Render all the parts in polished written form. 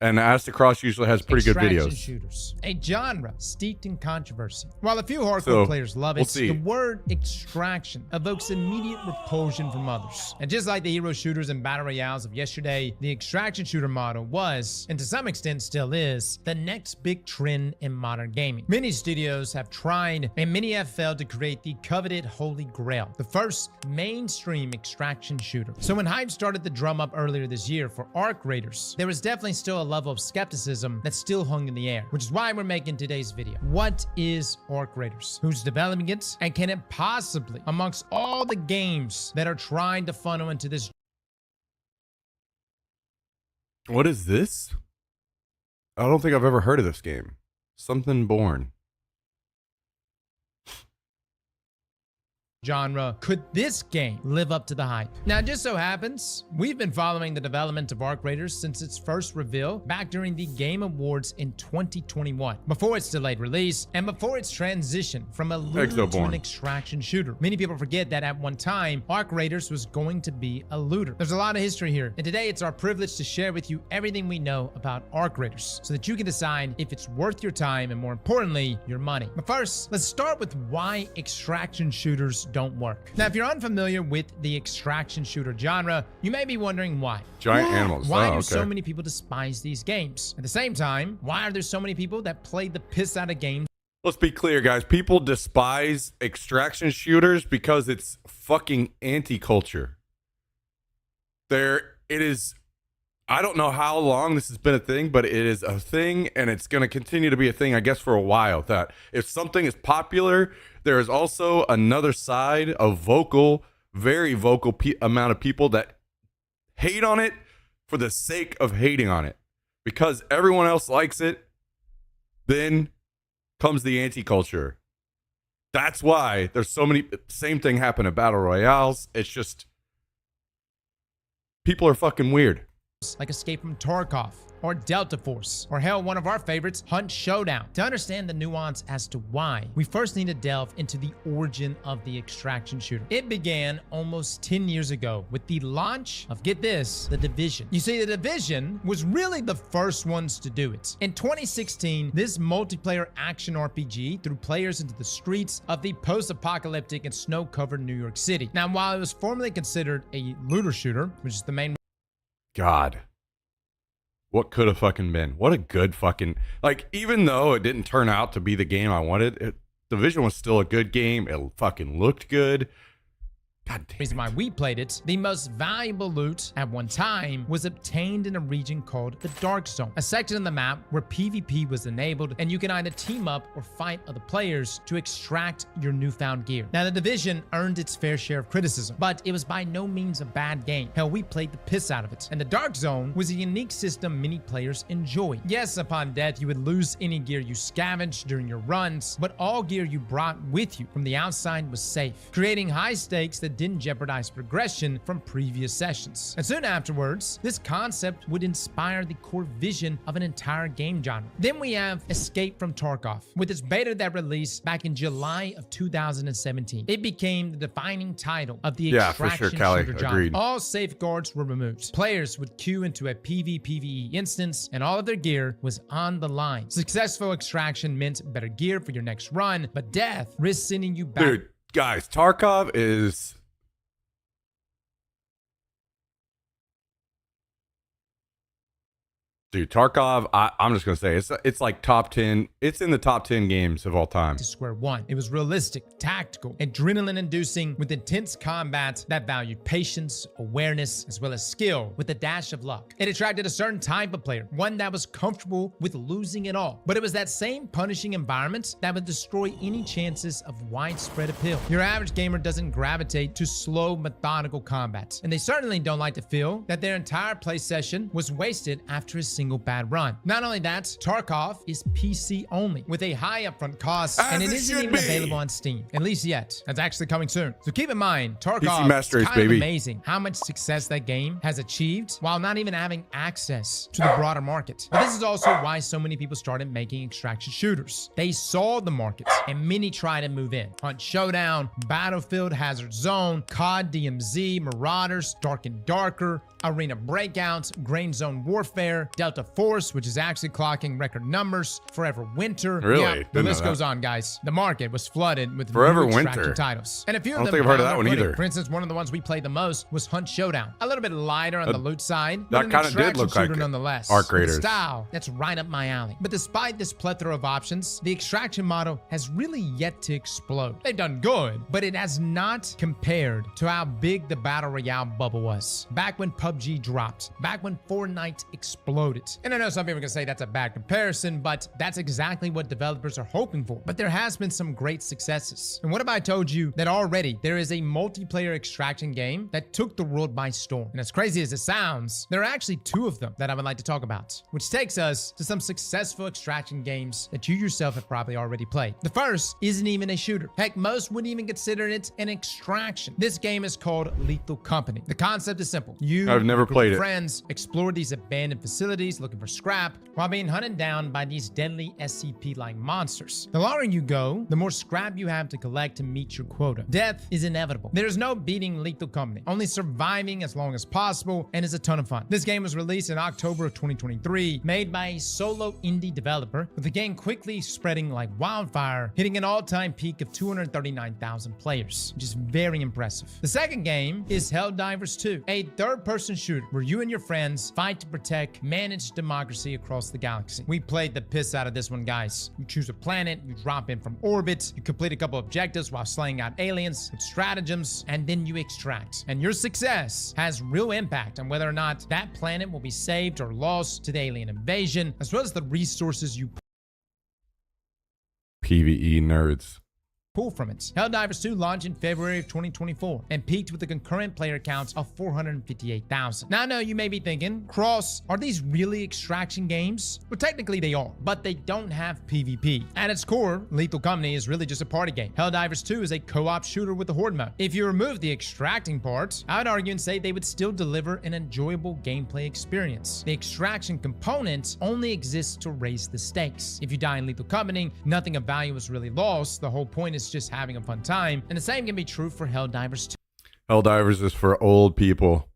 And Astacross usually has pretty good Extraction videos. shooters, a genre steeped in controversy. While a few hardcore players love it, the word extraction evokes immediate repulsion from others. And just like the hero shooters and battle royales of yesterday, the extraction shooter model was, and to some extent still is, the next big trend in modern gaming. Many studios have tried, and many have failed to create the coveted Holy Grail, the first mainstream extraction shooter. So when hype started to drum up earlier this year for Arc Raiders, there was definitely still a level of skepticism that still hung in the air, which is why we're making today's video. What is Arc Raiders? Who's developing it? And can it possibly, amongst all the games that are trying to funnel into this? What is this? I don't think I've ever heard of this game. Something Born. Genre, could this game live up to the hype? Now, it just so happens, we've been following the development of Arc Raiders since its first reveal back during the Game Awards in 2021, before its delayed release, and before its transition from a looter to an extraction shooter. Many people forget that at one time, Arc Raiders was going to be a looter. There's a lot of history here, and today it's our privilege to share with you everything we know about Arc Raiders, so that you can decide if it's worth your time and, more importantly, your money. But first, let's start with why extraction shooters don't work. Now, if you're unfamiliar with the extraction shooter genre, you may be wondering why. Giant animals. Why do so many people despise these games? At the same time, why are there so many people that play the piss out of games? Let's be clear, guys. People despise extraction shooters because it's fucking anti-culture. It is, I don't know how long this has been a thing, but it is a thing, and it's going to continue to be a thing, I guess, for a while. That if something is popular, there is also another side of very vocal amount of people that hate on it for the sake of hating on it. Because everyone else likes it, then comes the anti-culture. That's why there's so many, same thing happened at Battle Royales. It's just, people are fucking weird. Like Escape from Tarkov, or Delta Force, or hell, one of our favorites, Hunt Showdown. To understand the nuance as to why, we first need to delve into the origin of the extraction shooter. It began almost 10 years ago with the launch of, get this, The Division. You see, The Division was really the first ones to do it. In 2016, this multiplayer action RPG threw players into the streets of the post-apocalyptic and snow-covered New York City. Now, while it was formerly considered a looter shooter, which is the main God, what could have fucking been? What a good fucking, like, even though it didn't turn out to be the game I wanted, Division was still a good game. It fucking looked good. God damn. Reason why we played it, the most valuable loot at one time was obtained in a region called the Dark Zone, a section of the map where PvP was enabled, and you can either team up or fight other players to extract your newfound gear. Now, The Division earned its fair share of criticism, but it was by no means a bad game. Hell, we played the piss out of it. And the Dark Zone was a unique system many players enjoyed. Yes, upon death, you would lose any gear you scavenged during your runs, but all gear you brought with you from the outside was safe, creating high stakes that didn't jeopardize progression from previous sessions. And soon afterwards, this concept would inspire the core vision of an entire game genre. Then we have Escape from Tarkov, with its beta that released back in July of 2017. It became the defining title of the extraction shooter genre. All safeguards were removed. Players would queue into a PvPvE instance, and all of their gear was on the line. Successful extraction meant better gear for your next run, but death risked sending you back. Dude, guys, Tarkov is... Dude, Tarkov, I'm just going to say, it's like top 10. It's in the top 10 games of all time. To square one. It was realistic, tactical, adrenaline-inducing, with intense combat that valued patience, awareness, as well as skill, with a dash of luck. It attracted a certain type of player, one that was comfortable with losing it all. But it was that same punishing environment that would destroy any chances of widespread appeal. Your average gamer doesn't gravitate to slow, methodical combat, and they certainly don't like to feel that their entire play session was wasted after a single bad run. Not only that, Tarkov is PC only, with a high upfront cost, and it isn't even available on Steam, at least yet. That's actually coming soon. So keep in mind, Tarkov is kind of amazing how much success that game has achieved while not even having access to the broader market. But this is also why so many people started making extraction shooters. They saw the market, and many tried to move in. Hunt Showdown, Battlefield, Hazard Zone, COD, DMZ, Marauders, Dark and Darker, Arena Breakouts, Grain Zone Warfare, Delta Force, which is actually clocking record numbers. Forever Winter. Really? Yeah, the Didn't list know that. goes on, guys. The market was flooded with Forever new extraction Winter. titles. And a few I of don't them think I've heard of found that one their footing. either. For instance, one of the ones we played the most was Hunt Showdown. A little bit lighter on the loot side, but an That kinda did extraction look like shooter it. nonetheless. Arc With Raiders. style that's right up my alley. But despite this plethora of options, the extraction model has really yet to explode. They've done good, but it has not compared to how big the Battle Royale bubble was. Back when PUBG dropped, back when Fortnite exploded. And I know some people can say that's a bad comparison, but that's exactly what developers are hoping for. But there has been some great successes. And what if I told you that already there is a multiplayer extraction game that took the world by storm? And as crazy as it sounds, there are actually two of them that I would like to talk about, which takes us to some successful extraction games that you yourself have probably already played. The first isn't even a shooter. Heck, most wouldn't even consider it an extraction. This game is called Lethal Company. The concept is simple. You I've never and a group played of it. friends explore these abandoned facilities looking for scrap while being hunted down by these deadly SCP-like monsters. The longer you go, the more scrap you have to collect to meet your quota. Death is inevitable. There's no beating Lethal Company, only surviving as long as possible, and is a ton of fun. This game was released in October of 2023, made by a solo indie developer, with the game quickly spreading like wildfire, hitting an all-time peak of 239,000 players, which is very impressive. The second game is Helldivers 2, a third-person shooter where you and your friends fight to protect managed democracy across the galaxy. We played the piss out of this one, guys. You choose a planet, you drop in from orbit, you complete a couple objectives while slaying out aliens with stratagems, and then you extract. And your success has real impact on whether or not that planet will be saved or lost to the alien invasion, as well as the resources you PvE nerds. pull from it. Helldivers 2 launched in February of 2024 and peaked with a concurrent player count of 458,000. Now I know you may be thinking, Cross, are these really extraction games? Well, technically they are, but they don't have PvP. At its core, Lethal Company is really just a party game. Helldivers 2 is a co-op shooter with a horde mode. If you remove the extracting part, I would argue and say they would still deliver an enjoyable gameplay experience. The extraction component only exists to raise the stakes. If you die in Lethal Company, nothing of value is really lost. The whole point is just having a fun time. And the same can be true for Helldivers 2. Helldivers is for old people.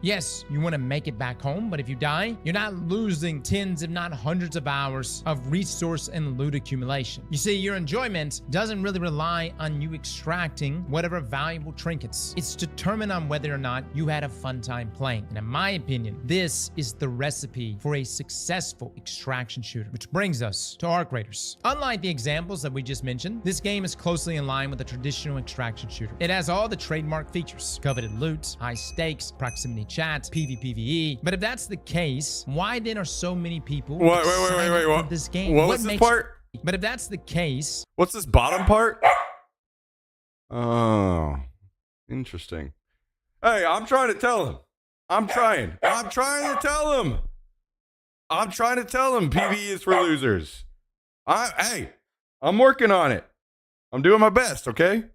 Yes, you want to make it back home, but if you die, you're not losing tens, if not hundreds of hours of resource and loot accumulation. You see, your enjoyment doesn't really rely on you extracting whatever valuable trinkets. It's determined on whether or not you had a fun time playing. And in my opinion, this is the recipe for a successful extraction shooter, which brings us to Arc Raiders. Unlike the examples that we just mentioned, this game is closely in line with a traditional extraction shooter. It has all the trademark features: coveted loot, high stakes, proximity chat, PvPvE. But if that's the case, why then are so many people Wait, excited what? for this game? What was this part? But if that's the case, What's this bottom part? Oh, interesting. Hey, I'm trying to tell him. I'm trying to tell him. PvE is for losers. Hey, I'm working on it. I'm doing my best, okay?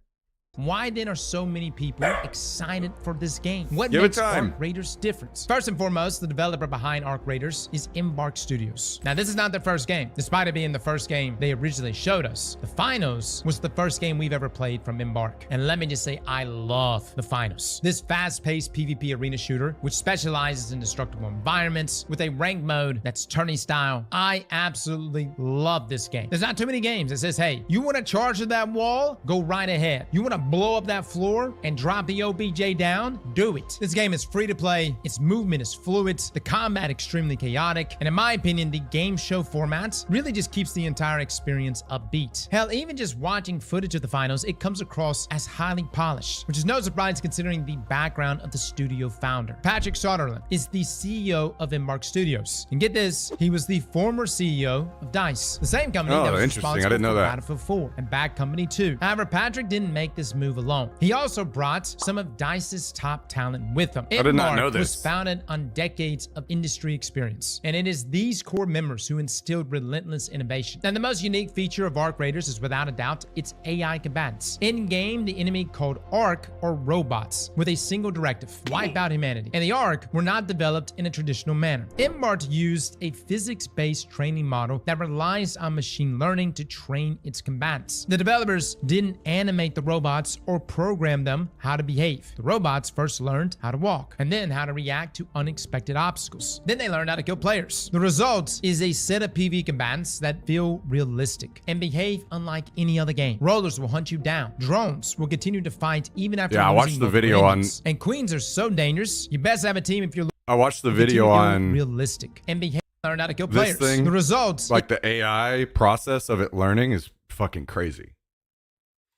why then are so many people excited for this game? What Give it makes time. Arc Raiders different? First and foremost, the developer behind Arc Raiders is Embark Studios. Now, this is not their first game. Despite it being the first game they originally showed us, the Finals was the first game we've ever played from Embark. And let me just say, I love the Finals. This fast-paced PvP arena shooter, which specializes in destructible environments with a ranked mode that's tourney style. I absolutely love this game. There's not too many games that says, hey, you want to charge at that wall? Go right ahead. You want to blow up that floor and drop the OBJ down? Do it. This game is free to play. Its movement is fluid. The combat extremely chaotic. And in my opinion, the game show format really just keeps the entire experience upbeat. Hell, even just watching footage of the Finals, it comes across as highly polished, which is no surprise considering the background of the studio founder. Patrick Soderlund is the CEO of Embark Studios. And get this, he was the former CEO of DICE, the same company that was interesting. I responsible didn't know for that. Battlefield 4 and Bad Company 2. However, Patrick didn't make this move alone. He also brought some of DICE's top talent with him. I did not know Embark was this. founded on decades of industry experience, and it is these core members who instilled relentless innovation. And the most unique feature of Arc Raiders is without a doubt its AI combatants. In-game, the enemy called Arc are robots with a single directive: wipe out humanity. And the Arc were not developed in a traditional manner. Embark used a physics-based training model that relies on machine learning to train its combatants. The developers didn't animate the robots robots or program them how to behave. The robots first learned how to walk and then how to react to unexpected obstacles. Then they learned how to kill players. The result is a set of PvE combatants that feel realistic and behave unlike any other game. Rollers will hunt you down. Drones will continue to fight even after I watched losing the multiple video on. engines. And queens are so dangerous. You best have a team if you're I watched the video on realistic and behave. Learn how to kill this players. thing. The results, Like the AI process of it learning is fucking crazy.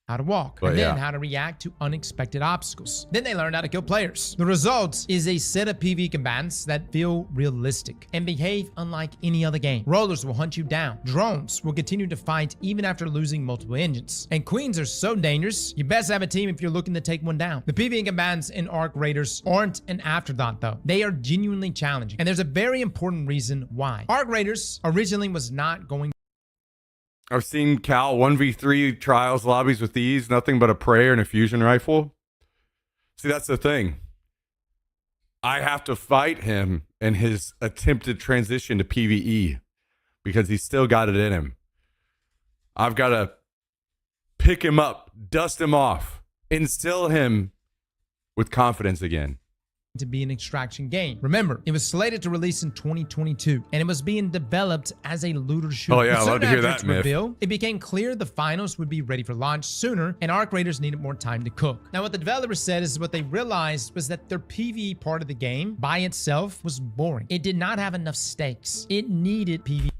how to walk But and then yeah. how to react to unexpected obstacles. Then they learned how to kill players. The result is a set of PvE combatants that feel realistic and behave unlike any other game. Rollers will hunt you down. Drones will continue to fight even after losing multiple engines. And queens are so dangerous, you best have a team if you're looking to take one down. The PvE combatants in Arc Raiders aren't an afterthought though. They are genuinely challenging. And there's a very important reason why. Arc Raiders originally was not going I've seen Cal 1v3 trials lobbies with these, nothing but a prayer and a fusion rifle. See, that's the thing. I have to fight him in his attempted transition to PvE because he's still got it in him. I've got to pick him up, dust him off, instill him with confidence again. to be an extraction game. Remember, it was slated to release in 2022, and it was being developed as a looter shooter. Oh yeah, But I'd soon love to hear after that, its Myth. reveal, it became clear the finals would be ready for launch sooner, and Arc Raiders needed more time to cook. Now, what the developers said is what they realized was that their PvE part of the game by itself was boring. It did not have enough stakes. It needed PvE.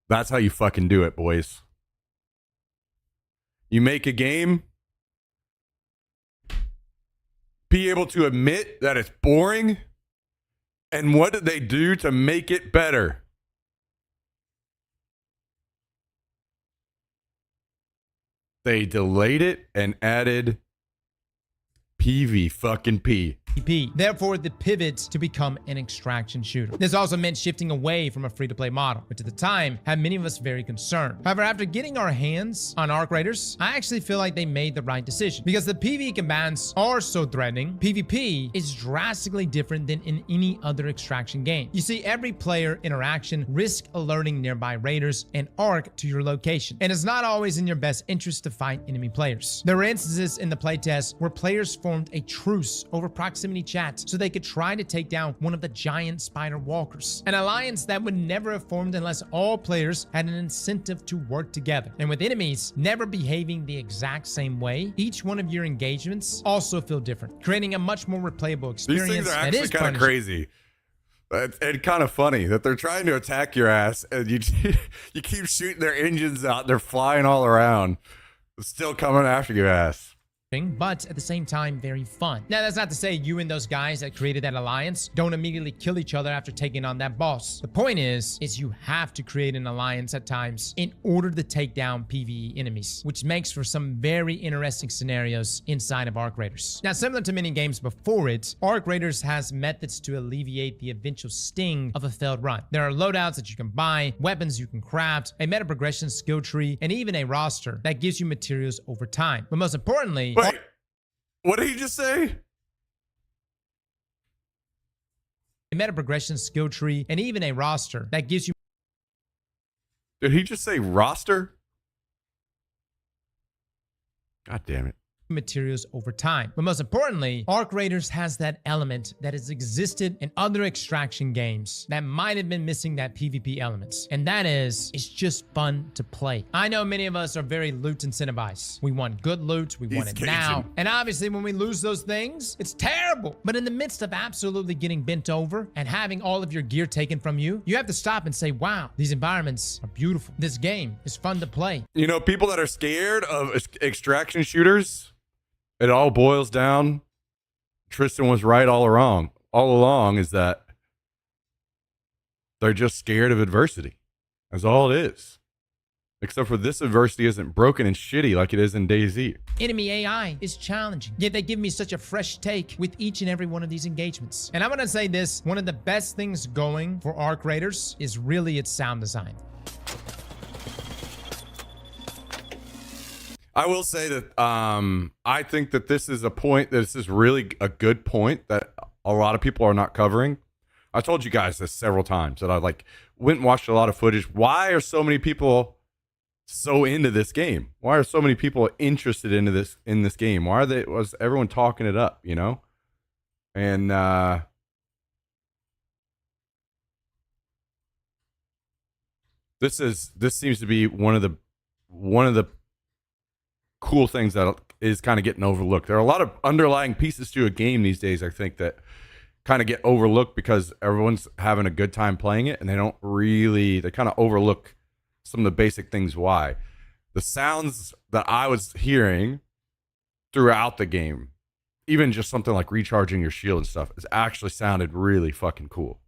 That's how you fucking do it, boys. You make a game, be able to admit that it's boring, and what did they do to make it better? They delayed it and added PV fucking P. Therefore, the pivot to become an extraction shooter. This also meant shifting away from a free-to-play model, which at the time had many of us very concerned. However, after getting our hands on Arc Raiders, I actually feel like they made the right decision. Because the PvE commands are so threatening, PvP is drastically different than in any other extraction game. You see, every player interaction risks alerting nearby raiders and Arc to your location, and it's not always in your best interest to fight enemy players. There were instances in the playtest where players formed a truce over proximity chat so they could try to take down one of the giant spider walkers, an alliance that would never have formed unless all players had an incentive to work together. And with enemies never behaving the exact same way, each one of your engagements also feel different, creating a much more replayable experience. These things are that actually is kind of punishing. crazy. And kind of funny that they're trying to attack your ass and you you keep shooting their engines out. They're flying all around. Still coming after your ass. But at the same time, very fun. Now, that's not to say you and those guys that created that alliance don't immediately kill each other after taking on that boss. The point is you have to create an alliance at times in order to take down PvE enemies, which makes for some very interesting scenarios inside of Arc Raiders. Now, similar to many games before it, Arc Raiders has methods to alleviate the eventual sting of a failed run. There are loadouts that you can buy, weapons you can craft, a meta progression skill tree, and even a roster that gives you materials over time. But most importantly, Wait, what did he just say? a meta progression skill tree, and even a roster that gives you Did he just say roster? God damn it. materials over time. But most importantly, Arc Raiders has that element that has existed in other extraction games that might have been missing that PvP elements. And that is, it's just fun to play. I know many of us are very loot incentivized. We want good loot, we want it Cajun. now. And obviously when we lose those things, it's terrible. But in the midst of absolutely getting bent over and having all of your gear taken from you, you have to stop and say, wow, these environments are beautiful. This game is fun to play. You know, people that are scared of extraction shooters, it all boils down. Tristan was right all along is that they're just scared of adversity. That's all it is. Except for this adversity isn't broken and shitty like it is in DayZ. Enemy AI is challenging, yet they give me such a fresh take with each and every one of these engagements. And I'm gonna say this, one of the best things going for Arc Raiders is really its sound design. I will say that I think that this is really a good point that a lot of people are not covering. I told you guys this several times that I went and watched a lot of footage. Why are so many people so into this game? Why are so many people interested in this game? Was everyone talking it up, you know? And this seems to be one of the cool things that is kind of getting overlooked. There are a lot of underlying pieces to a game these days, I think, that kind of get overlooked because everyone's having a good time playing it, and they kind of overlook some of the basic things. Why? The sounds that I was hearing throughout the game, even just something like recharging your shield and stuff, is actually sounded really fucking cool.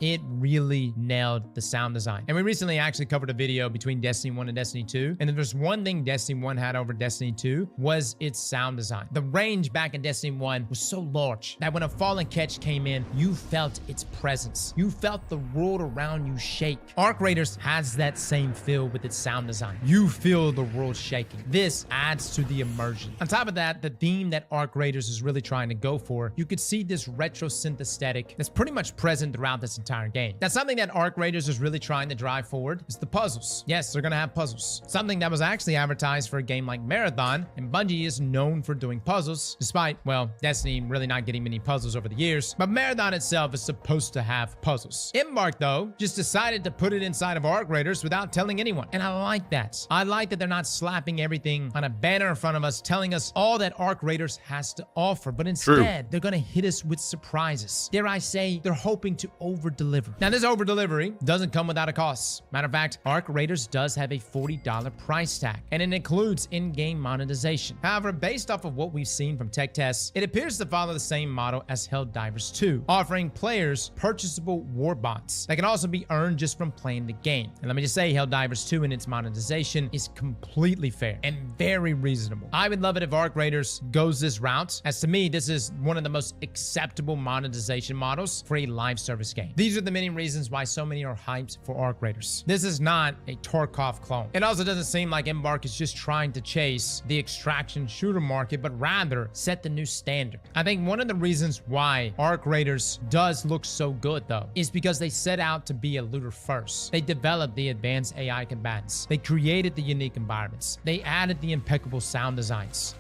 It really nailed the sound design. And we recently actually covered a video between Destiny 1 and Destiny 2. And if there's one thing Destiny 1 had over Destiny 2 was its sound design. The range back in Destiny 1 was so large that when a fallen catch came in, you felt its presence. You felt the world around you shake. Arc Raiders has that same feel with its sound design. You feel the world shaking. This adds to the immersion. On top of that, the theme that Arc Raiders is really trying to go for, you could see this retro synth aesthetic that's pretty much present throughout this entire game. That's something that Arc Raiders is really trying to drive forward is the puzzles. Yes, they're gonna have puzzles. Something that was actually advertised for a game like Marathon, and Bungie is known for doing puzzles, despite, well, Destiny really not getting many puzzles over the years, but Marathon itself is supposed to have puzzles. Embark, though, just decided to put it inside of Arc Raiders without telling anyone, and I like that. I like that they're not slapping everything on a banner in front of us, telling us all that Arc Raiders has to offer, but instead, they're gonna hit us with surprises. Dare I say, they're hoping to over-deliver. Now, this over-delivery doesn't come without a cost. Matter of fact, Arc Raiders does have a $40 price tag, and it includes in-game monetization. However, based off of what we've seen from tech tests, it appears to follow the same model as Helldivers 2, offering players purchasable war bonds that can also be earned just from playing the game. And let me just say, Helldivers 2 and its monetization is completely fair and very reasonable. I would love it if Arc Raiders goes this route, as to me, this is one of the most acceptable monetization models for a live service game. These are the many reasons why so many are hyped for Arc Raiders. This is not a Tarkov clone. It also doesn't seem like Embark is just trying to chase the extraction shooter market, but rather set the new standard. I think one of the reasons why Arc Raiders does look so good, though, is because they set out to be a looter first. They developed the advanced AI combatants. They created the unique environments. They added the impeccable sound designs.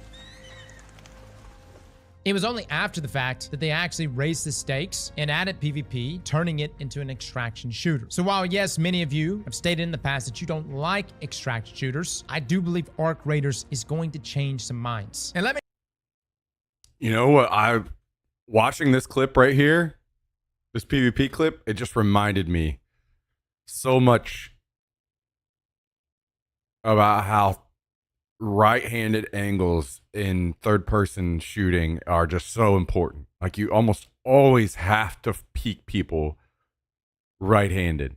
It was only after the fact that they actually raised the stakes and added PvP, turning it into an extraction shooter. So while, yes, many of you have stated in the past that you don't like extraction shooters, I do believe Arc Raiders is going to change some minds. And let me... You know what? Watching this clip right here, this PvP clip, it just reminded me so much about how right-handed angles in third-person shooting are just so important. Like, you almost always have to peek people right-handed,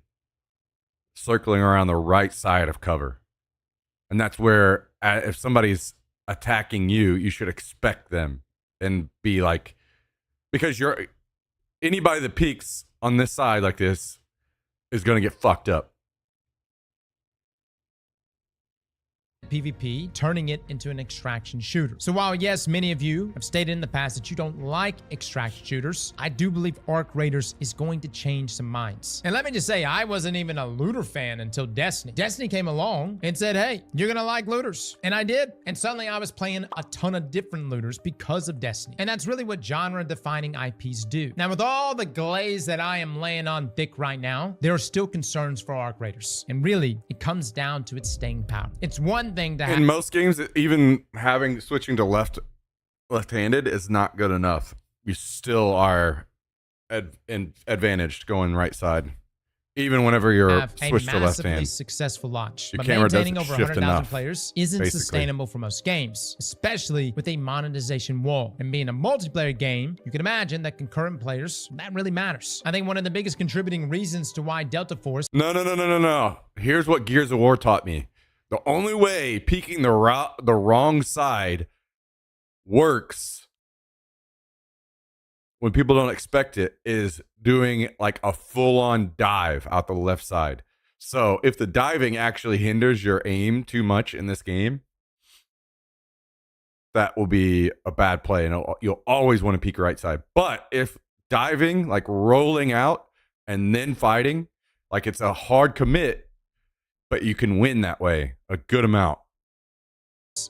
circling around the right side of cover. And that's where, if somebody's attacking you, you should expect them and be like, because anybody that peeks on this side like this is going to get fucked up. PvP, turning it into an extraction shooter. So while, yes, many of you have stated in the past that you don't like extraction shooters, I do believe Arc Raiders is going to change some minds. And let me just say, I wasn't even a looter fan until Destiny. Destiny came along and said, hey, you're gonna like looters. And I did. And suddenly I was playing a ton of different looters because of Destiny. And that's really what genre-defining IPs do. Now, with all the glaze that I am laying on thick right now, there are still concerns for Arc Raiders. And really, it comes down to its staying power. It's one thing to have... In most games, even switching to left-handed is not good enough. You still are advantaged going right side, even whenever you're switched to left hand. Successful launch, Your but camera maintaining doesn't over shift 100,000 enough, players isn't basically sustainable for most games, especially with a monetization wall. And being a multiplayer game, you can imagine that concurrent players, that really matters. I think one of the biggest contributing reasons to why Delta Force... No. Here's what Gears of War taught me. The only way peeking the wrong side works when people don't expect it is doing like a full-on dive out the left side. So if the diving actually hinders your aim too much in this game, that will be a bad play, and you'll always want to peek right side. But if diving, like rolling out and then fighting, like it's a hard commit, but you can win that way a good amount.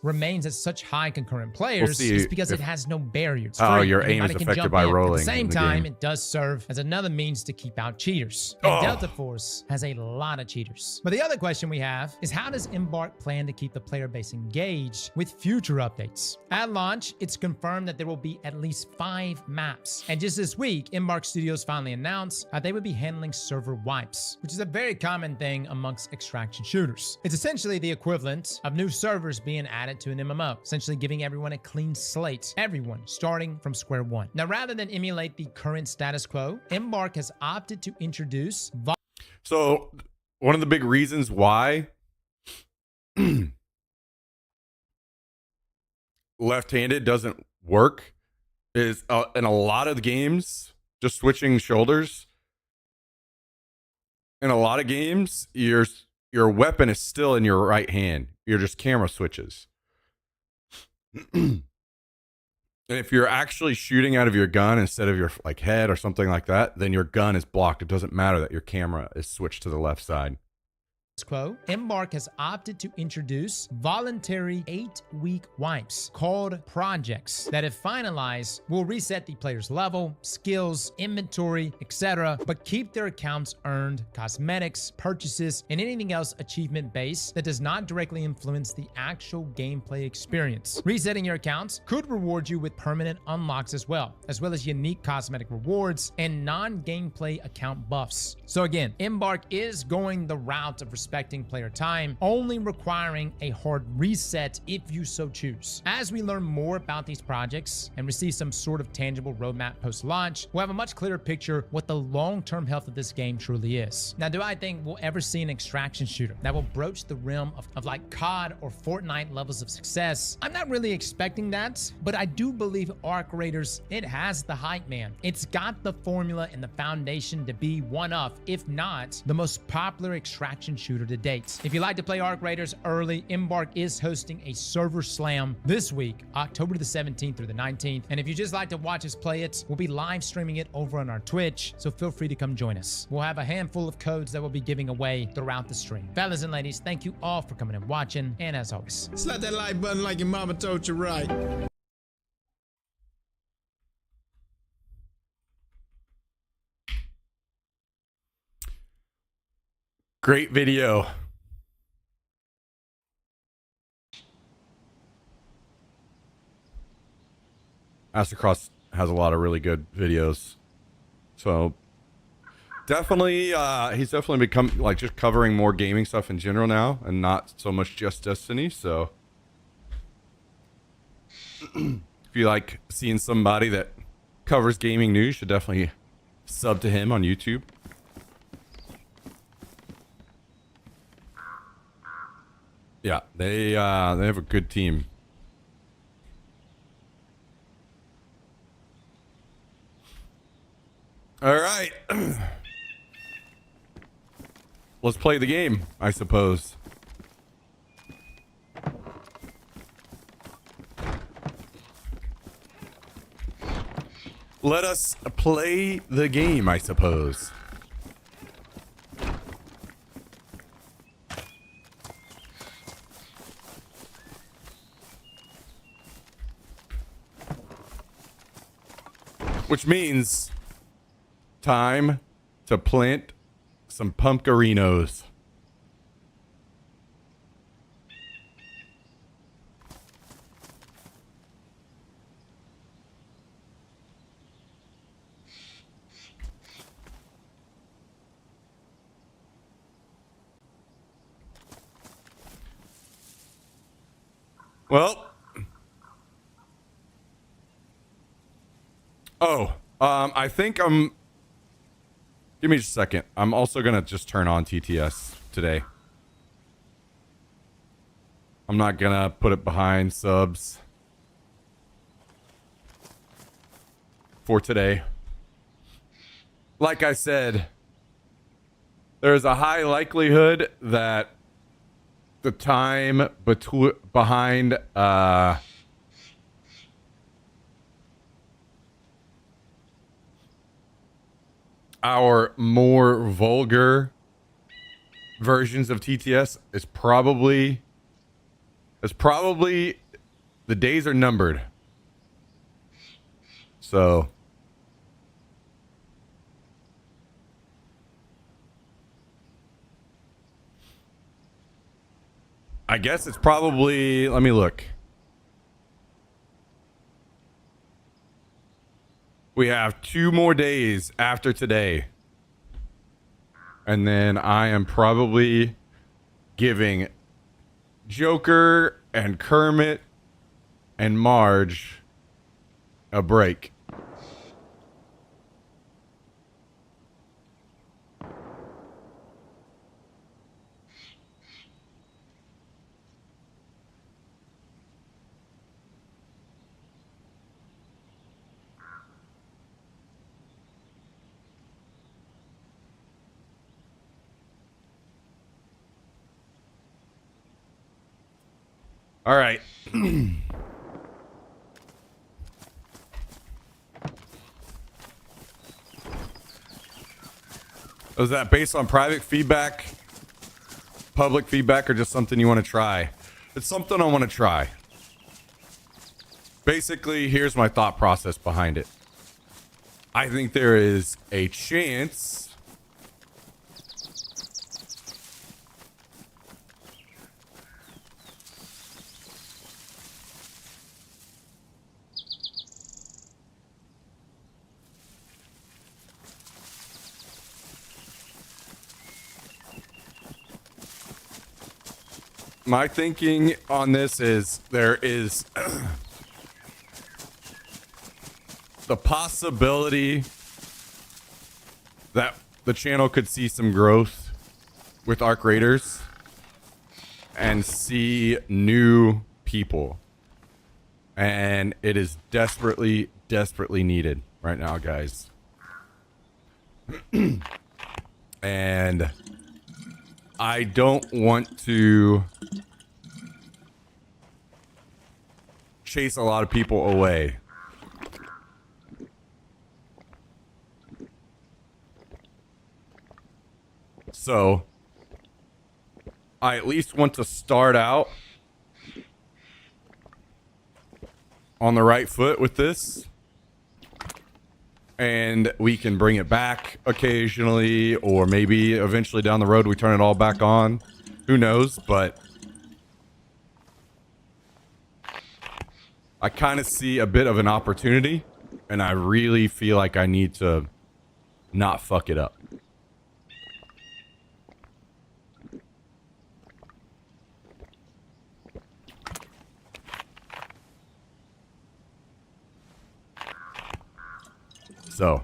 Remains at such high concurrent players is because it has no barriers. Your aim is affected by rolling. At the same time, it does serve as another means to keep out cheaters. And Delta Force has a lot of cheaters. But the other question we have is, how does Embark plan to keep the player base engaged with future updates? At launch, it's confirmed that there will be at least 5 maps. And just this week, Embark Studios finally announced that they would be handling server wipes, which is a very common thing amongst extraction shooters. It's essentially the equivalent of new servers being added to an MMO, essentially giving everyone a clean slate, everyone starting from square one. Now, rather than emulate the current status quo, Embark has opted to introduce... So, one of the big reasons why left-handed doesn't work is in a lot of the games, just switching shoulders, in a lot of games, your weapon is still in your right hand. You're just camera switches. And if you're actually shooting out of your gun instead of your like head or something like that, then your gun is blocked. It doesn't matter that your camera is switched to the left side. Quo, Embark has opted to introduce voluntary 8-week wipes called projects that, if finalized, will reset the player's level, skills, inventory, etc., but keep their accounts earned, cosmetics, purchases, and anything else achievement-based that does not directly influence the actual gameplay experience. Resetting your accounts could reward you with permanent unlocks as well as unique cosmetic rewards and non-gameplay account buffs. So again, Embark is going the route of respecting player time, only requiring a hard reset if you so choose. As we learn more about these projects and receive some sort of tangible roadmap post-launch, we'll have a much clearer picture what the long-term health of this game truly is. Now, do I think we'll ever see an extraction shooter that will broach the realm of like COD or Fortnite levels of success? I'm not really expecting that, but I do believe Arc Raiders, it has the hype, man. It's got the formula and the foundation to be one of, if not the most popular extraction shooter to date. If you like to play Arc Raiders early, Embark is hosting a server slam this week, October the 17th through the 19th. And if you just like to watch us play it, we'll be live streaming it over on our Twitch, so feel free to come join us. We'll have a handful of codes that we'll be giving away throughout the stream. Fellas and ladies, thank you all for coming and watching, and as always, slap that like button like your mama told you right. Great video. Astrocross has a lot of really good videos. So definitely, he's definitely become like just covering more gaming stuff in general now and not so much just Destiny. So if you like seeing somebody that covers gaming news, you should definitely sub to him on YouTube. Yeah, they have a good team. All right. Let's play the game, I suppose. Let us play the game, I suppose. Which means time to plant some pumpkarinos. Well, I think give me just a second. I'm also going to just turn on TTS today. I'm not going to put it behind subs for today. Like I said, there's a high likelihood that the time behind our more vulgar versions of TTS is probably the days are numbered. So I guess it's probably, let me look. We have 2 more days after today. And then I am probably giving Joker and Kermit and Marge a break. All right. Was that based on private feedback, public feedback, or just something you want to try? It's something I want to try. Basically, here's my thought process behind it. I think there is a chance my thinking on this is there is the possibility that the channel could see some growth with our creators and see new people. And it is desperately, desperately needed right now, guys. And I don't want to chase a lot of people away. So I at least want to start out on the right foot with this. And we can bring it back occasionally, or maybe eventually down the road we turn it all back on. Who knows? But I kind of see a bit of an opportunity, and I really feel like I need to not fuck it up. So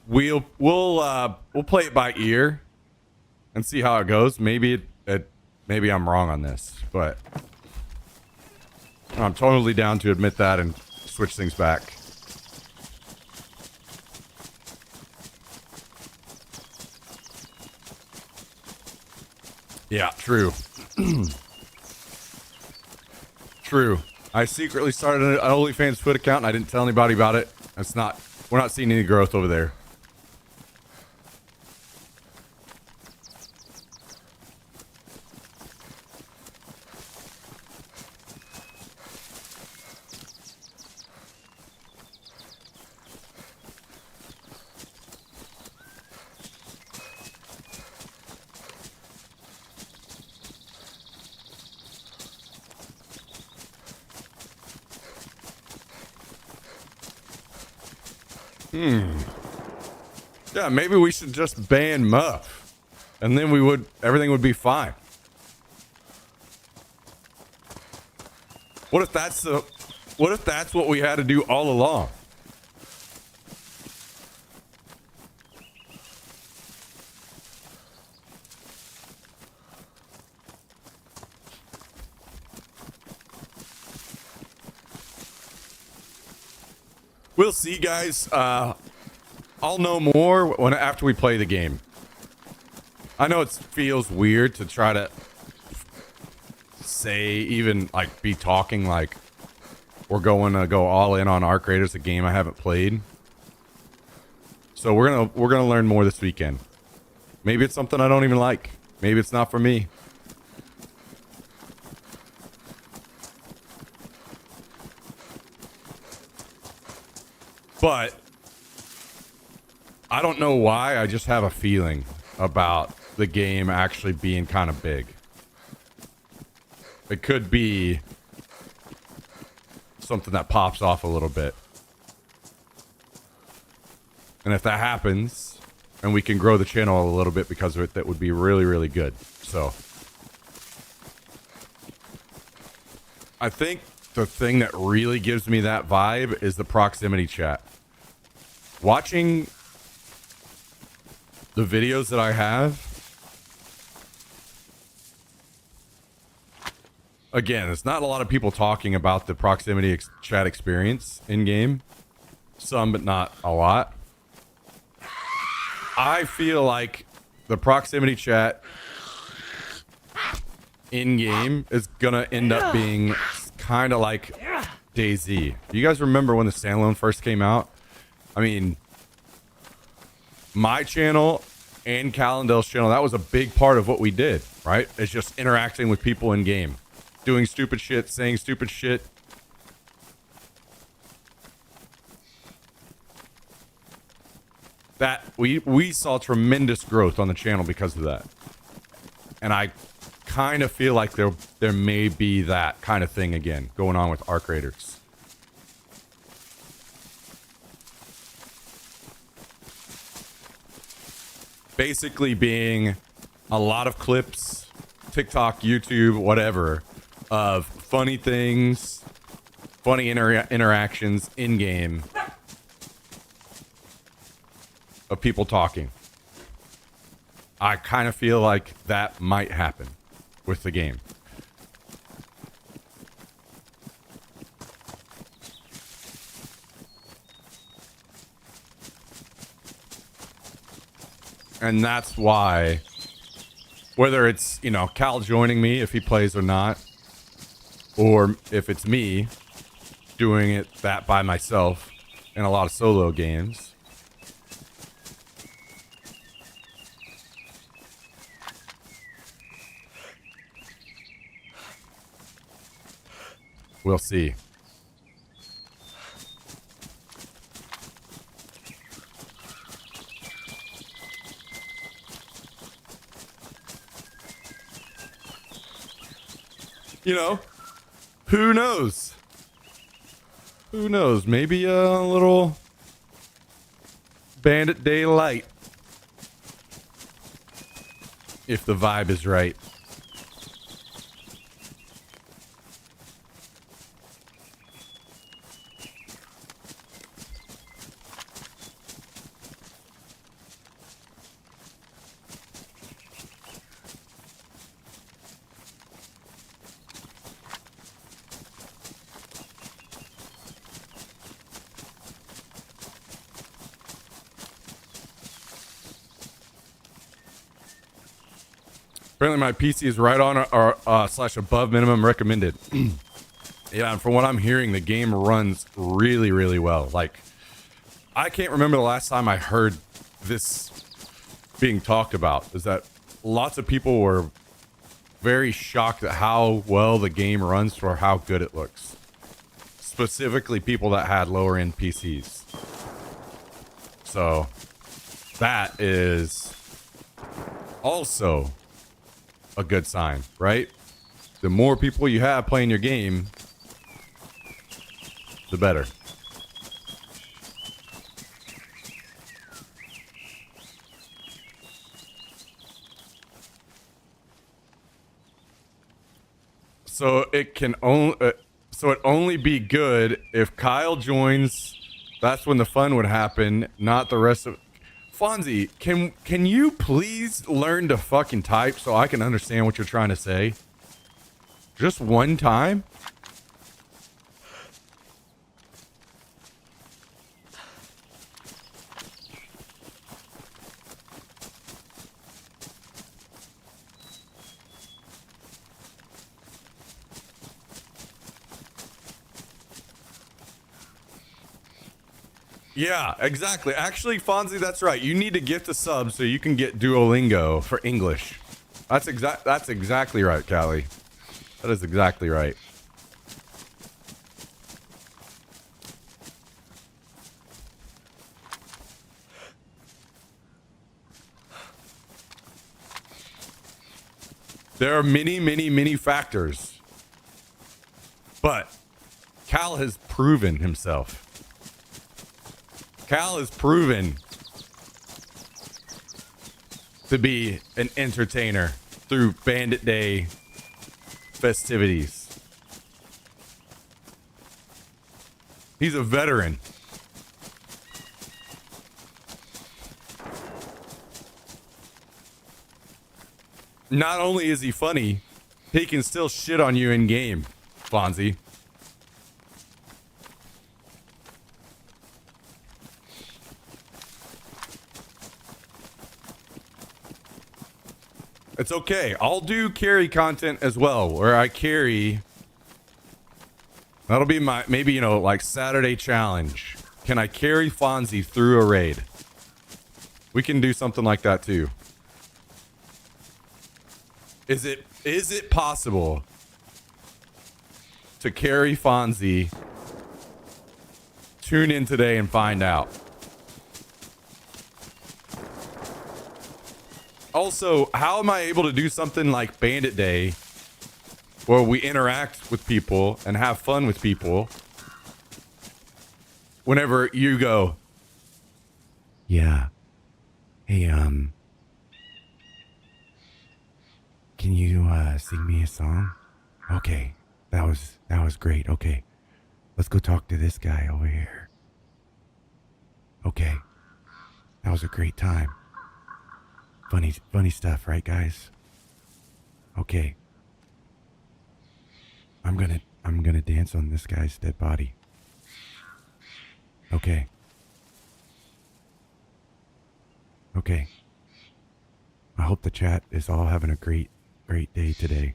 we'll play it by ear and see how it goes. Maybe maybe I'm wrong on this, but I'm totally down to admit that and switch things back. Yeah, true. True. I secretly started an OnlyFans foot account and I didn't tell anybody about it. We're not seeing any growth over there. Yeah, maybe we should just ban Muff, and then everything would be fine. What if that's what we had to do all along? We'll see, guys. I'll know more after we play the game. I know it feels weird to try to say, even like be talking like we're going to go all in on Arc Raiders, a game I haven't played. So we're gonna learn more this weekend. Maybe it's something I don't even like. Maybe it's not for me. But I don't know why. I just have a feeling about the game actually being kind of big. It could be something that pops off a little bit. And if that happens, and we can grow the channel a little bit because of it, that would be really, really good. So I think the thing that really gives me that vibe is the proximity chat. Watching the videos that I have, again, it's not a lot of people talking about the proximity chat experience in game. Some, but not a lot. I feel like the proximity chat in game is gonna end up being kind of like DayZ. Do you guys remember when the standalone first came out? I mean, my channel and Calendell's channel, that was a big part of what we did, right? It's just interacting with people in game, doing stupid shit, saying stupid shit. That we saw tremendous growth on the channel because of that. And I kind of feel like there may be that kind of thing again going on with Arc Raiders. Basically being a lot of clips, TikTok, YouTube, whatever, of funny things, funny interactions in game of people talking. I kind of feel like that might happen with the game. And that's why, whether it's, you know, Cal joining me if he plays or not, or if it's me doing it that by myself in a lot of solo games, we'll see. You know, who knows? Who knows? Maybe a little Bandit Daylight, if the vibe is right. Apparently my PC is right on or slash above minimum recommended. Yeah, and from what I'm hearing, the game runs really, really well. Like, I can't remember the last time I heard this being talked about. Is that lots of people were very shocked at how well the game runs for how good it looks. Specifically people that had lower end PCs. So that is also a good sign, right? The more people you have playing your game, the better. So it can only only be good if Kyle joins. That's when the fun would happen, not the rest of. Fonzie, can you please learn to fucking type so I can understand what you're trying to say? Just one time? Yeah, exactly. Actually, Fonzie, that's right. You need to gift a sub so you can get Duolingo for English. That's exactly right, Callie. That is exactly right. There are many, many, many factors. But Cal has proven himself. Cal has proven to be an entertainer through Bandit Day festivities. He's a veteran. Not only is he funny, he can still shit on you in game, Fonzie. It's okay. I'll do carry content as well, where I carry. That'll be my, maybe, like Saturday challenge. Can I carry Fonzie through a raid? We can do something like that too. Is it possible to carry Fonzie? Tune in today and find out. Also, how am I able to do something like Bandit Day where we interact with people and have fun with people whenever you go, yeah, hey, can you sing me a song? Okay, that was great. Okay, let's go talk to this guy over here. Okay, that was a great time. Funny stuff, right, guys? Okay. I'm gonna dance on this guy's dead body. Okay. Okay. I hope the chat is all having a great day today.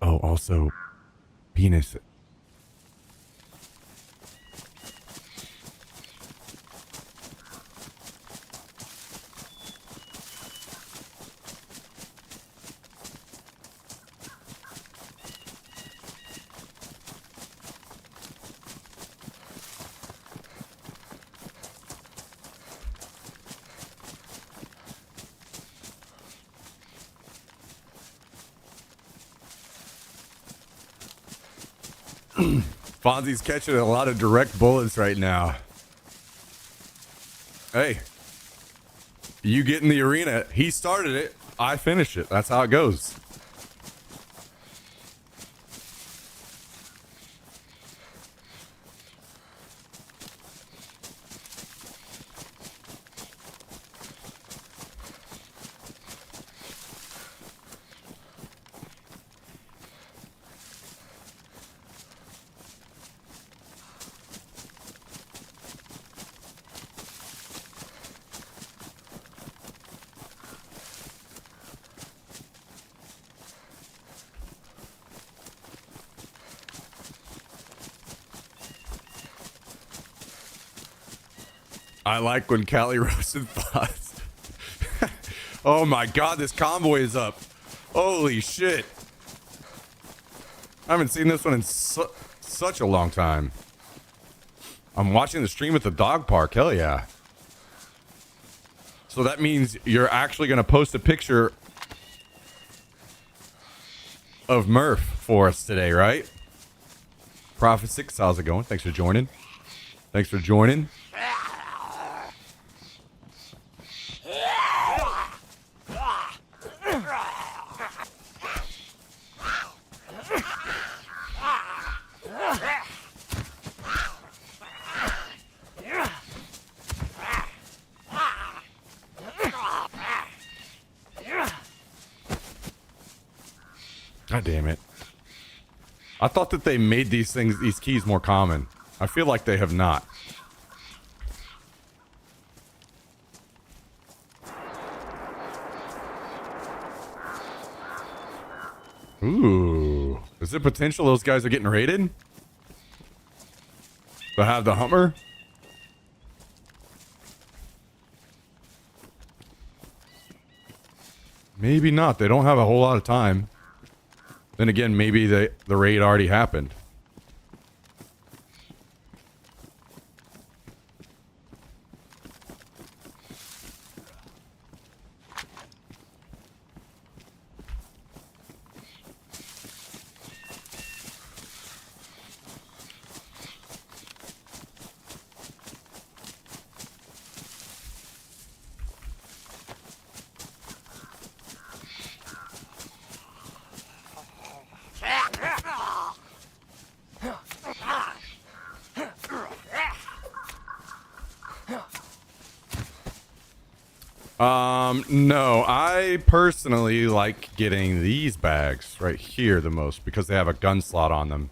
Oh, also, penis. Fonzie's catching a lot of direct bullets right now. Hey, you get in the arena. He started it. I finish it. That's how it goes. I like when Callie roasted thoughts. Oh my god, this convoy is up. Holy shit. I haven't seen this one in such a long time. I'm watching the stream at the dog park. Hell yeah. So that means you're actually going to post a picture of Murph for us today, right? Prophet 6, how's it going? Thanks for joining. Thanks for joining. God damn it. I thought that they made these keys more common. I feel like they have not. Ooh. Is it potential those guys are getting raided? To have the Hummer? Maybe not. They don't have a whole lot of time. Then again, maybe the raid already happened. No, I personally like getting these bags right here the most because they have a gun slot on them.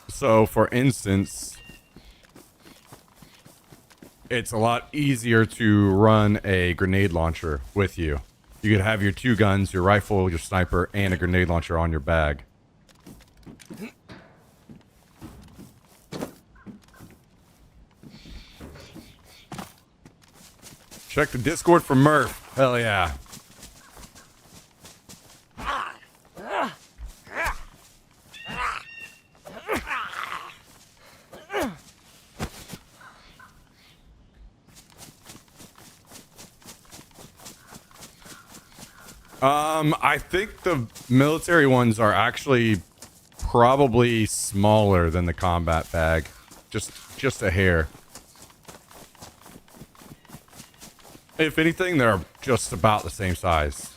So, for instance, it's a lot easier to run a grenade launcher with you. You could have your two guns, your rifle, your sniper, and a grenade launcher on your bag. Check the Discord for Murph. Hell yeah. I think the military ones are actually probably smaller than the combat bag. Just a hair. If anything, they're just about the same size.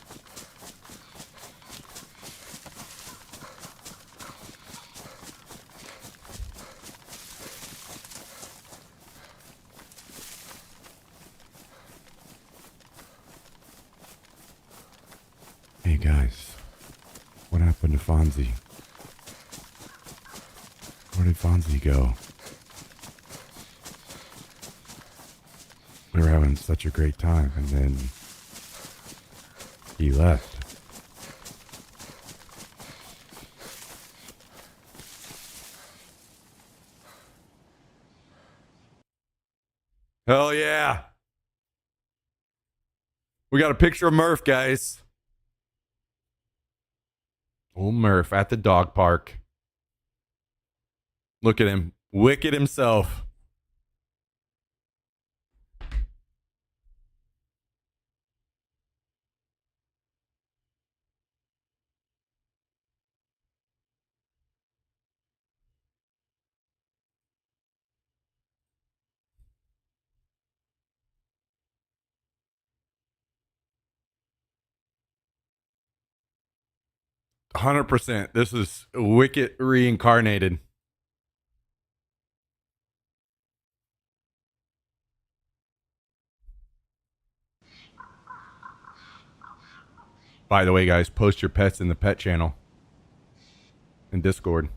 Hey guys, what happened to Fonzie? Where did Fonzie go? We were having such a great time, and then he left. Hell yeah. We got a picture of Murph, guys. Old Murph at the dog park. Look at him. Wicked himself. %. This is Wicket reincarnated. By the way, guys, post your pets in the pet channel in Discord.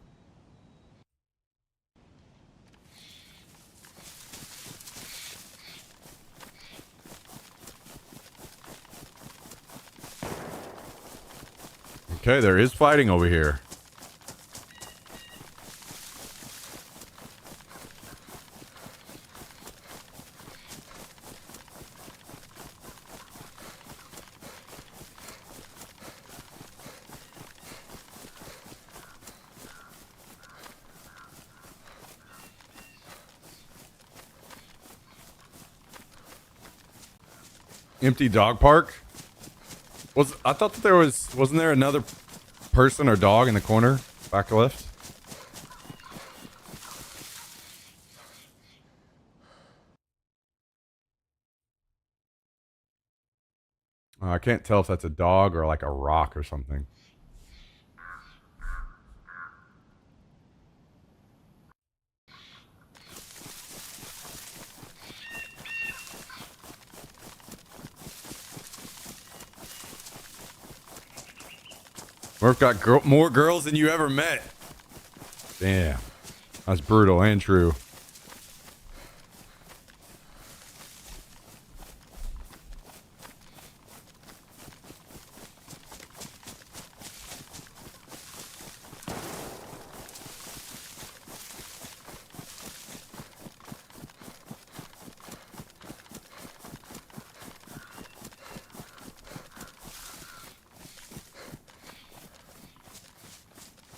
Okay, there is fighting over here. Empty dog park? I thought that wasn't there another person or dog in the corner back left? I can't tell if that's a dog or like a rock or something. Murph got more girls than you ever met. Damn. That's brutal and true.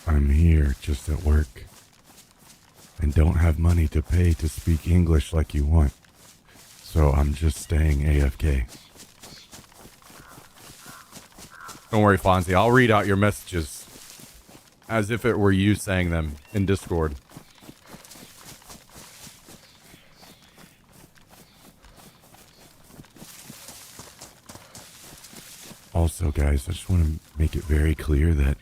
I'm here just at work and don't have money to pay to speak English like you want. So I'm just staying AFK. Don't worry, Fonzie. I'll read out your messages as if it were you saying them in Discord. Also, guys, I just want to make it very clear that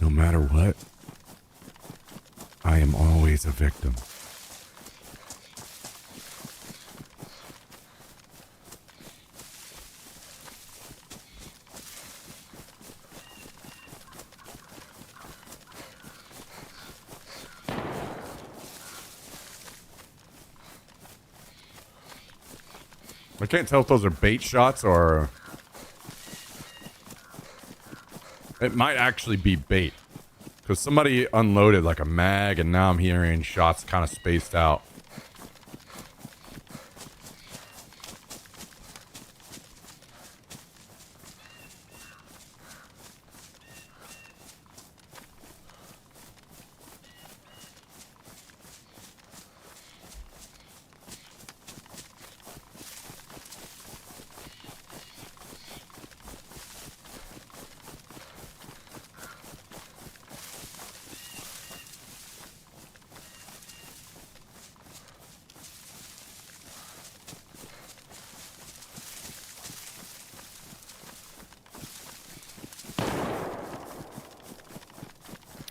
no matter what, I am always a victim. I can't tell if those are bait shots or... It might actually be bait. Because somebody unloaded like a mag and now I'm hearing shots kind of spaced out.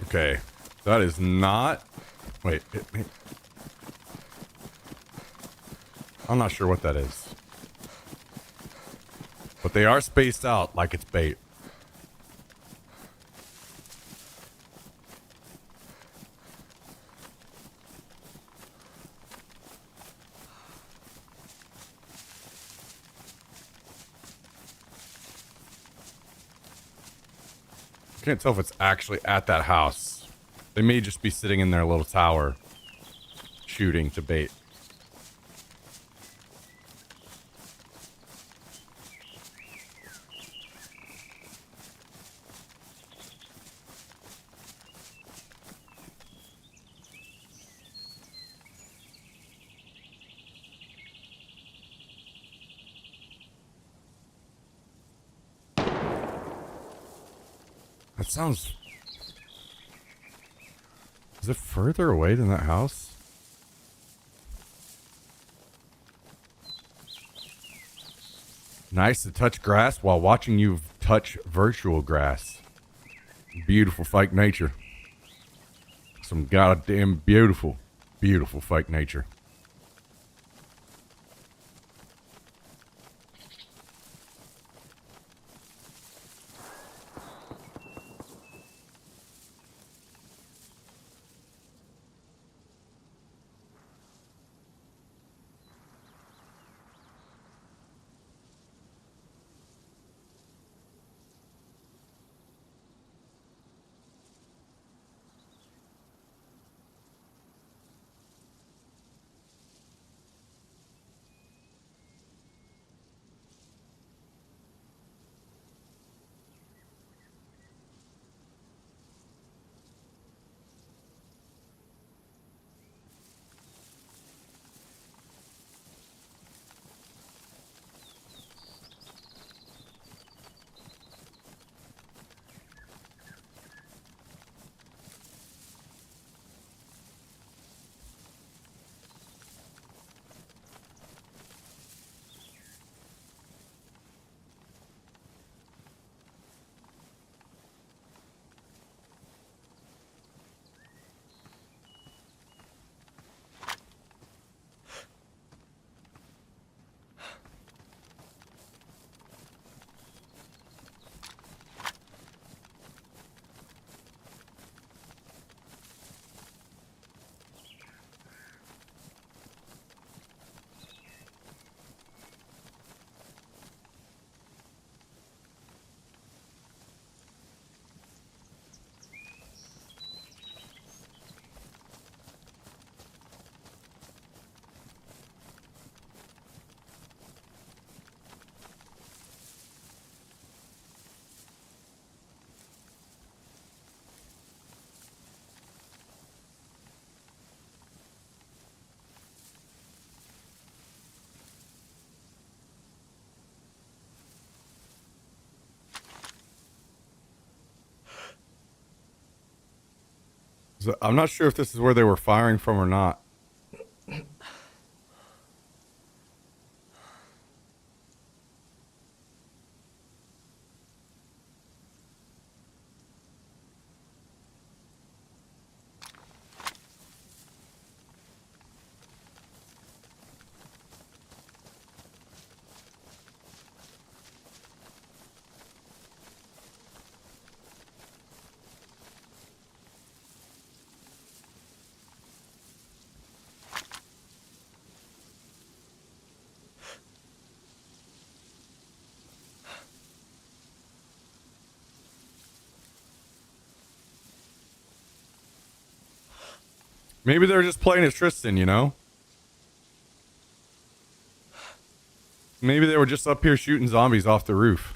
Okay, that is not... Wait, I'm not sure what that is. But they are spaced out like it's bait. Can't tell if it's actually at that house. They may just be sitting in their little tower shooting to bait. That sounds... Is it further away than that house? Nice to touch grass while watching you touch virtual grass. Beautiful fake nature. Some goddamn beautiful, beautiful fake nature. So I'm not sure if this is where they were firing from or not. Maybe they're just playing as Tristan, you know? Maybe they were just up here shooting zombies off the roof.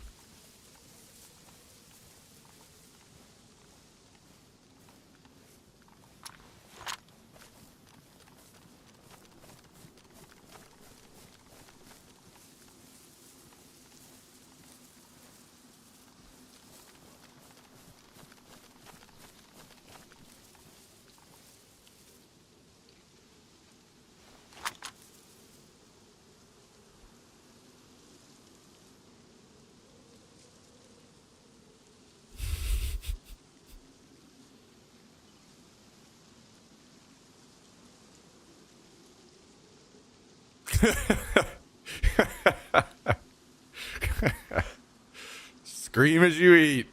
Scream as you eat.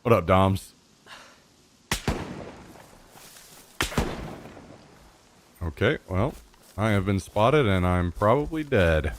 What up, Doms? Okay, well, I have been spotted and I'm probably dead.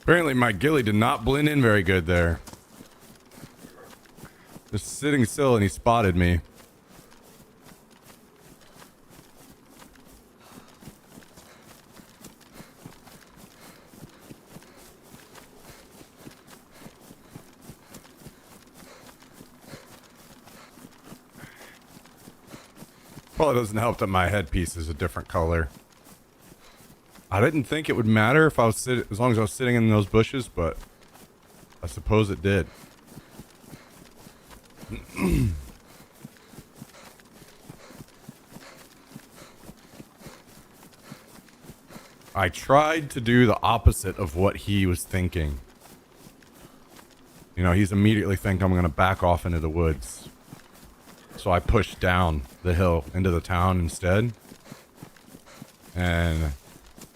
Apparently my ghillie did not blend in very good there. Just sitting still and he spotted me. Well, it doesn't help that my headpiece is a different color. I didn't think it would matter if I was as long as I was sitting in those bushes, but I suppose it did. I tried to do the opposite of what he was thinking. You know, he's immediately thinking I'm going to back off into the woods. So I pushed down the hill into the town instead. And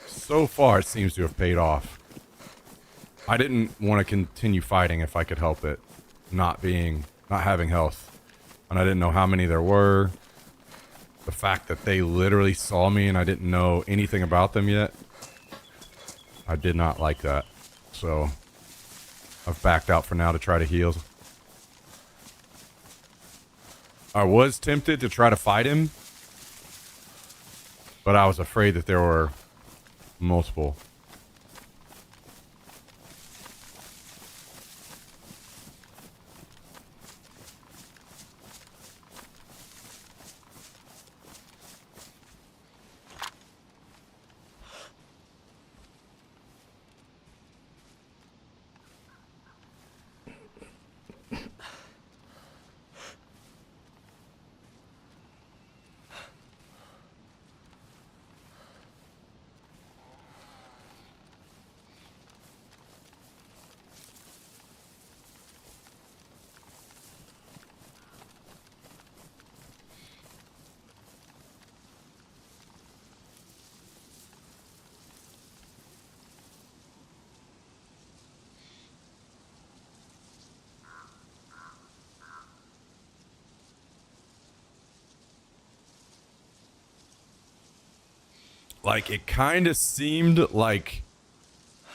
so far it seems to have paid off. I didn't want to continue fighting if I could help it. Not having health. And I didn't know how many there were. The fact that they literally saw me and I didn't know anything about them yet. I did not like that. So I've backed out for now to try to heal. I was tempted to try to fight him, but I was afraid that there were multiple. Like, it kind of seemed like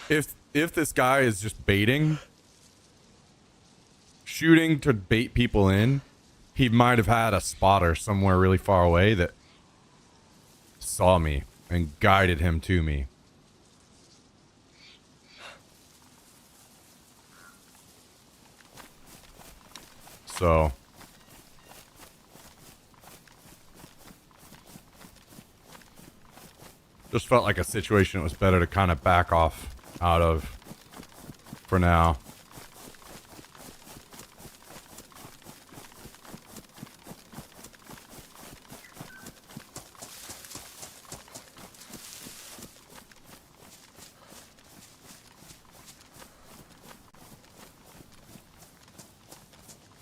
if this guy is just baiting, shooting to bait people in, he might have had a spotter somewhere really far away that saw me and guided him to me. So just felt like a situation it was better to kind of back off out of for now.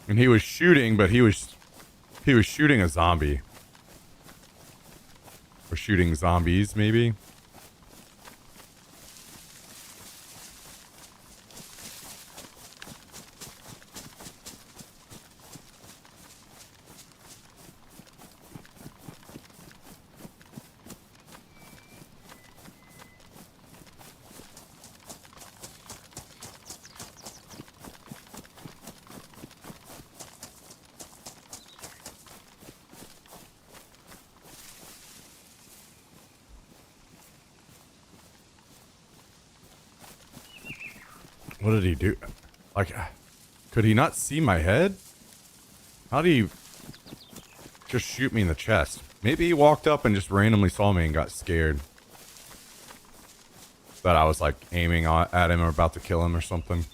And he was shooting, but he was shooting a zombie. Or shooting zombies, maybe? What did he do? Like, could he not see my head? How did he just shoot me in the chest? Maybe he walked up and just randomly saw me and got scared. That I was like aiming at him or about to kill him or something.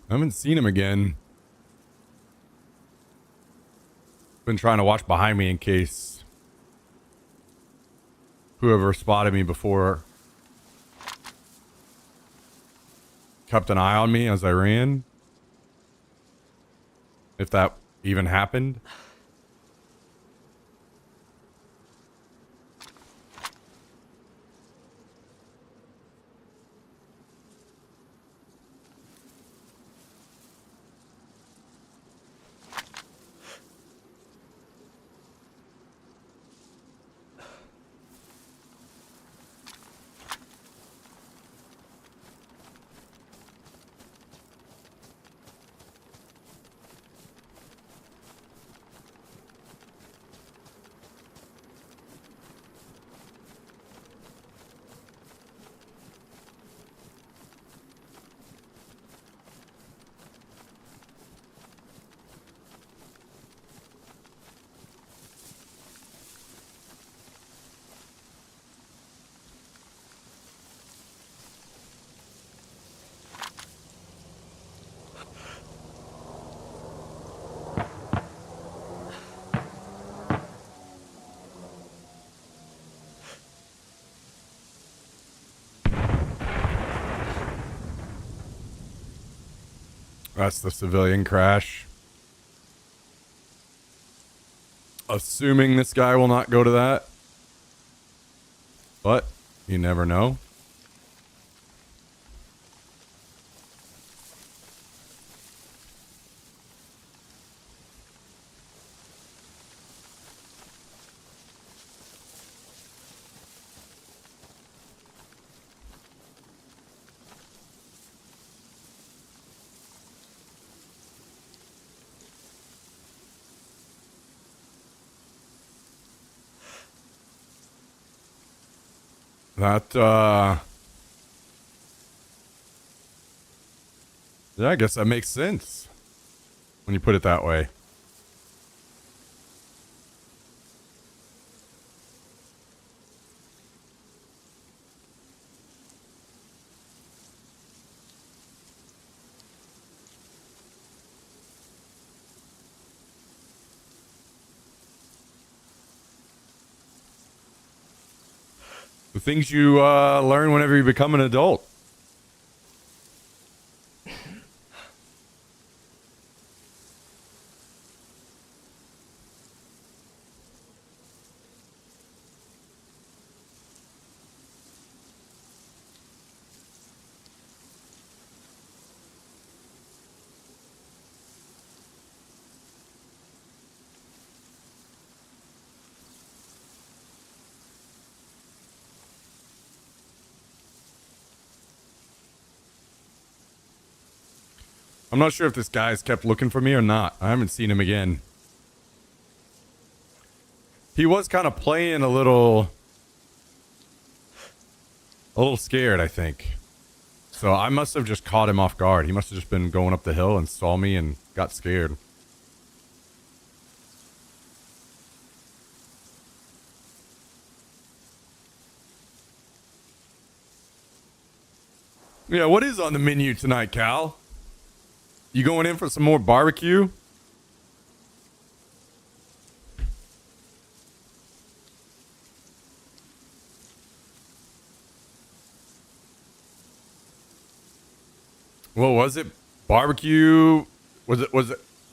I haven't seen him again. Been trying to watch behind me in case whoever spotted me before kept an eye on me as I ran. If that even happened. That's the civilian crash. Assuming this guy will not go to that. But you never know. That, yeah, I guess that makes sense when you put it that way. The things you learn whenever you become an adult. I'm not sure if this guy's kept looking for me or not. I haven't seen him again. He was kind of playing a little scared, I think. So I must have just caught him off guard. He must have just been going up the hill and saw me and got scared. Yeah, what is on the menu tonight, Cal? You going in for some more barbecue? What was it? Barbecue? Were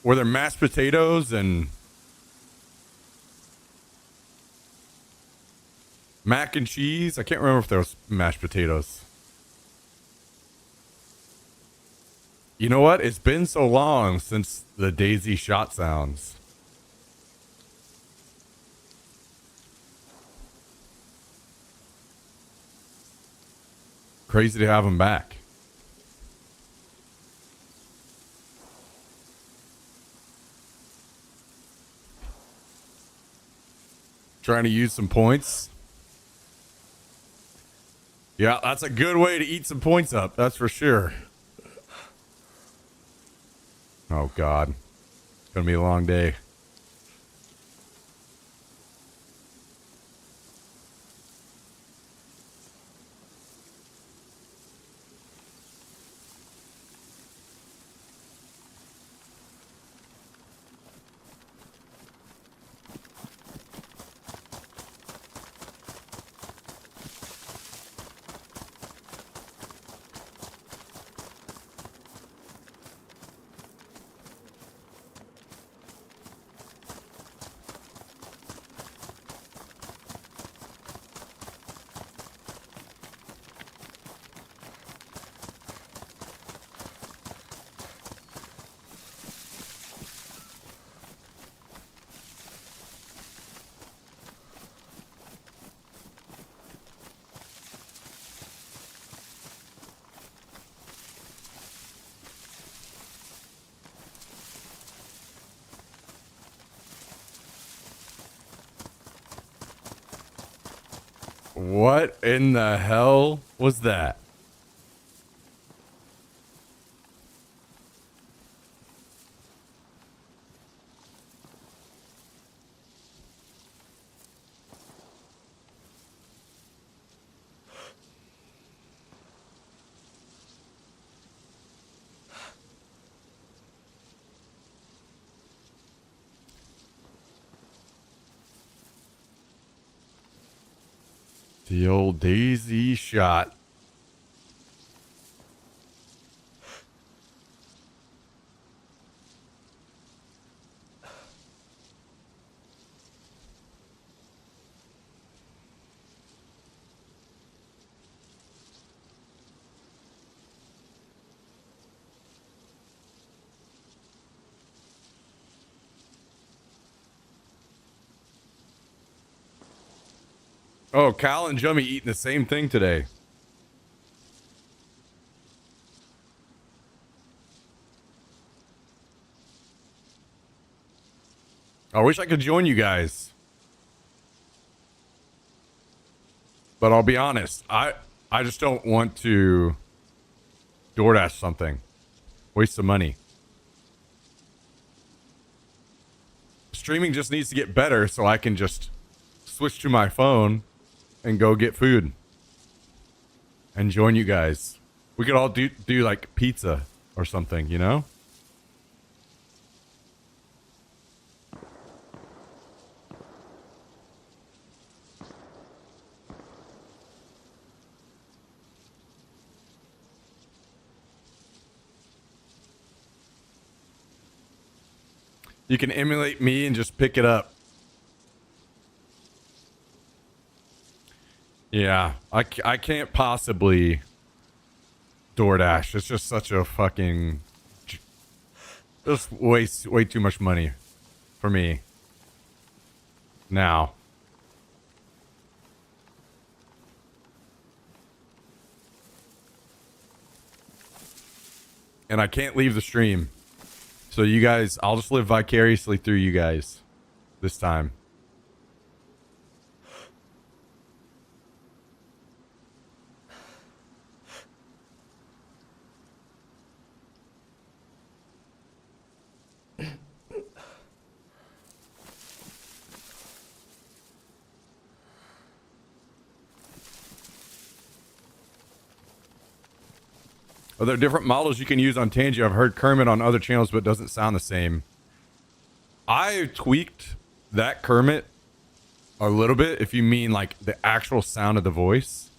there mashed potatoes and mac and cheese? I can't remember if there was mashed potatoes. You know what? It's been so long since the Daisy shot sounds. Crazy to have them back. Trying to use some points. Yeah, that's a good way to eat some points up. That's for sure. Oh, God. It's going to be a long day. What in the hell was that? The old Daisy shot. Oh, Cal and Jummy eating the same thing today. I wish I could join you guys. But I'll be honest, I just don't want to DoorDash something. Waste some money. Streaming just needs to get better so I can just switch to my phone and go get food and join you guys. We could all do like pizza or something, you know? You can emulate me and just pick it up. Yeah, I can't possibly DoorDash. It's just such a fucking... Just way too much money for me. Now. And I can't leave the stream. So you guys, I'll just live vicariously through you guys this time. Are there different models you can use on Tangy? I've heard Kermit on other channels, but it doesn't sound the same. I tweaked that Kermit a little bit, if you mean like the actual sound of the voice.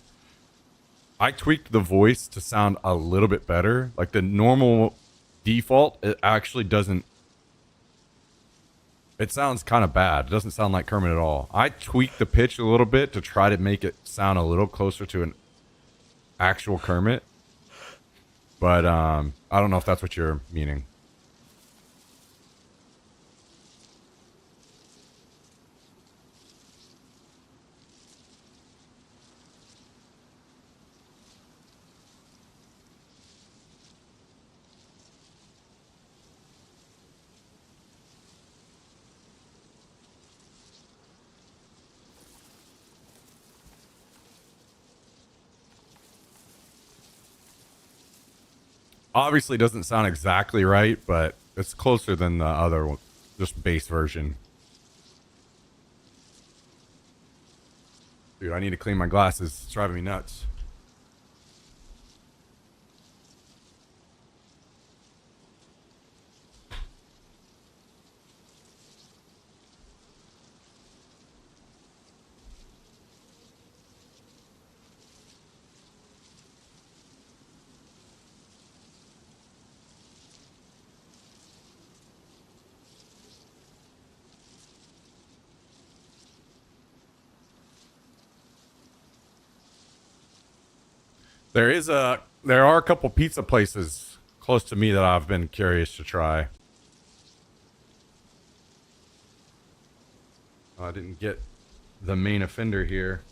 I tweaked the voice to sound a little bit better. Like the normal default, it actually doesn't... It sounds kind of bad. It doesn't sound like Kermit at all. I tweaked the pitch a little bit to try to make it sound a little closer to an actual Kermit. But I don't know if that's what you're meaning. Obviously doesn't sound exactly right, but it's closer than the other one, just base version. Dude, I need to clean my glasses. It's driving me nuts. There are a couple pizza places close to me that I've been curious to try. I didn't get the main offender here.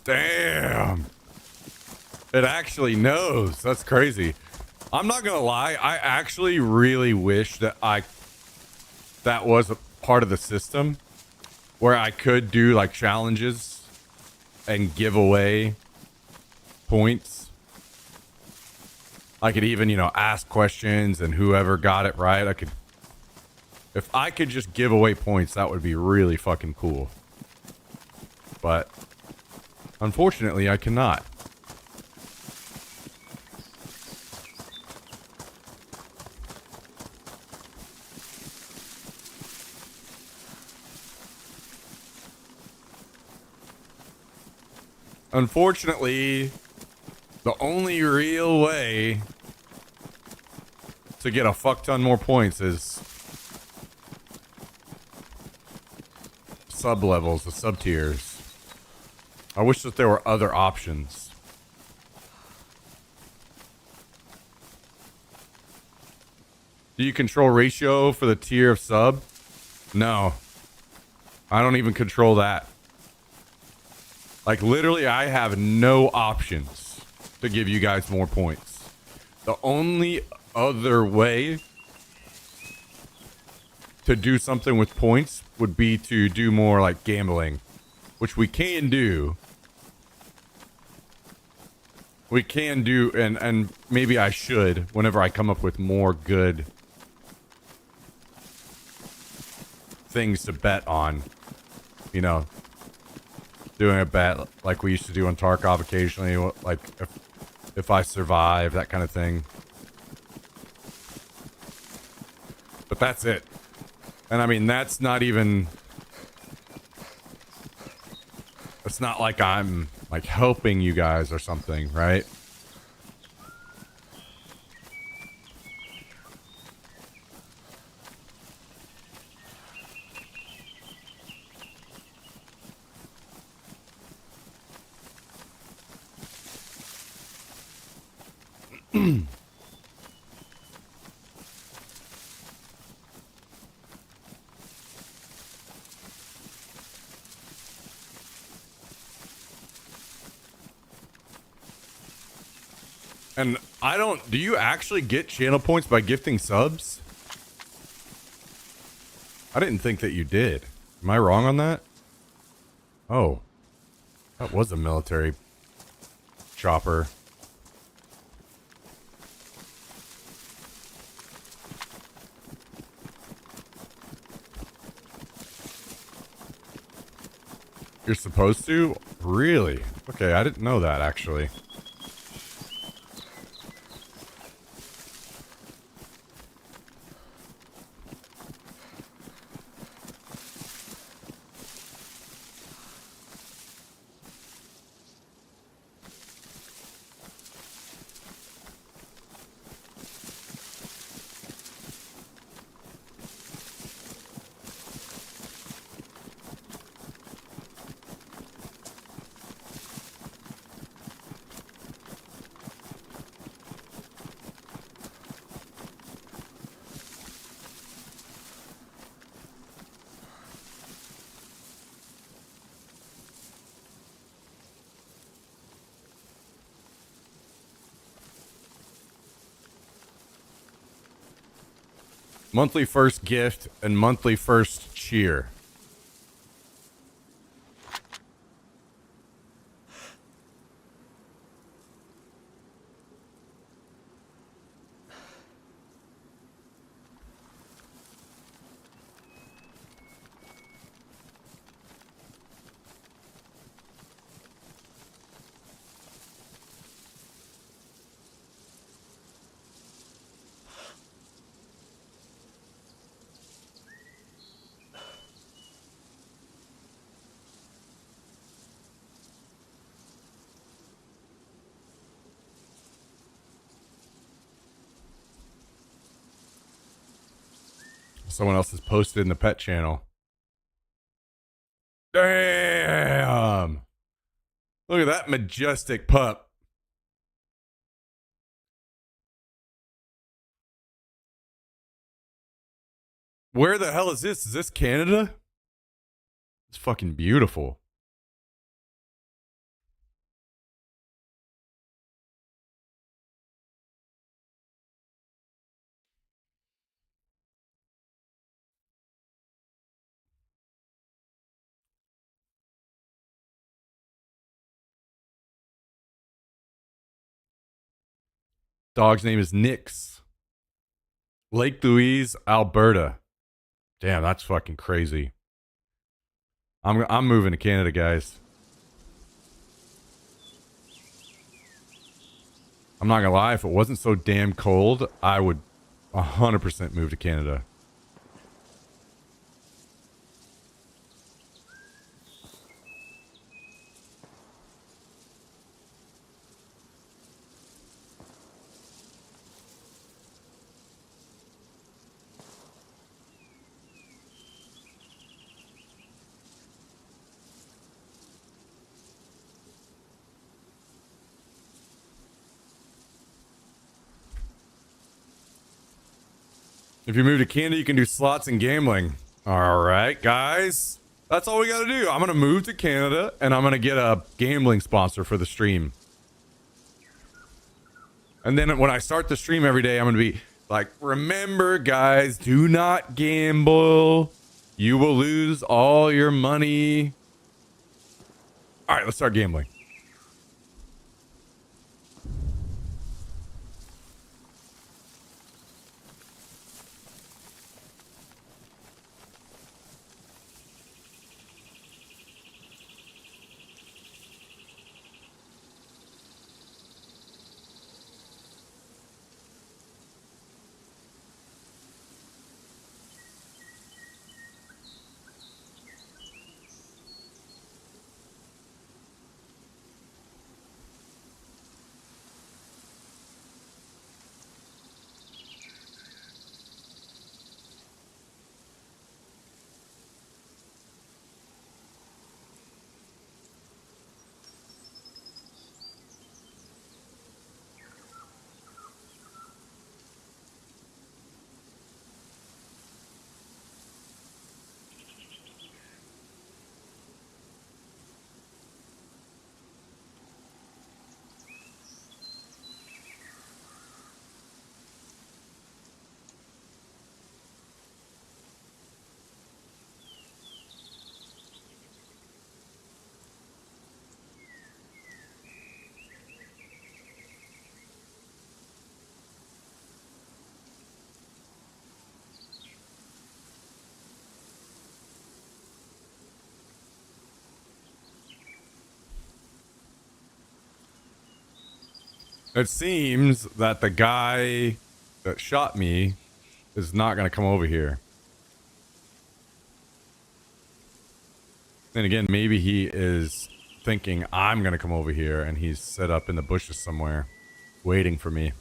Damn. It actually knows. That's crazy. I'm not gonna lie. I actually really wish that that was a part of the system where I could do like challenges and give away points. I could even, ask questions, and whoever got it right, if I could just give away points, that would be really fucking cool. But unfortunately, I cannot. Unfortunately, the only real way to get a fuck ton more points is sub levels, the sub tiers. I wish that there were other options. Do you control ratio for the tier of sub? No. I don't even control that. Like, literally, I have no options to give you guys more points. The only other way to do something with points would be to do more like gambling, which we can do. We can do, and maybe I should whenever I come up with more good things to bet on, doing a bet like we used to do on Tarkov occasionally, like if I survive, that kind of thing. But that's it. And I mean, that's not even... It's not like I'm like helping you guys or something, right? And do you actually get channel points by gifting subs? I didn't think that you did. Am I wrong on that? Oh, that was a military chopper. You're supposed to? Really? Okay, I didn't know that, actually. Monthly first gift and monthly first cheer. Someone else has posted in the pet channel. Damn! Look at that majestic pup. Where the hell is this? Is this Canada? It's fucking beautiful. Dog's name is Nix. Lake Louise, Alberta. Damn, that's fucking crazy. I'm moving to Canada, guys. I'm not gonna lie, if it wasn't so damn cold, I would 100% move to Canada. If you move to Canada, you can do slots and gambling. All right, guys. That's all we got to do. I'm going to move to Canada, and I'm going to get a gambling sponsor for the stream. And then when I start the stream every day, I'm going to be like, remember, guys, do not gamble. You will lose all your money. All right, let's start gambling. It seems that the guy that shot me is not going to come over here. Then again, maybe he is thinking I'm going to come over here and he's set up in the bushes somewhere waiting for me.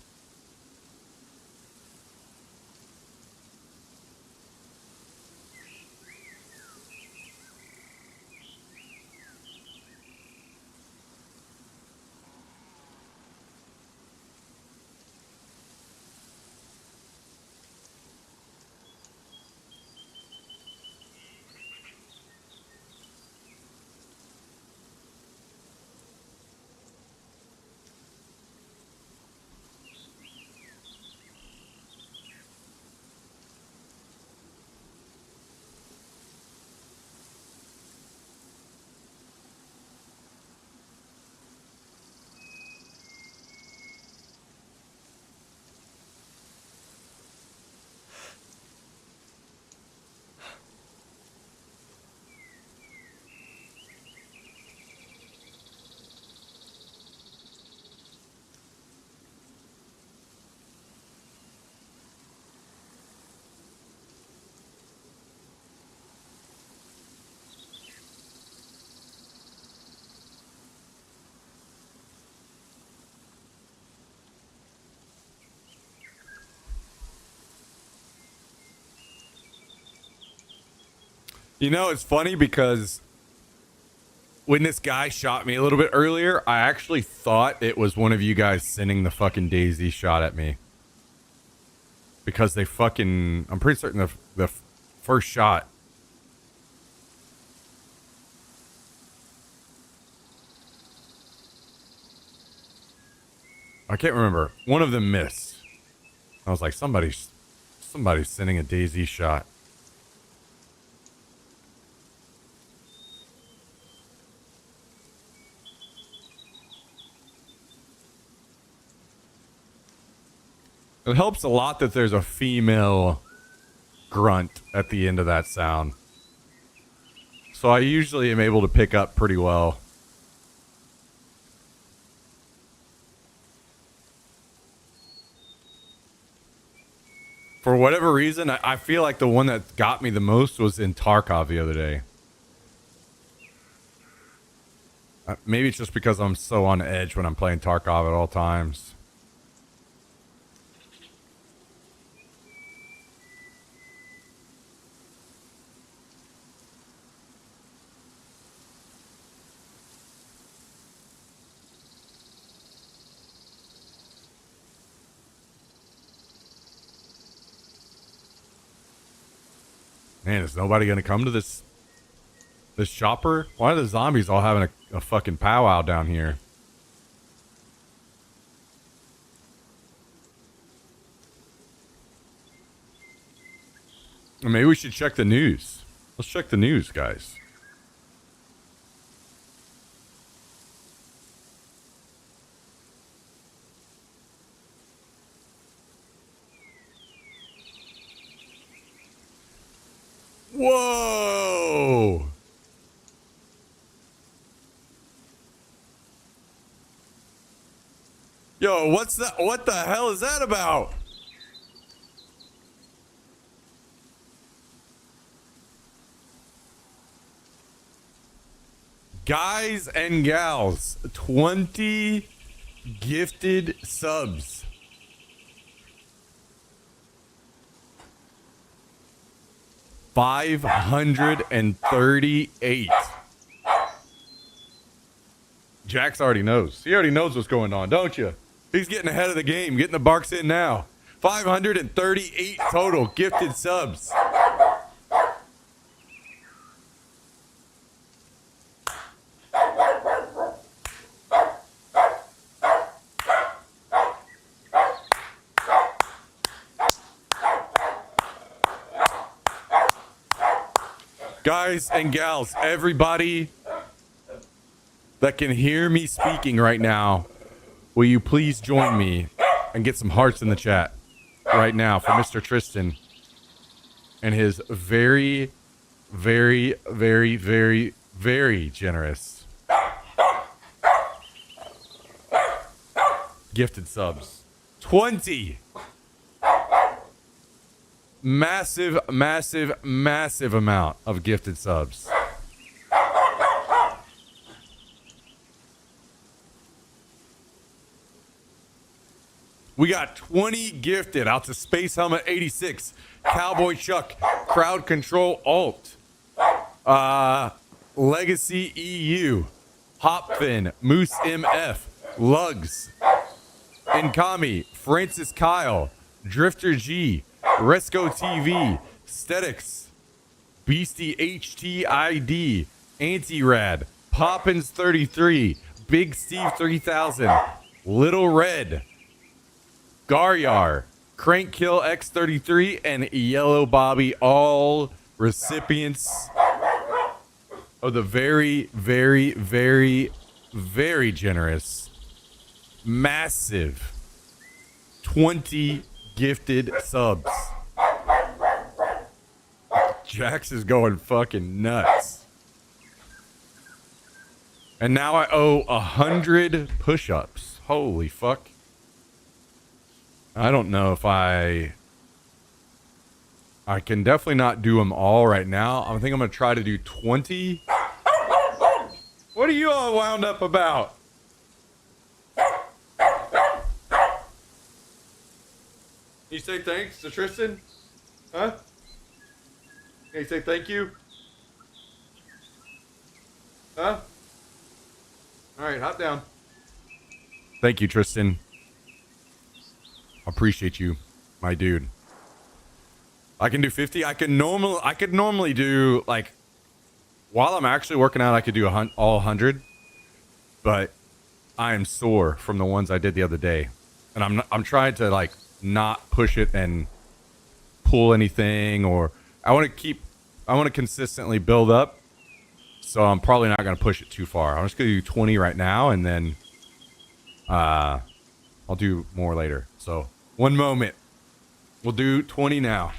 You know, it's funny because when this guy shot me a little bit earlier, I actually thought it was one of you guys sending the fucking Daisy shot at me. Because they fucking... I'm pretty certain the first shot... I can't remember. One of them missed. I was like, somebody's sending a Daisy shot. It helps a lot that there's a female grunt at the end of that sound. So I usually am able to pick up pretty well. For whatever reason, I feel like the one that got me the most was in Tarkov the other day. Maybe it's just because I'm so on edge when I'm playing Tarkov at all times. Man, is nobody gonna come to this shopper? Why are the zombies all having a fucking powwow down here? Maybe we should check the news. Let's check the news, guys. Whoa! Yo, what's that? What the hell is that about? Guys and gals, 20 gifted subs. $538. Jax already knows. He already knows what's going on, don't you? He's getting ahead of the game, getting the barks in now. 538 total gifted subs. Guys and gals, everybody that can hear me speaking right now, will you please join me and get some hearts in the chat right now for Mr. Tristan and his very, very, very, very, very generous gifted subs. 20! Massive, massive, massive amount of gifted subs. We got 20 gifted out to Space Helmet 86, Cowboy Chuck, Crowd Control Alt, Legacy EU, Hopfin, Moose MF, Lugs, Inkami, Francis Kyle, Drifter G, Resco TV, Stetics, Beastie HTID, Anti-Rad, Poppins 33, Big Steve 3000, Little Red, Garyar, Crankkill X33, and Yellow Bobby, all recipients of the very, very, very, very generous, massive 20 gifted subs. Jax is going fucking nuts. And now I owe 100 push-ups. Holy fuck. I don't know if I can definitely not do them all right now. I think I'm going to try to do 20. What are you all wound up about? You say thanks to Tristan? Huh? Can you say thank you? Huh? Alright, hop down. Thank you, Tristan. Appreciate you, my dude. I can do 50. I could normally do, like, while I'm actually working out, I could do all 100. But I am sore from the ones I did the other day. And I'm trying to, like, not push it and pull anything, or I want to consistently build up, so I'm probably not going to push it too far. I'm just going to do 20 right now, and then I'll do more later. So One moment. We'll do 20 now.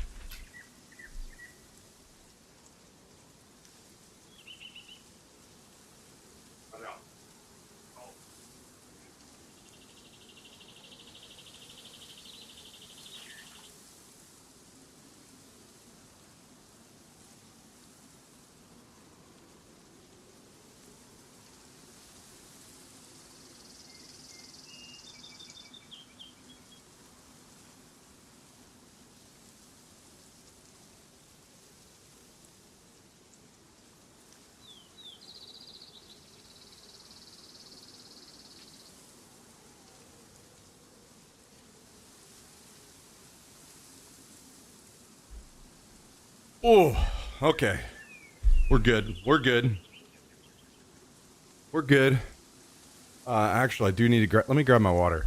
Oh, okay. We're good. We're good. We're good. Actually, I do need to let me grab my water.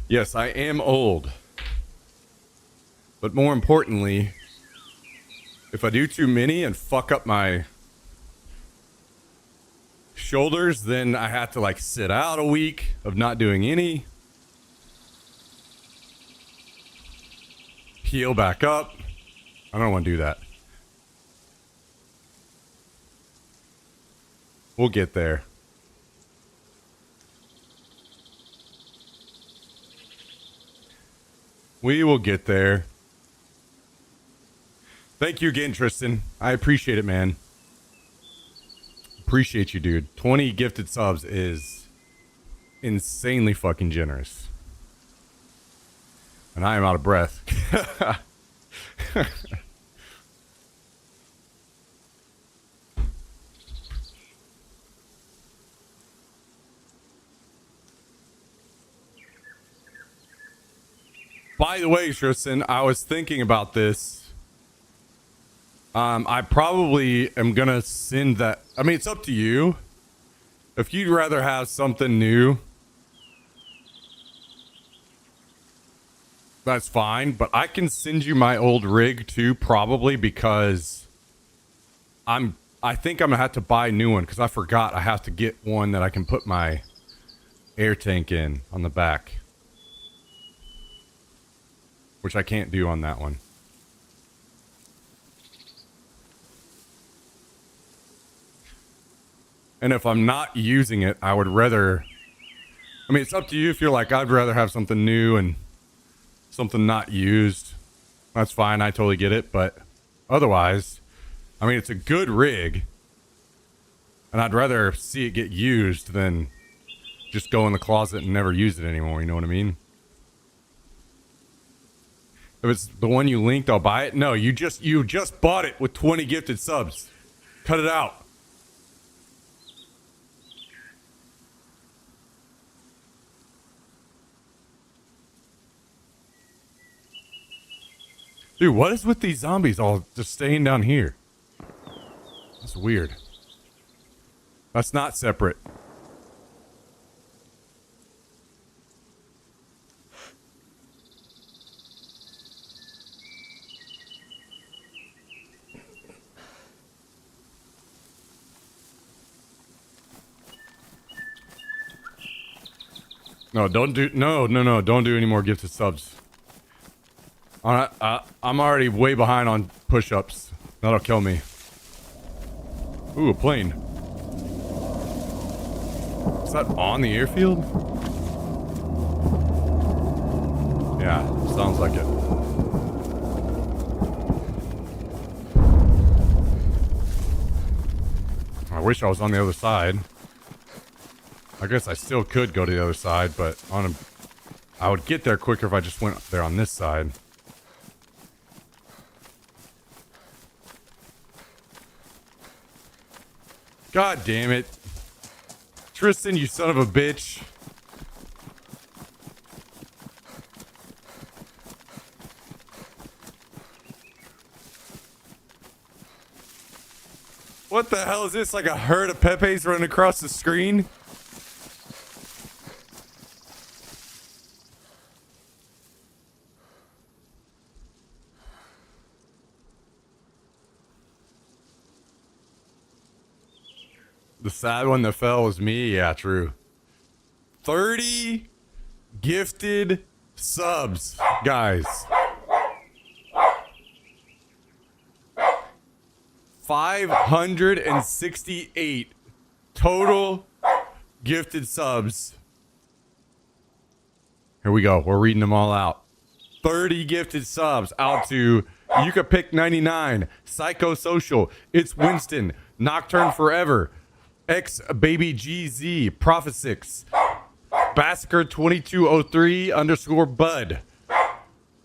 Yes, I am old. But more importantly, if I do too many and fuck up my shoulders, then I have to like sit out a week of not doing any. Heal back up. I don't want to do that. We'll get there. We will get there. Thank you again, Tristan. I appreciate it, man. Appreciate you, dude. 20 gifted subs is insanely fucking generous. And I am out of breath. By the way, Tristan, I was thinking about this. I probably am gonna send that. I mean, it's up to you. If you'd rather have something new, that's fine. But I can send you my old rig too, probably, because I think I'm gonna have to buy a new one because I forgot I have to get one that I can put my air tank in on the back, which I can't do on that one. And if I'm not using it, I would rather... I mean, it's up to you if you're like, I'd rather have something new and something not used. That's fine. I totally get it. But otherwise, I mean, it's a good rig. And I'd rather see it get used than just go in the closet and never use it anymore. You know what I mean? If it's the one you linked, I'll buy it. No, you just bought it with 20 gifted subs. Cut it out. Dude, what is with these zombies all just staying down here? That's weird. That's not separate. No, don't do... No, don't do any more gifted subs. I'm already way behind on push-ups. That'll kill me. Ooh, a plane. Is that on the airfield? Yeah, sounds like it. I wish I was on the other side. I guess I still could go to the other side, but I would get there quicker if I just went there on this side. God damn it. Tristan, you son of a bitch. What the hell is this? Like a herd of Pepes running across the screen? The sad one that fell was me. Yeah, true. 30 gifted subs, guys. 568 total gifted subs. Here we go. We're reading them all out. 30 gifted subs out to You Could Pick 99, Psychosocial, It's Winston, Nocturne Forever, X Baby GZ, Prophet 6, Basker 2203 underscore Bud,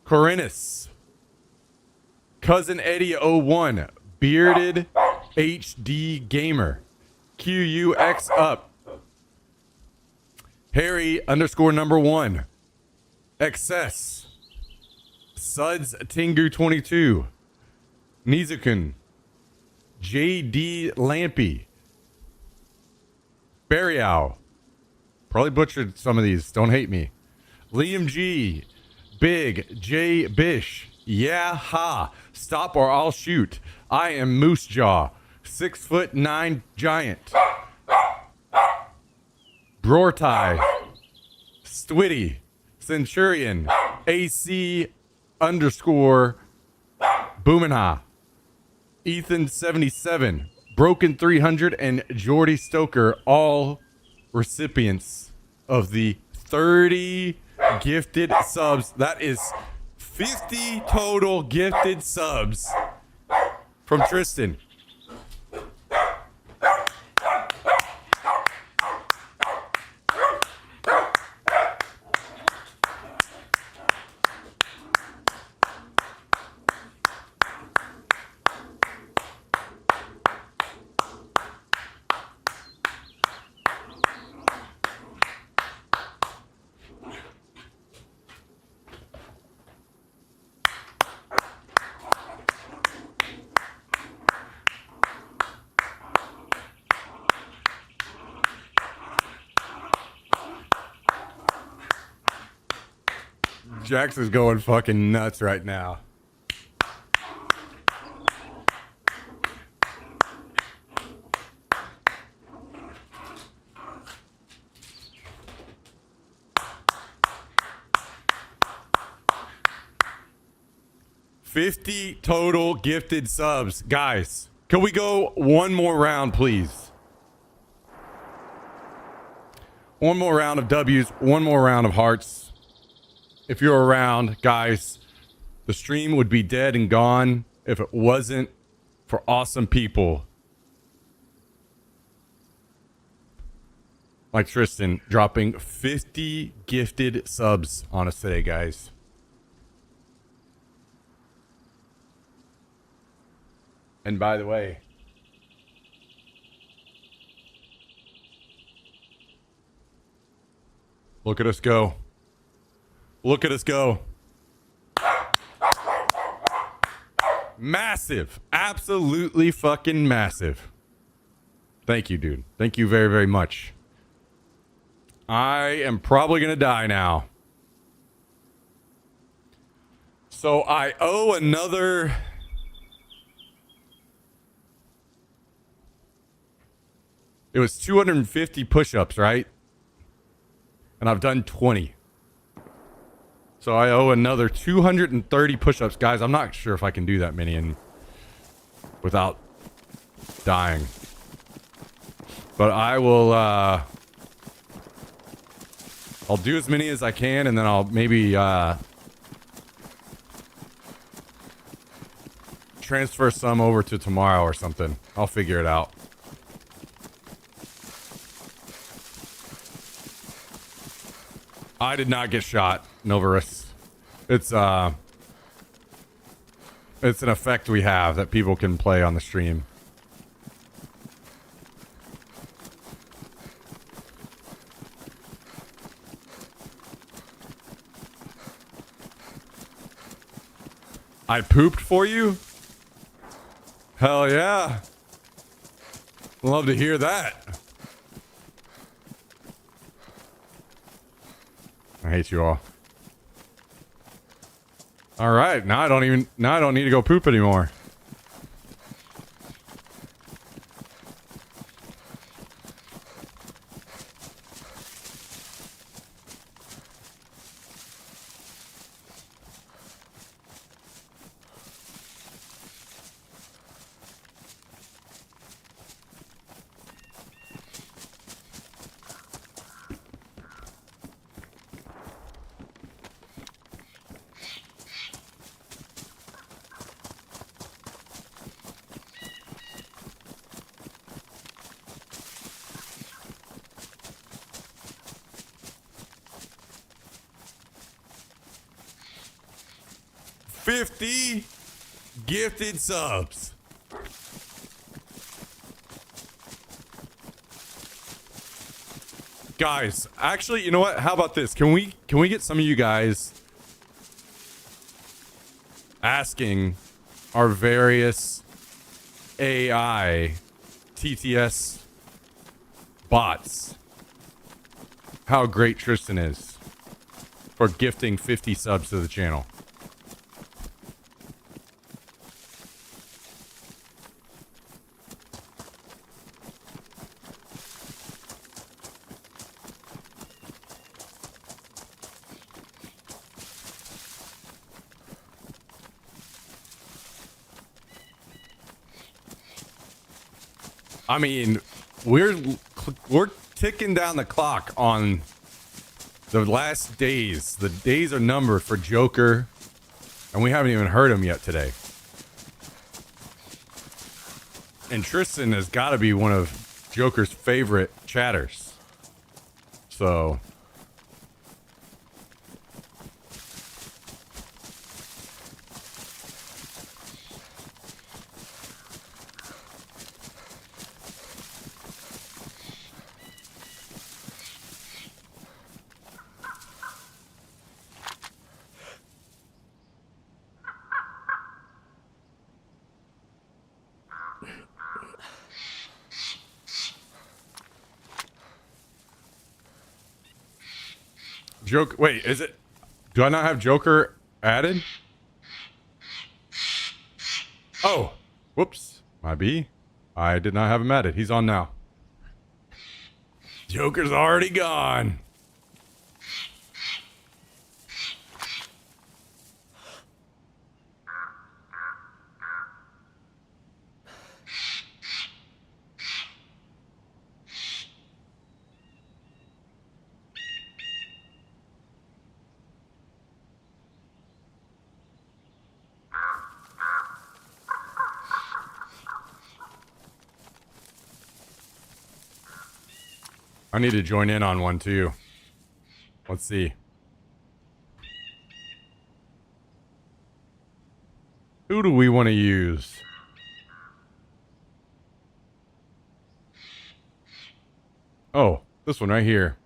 Corinus, Cousin Eddie 01, Bearded HD Gamer, QUX Up, Harry underscore number 1, Excess, Suds Tengu 22, Nizukun, JD Lampy, Barryow, probably butchered some of these, don't hate me, Liam G, Big J Bish, Yeah Ha, Stop or I'll Shoot, I Am Moose Jaw, 6'9" Giant, Brortai, Stwitty, Centurion, AC underscore Boominha, Ethan 77, Broken 300, and Jordy Stoker, all recipients of the 30 gifted subs. That is 50 total gifted subs from Tristan. Jax is going fucking nuts right now. $50 total gifted subs. Guys, can we go one more round, please? One more round of W's, one more round of hearts. If you're around, guys, the stream would be dead and gone if it wasn't for awesome people like Tristan dropping 50 gifted subs on us today, guys. And by the way, look at us go. Look at us go. Massive. Absolutely fucking massive. Thank you, dude. Thank you very, very much. I am probably going to die now. So I owe another... It was 250 push-ups, right? And I've done 20. So I owe another 230 push-ups. Guys, I'm not sure if I can do that many and without dying. But I will, I'll do as many as I can, and then I'll maybe, transfer some over to tomorrow or something. I'll figure it out. I did not get shot, Novarus. It's an effect we have that people can play on the stream. I pooped for you? Hell yeah. Love to hear that. I hate you all. All right, now I don't need to go poop anymore. 50 gifted subs. Guys, actually, you know what? How about this? Can we get some of you guys asking our various AI TTS bots how great Tristan is for gifting 50 subs to the channel? I mean, we're ticking down the clock on the last days. The days are numbered for Joker, and we haven't even heard him yet today. And Tristan has got to be one of Joker's favorite chatters. So... Joker, wait, is it? Do I not have Joker added? Oh, whoops, my B. I did not have him added. He's on now. Joker's already gone. I need to join in on one too. Let's see. Who do we want to use? Oh, this one right here.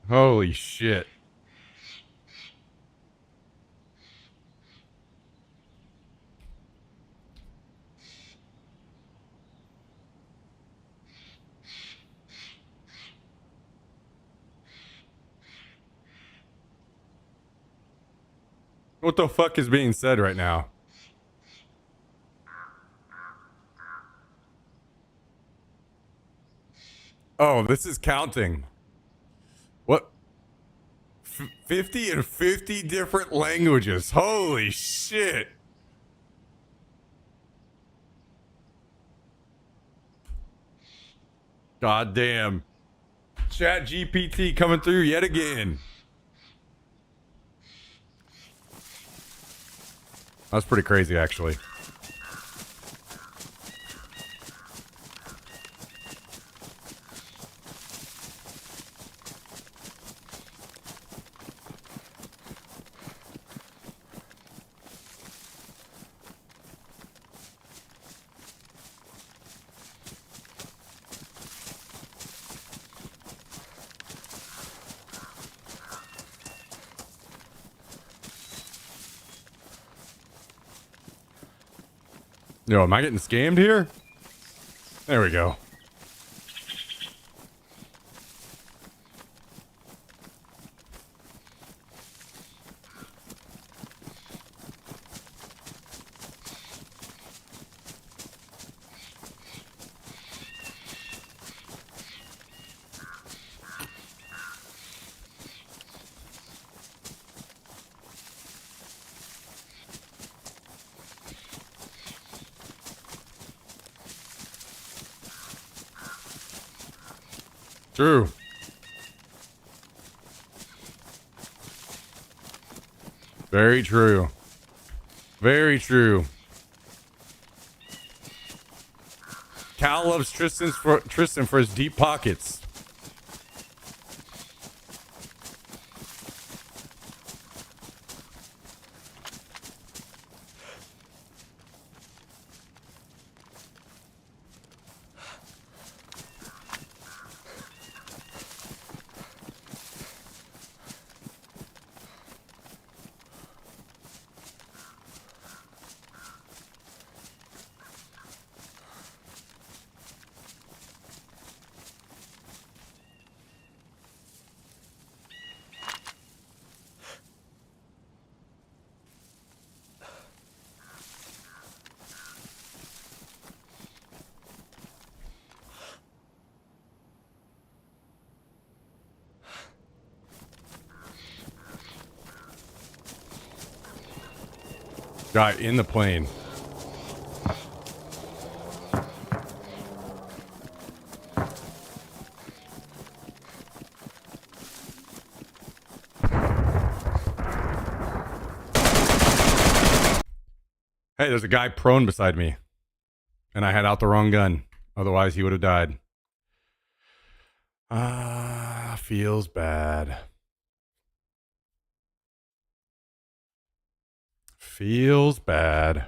Holy shit. What the fuck is being said right now? Oh, this is counting. What? 50 and 50 different languages. Holy shit. God damn. Chat GPT coming through yet again. That's pretty crazy, actually. Yo, am I getting scammed here? There we go. True. Very true. Very true. Cal loves Tristan for his deep pockets. Guy in the plane. Hey, there's a guy prone beside me. And I had out the wrong gun. Otherwise, he would have died. Feels bad. Feels bad.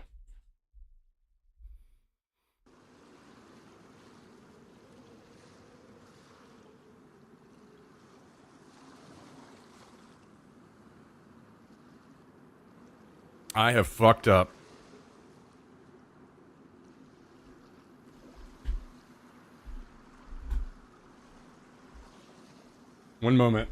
I have fucked up. One moment.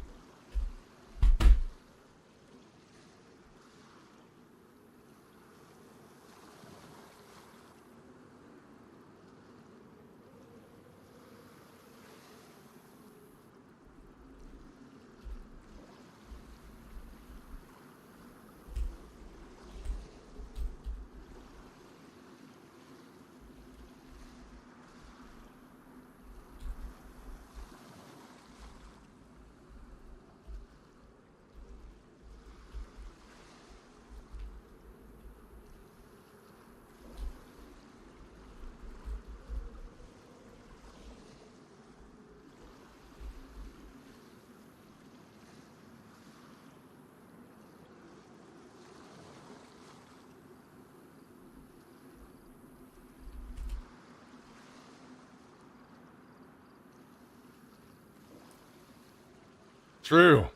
True.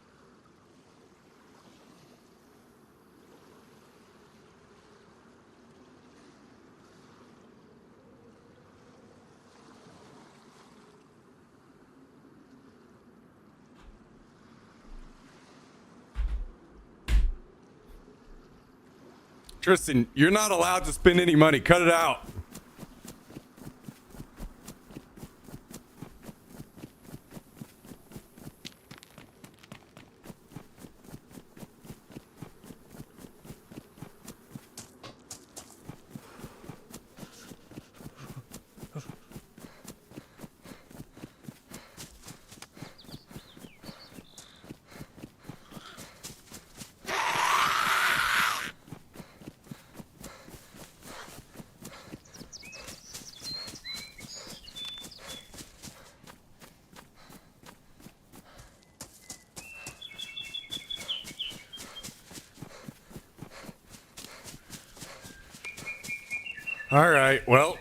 Tristan, you're not allowed to spend any money. Cut it out. All right, well.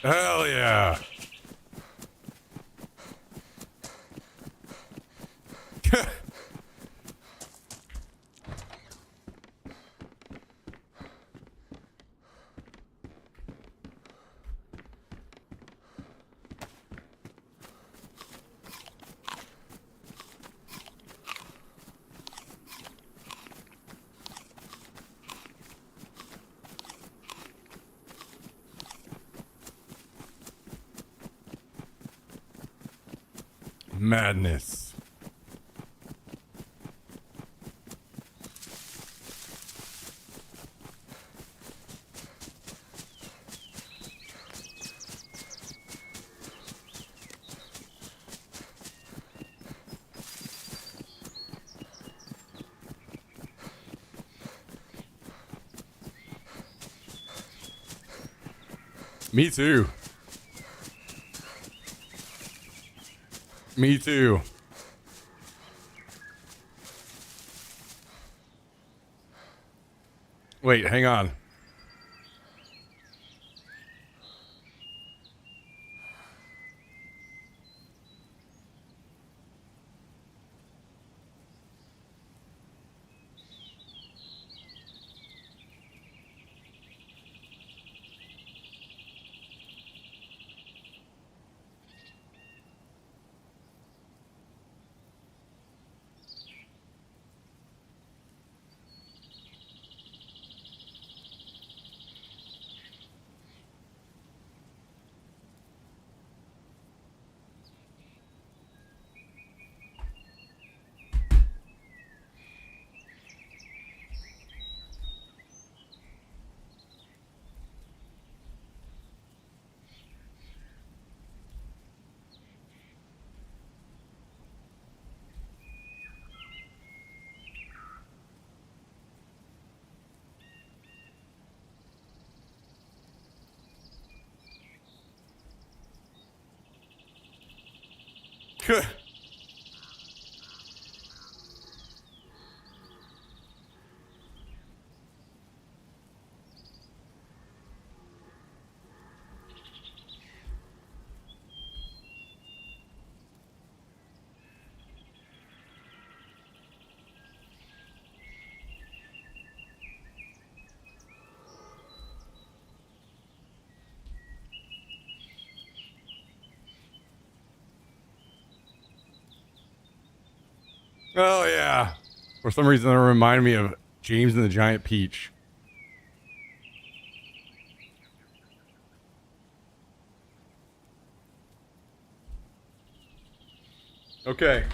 Hell yeah. Madness. Me too. Me too. Wait, hang on. Oh yeah. For some reason, it reminded me of James and the Giant Peach. Okay.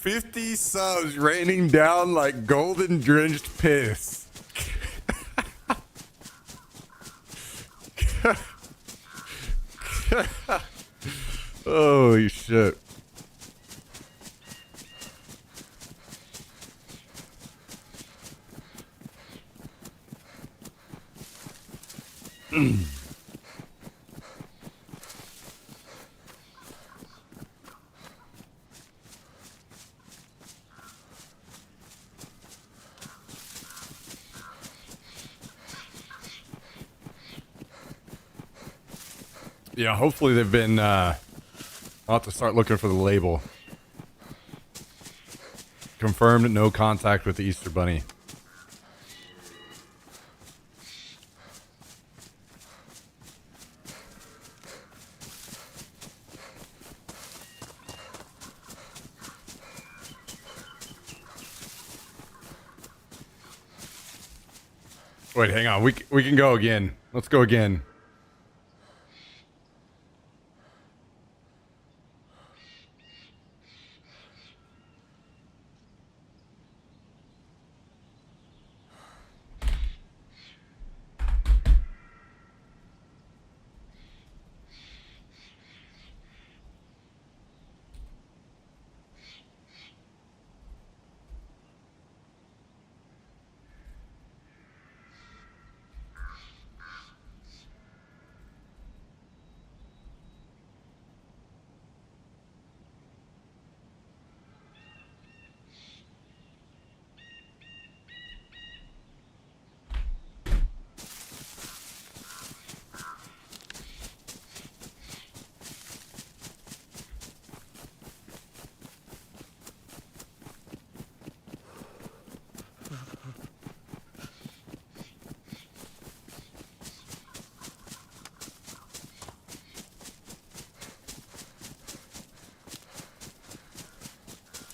$50 subs raining down like golden drenched piss. Holy shit. Yeah, hopefully they've been, I'll have to start looking for the label. Confirmed no contact with the Easter Bunny. Wait, hang on. We can go again. Let's go again.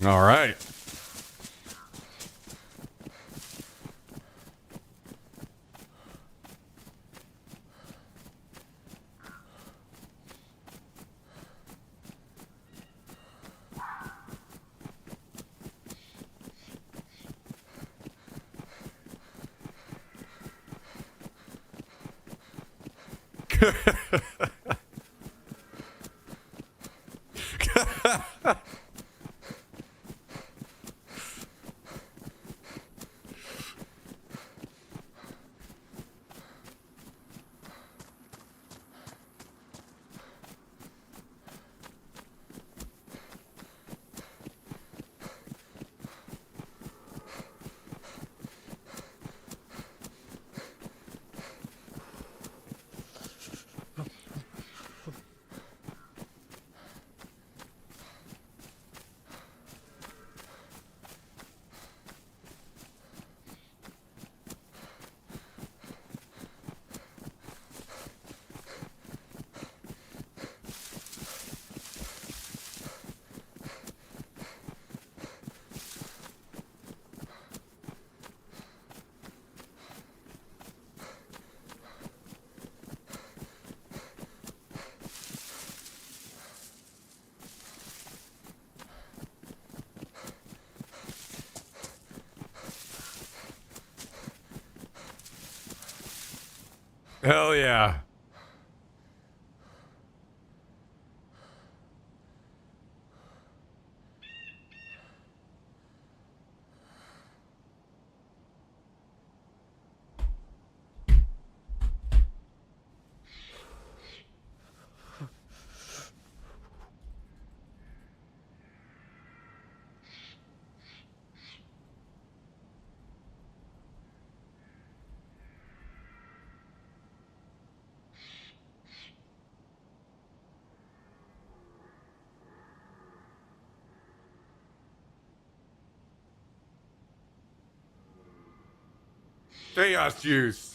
All right. Hell yeah. Chaos juice.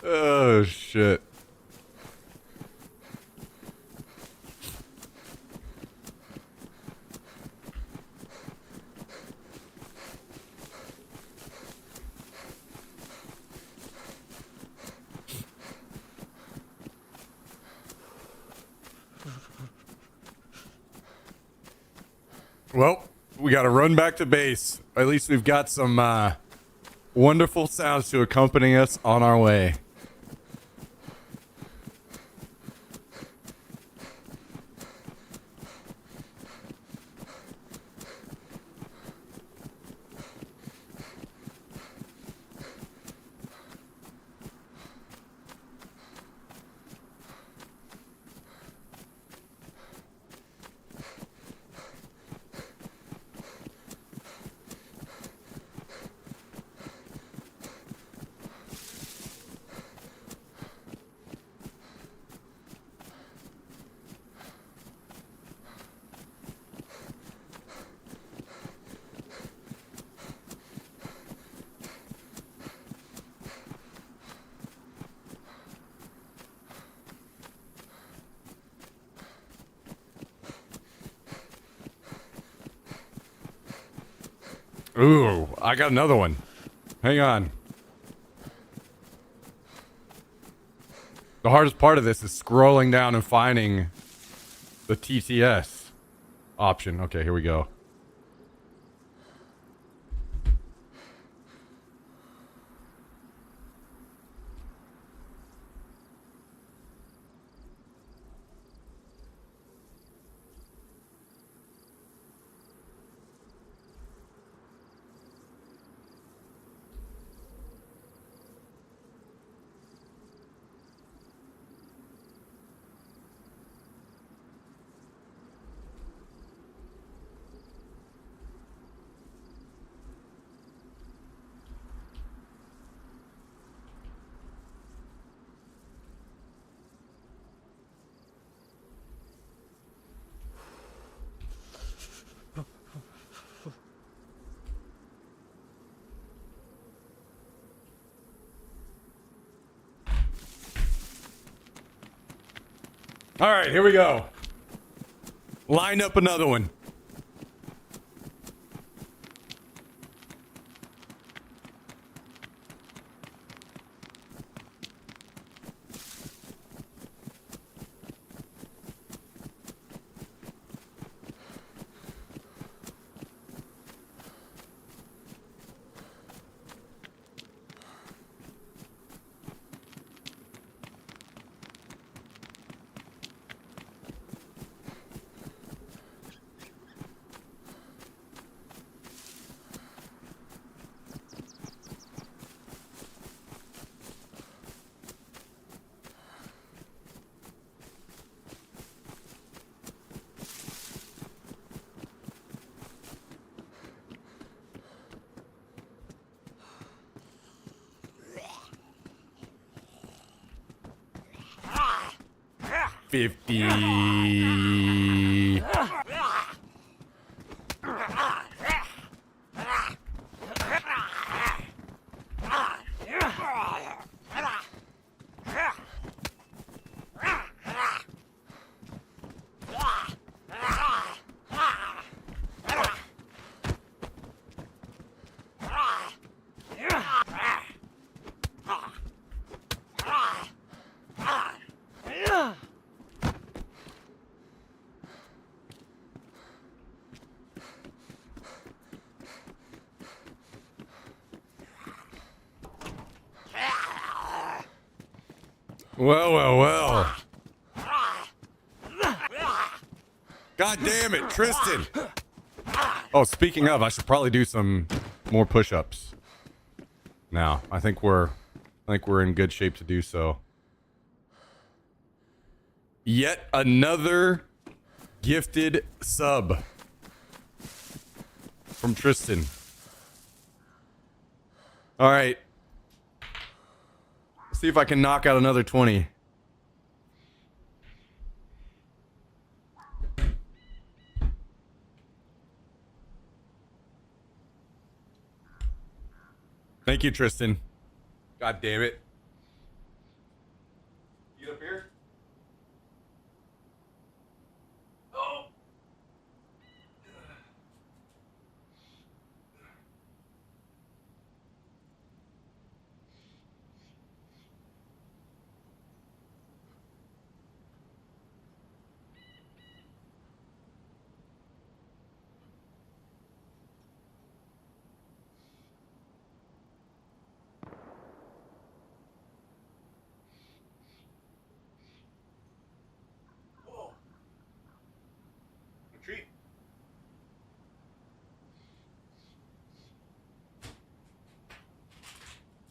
Oh shit. Well, we got to run back to base. At least we've got some wonderful sounds to accompany us on our way. Ooh, I got another one. Hang on. The hardest part of this is scrolling down and finding the TTS option. Okay, here we go. All right, here we go. Line up another one. $50. Well. God damn it, Tristan. Oh, speaking of, I should probably do some more push-ups. Now, I think we're in good shape to do so. Yet another gifted sub from Tristan. All right. See if I can knock out another 20. Thank you, Tristan. God damn it. Get up here. Oh. Retreat.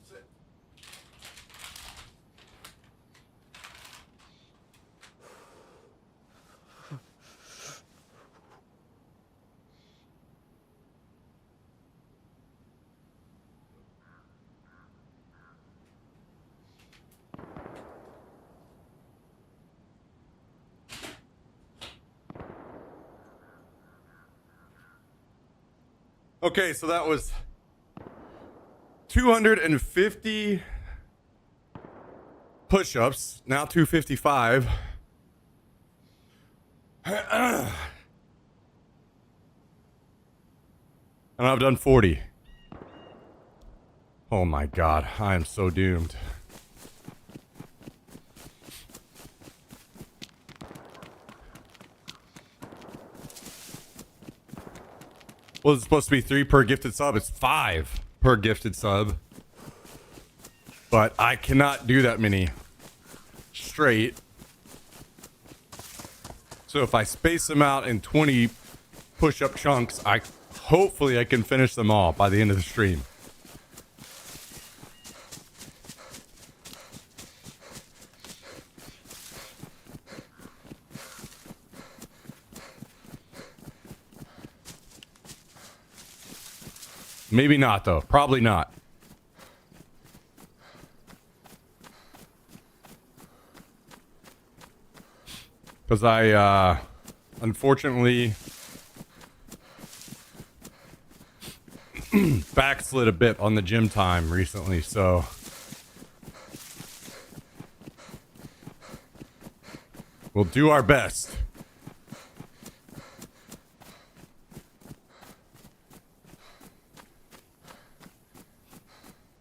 Sit. Okay, so that was 250 push-ups, now 255. And I've done 40. Oh my god, I am so doomed. Well, it's supposed to be 3 per gifted sub. It's 5 per gifted sub. But I cannot do that many straight. So if I space them out in 20 push-up chunks, hopefully I can finish them all by the end of the stream. Maybe not, though. Probably not. Because I, unfortunately, backslid a bit on the gym time recently, so... we'll do our best.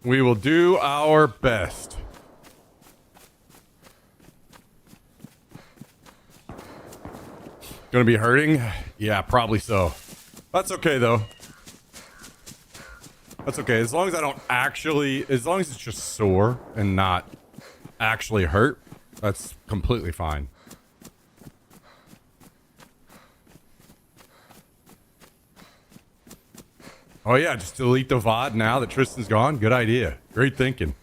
We will do our best. Gonna be hurting? Yeah, probably so. That's okay, though. That's okay. As long as I don't actually... as long as it's just sore and not actually hurt, that's completely fine. Oh yeah, just delete the VOD now that Tristan's gone? Good idea. Great thinking.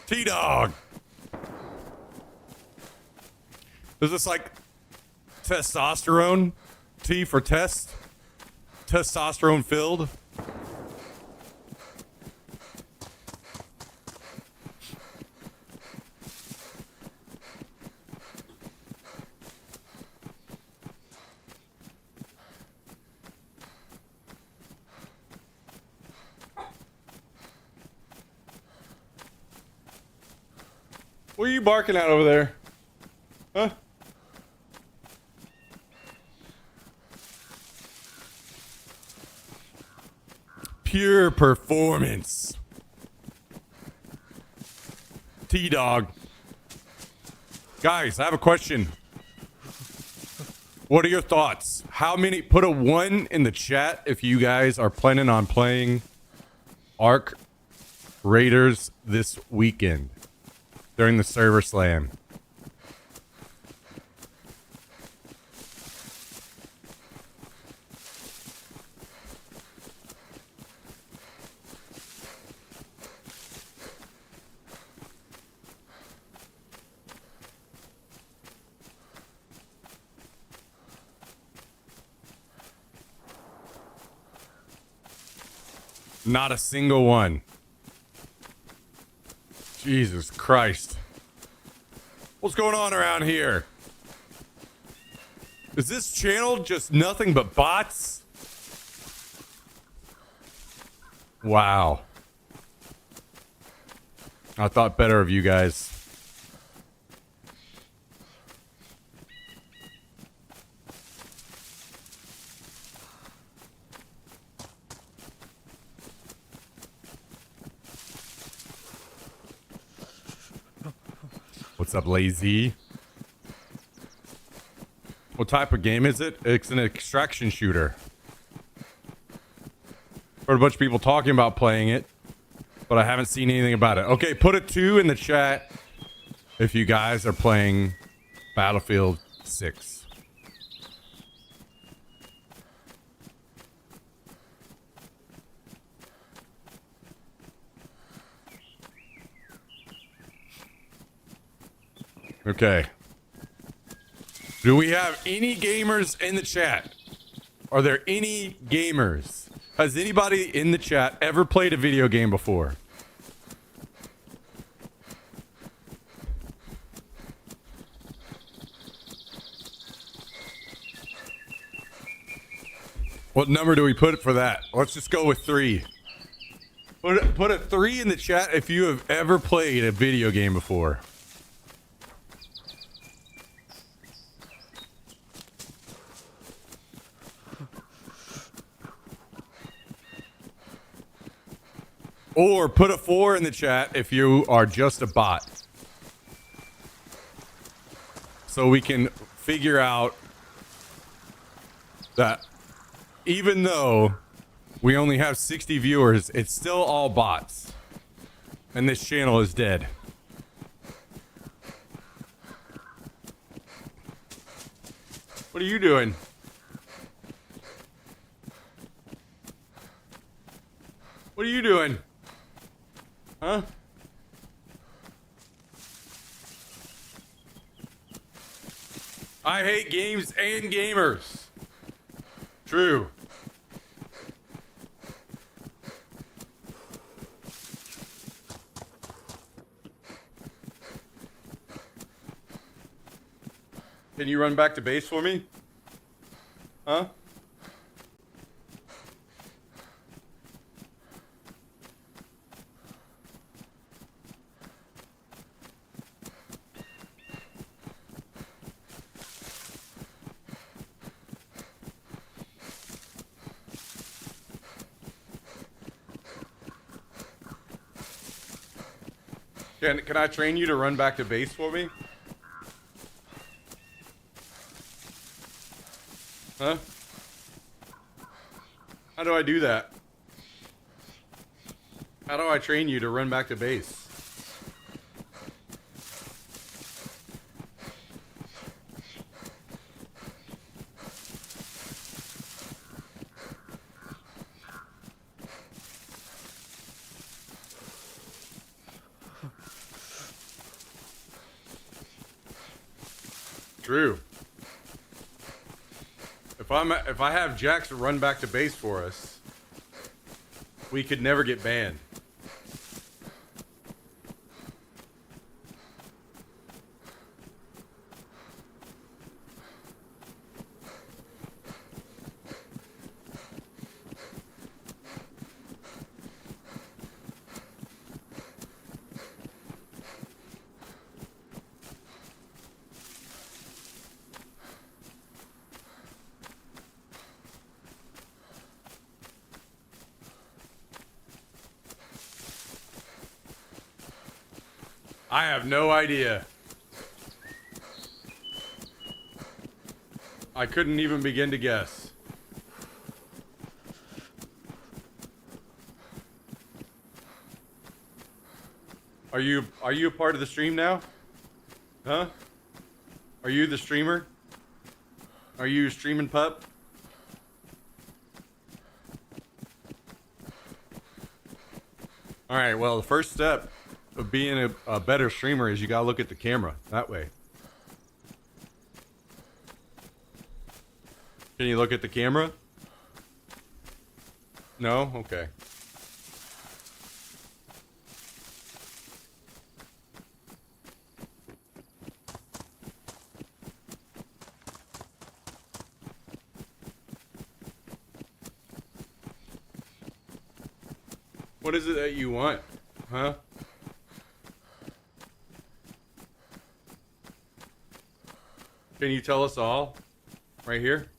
T-Dog! Is this like testosterone? T for test? Testosterone filled? What are you barking at over there? Huh? Pure performance. T-Dog. Guys, I have a question. What are your thoughts? How many... put a 1 in the chat if you guys are planning on playing Ark Raiders this weekend during the server slam. Not a single one. Jesus Christ. What's going on around here? Is this channel just nothing but bots? Wow. I thought better of you guys. What's up, lazy? What type of game is it? It's an extraction shooter. Heard a bunch of people talking about playing it, but I haven't seen anything about it. Okay, put a 2 in the chat if you guys are playing Battlefield 6. Okay. Do we have any gamers in the chat? Are there any gamers? Has anybody in the chat ever played a video game before? What number do we put for that? Let's just go with 3. Put a 3 in the chat if you have ever played a video game before. Or put a 4 in the chat if you are just a bot. So we can figure out that even though we only have 60 viewers, it's still all bots. And this channel is dead. What are you doing? What are you doing? Huh? I hate games and gamers. True. Can you run back to base for me? Huh? Can I train you to run back to base for me? Huh? How do I do that? How do I train you to run back to base? True. If I have Jax run back to base for us, we could never get banned. I have no idea. I couldn't even begin to guess. Are you a part of the stream now? Huh? Are you the streamer? Are you streaming pup? All right, well, the first step of being a better streamer is you gotta look at the camera that way. Can you look at the camera? No? Okay. What is it that you want? Huh? Can you tell us all? Right here?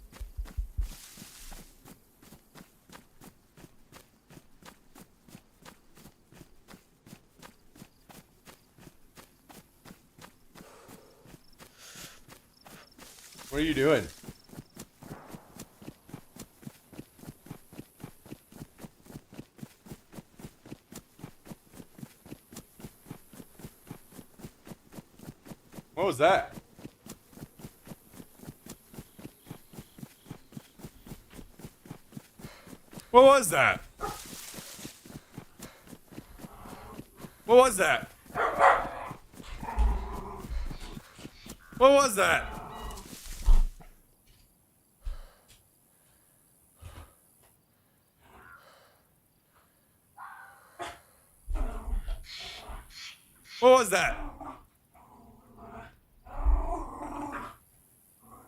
What are you doing? What was that? What was that? What was that? What was that? What was that?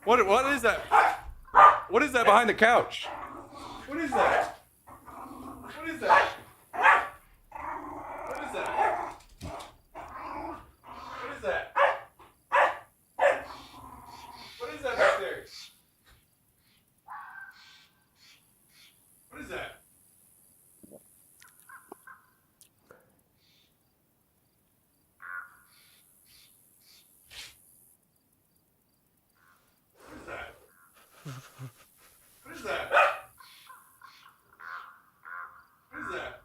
What is that? What is that behind the couch? What is that? What is that? What is that? What is that? What is that back there? What is that? What is that? What is that?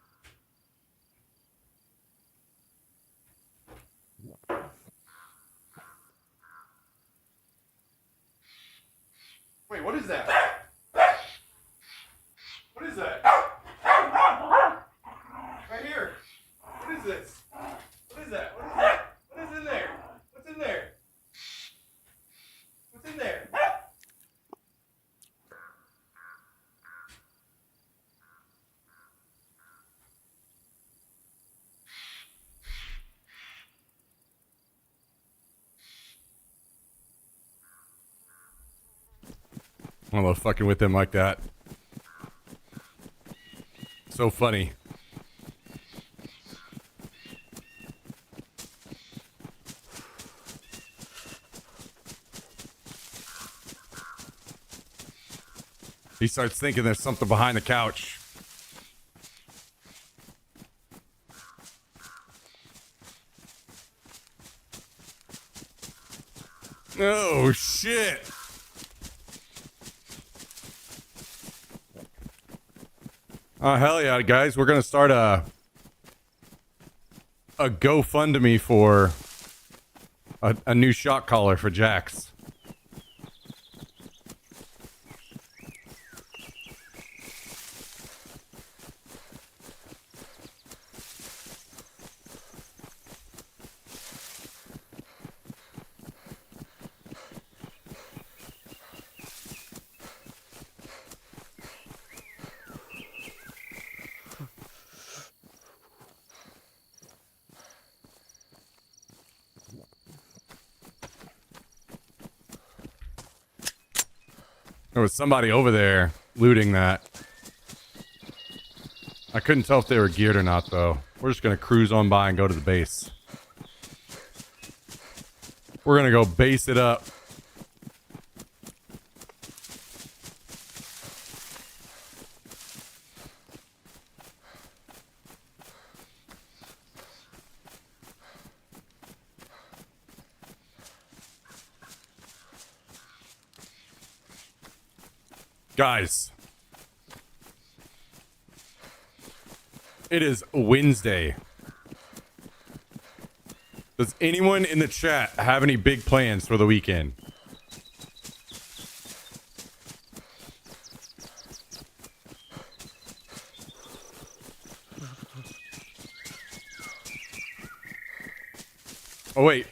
Wait, what is that? What is that? Right here. What is this? What is that? What is that? What is in there? What's in there? What's in there? I love fucking with them like that. So funny. He starts thinking there's something behind the couch. Oh, shit. Oh, hell yeah, guys. We're going to start a GoFundMe for a new shot collar for Jax. There was somebody over there looting that. I couldn't tell if they were geared or not, though. We're just going to cruise on by and go to the base. We're going to go base it up. Guys, it is Wednesday. Does anyone in the chat have any big plans for the weekend? Oh, wait.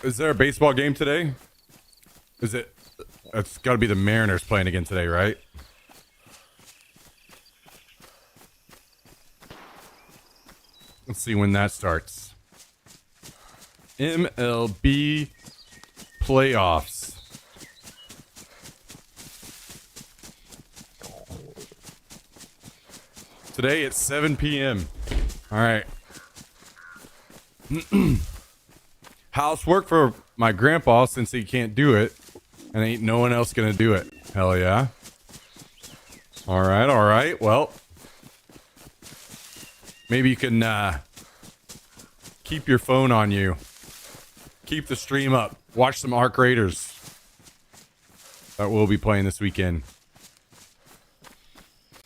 Is there a baseball game today? Is it? It's got to be the Mariners playing again today, right? Let's see when that starts. MLB playoffs. Today at 7 p.m. All right. Housework for my grandpa since he can't do it. And ain't no one else gonna do it. Hell yeah. All right. Well, maybe you can keep your phone on you. Keep the stream up. Watch some Arc Raiders that we'll be playing this weekend.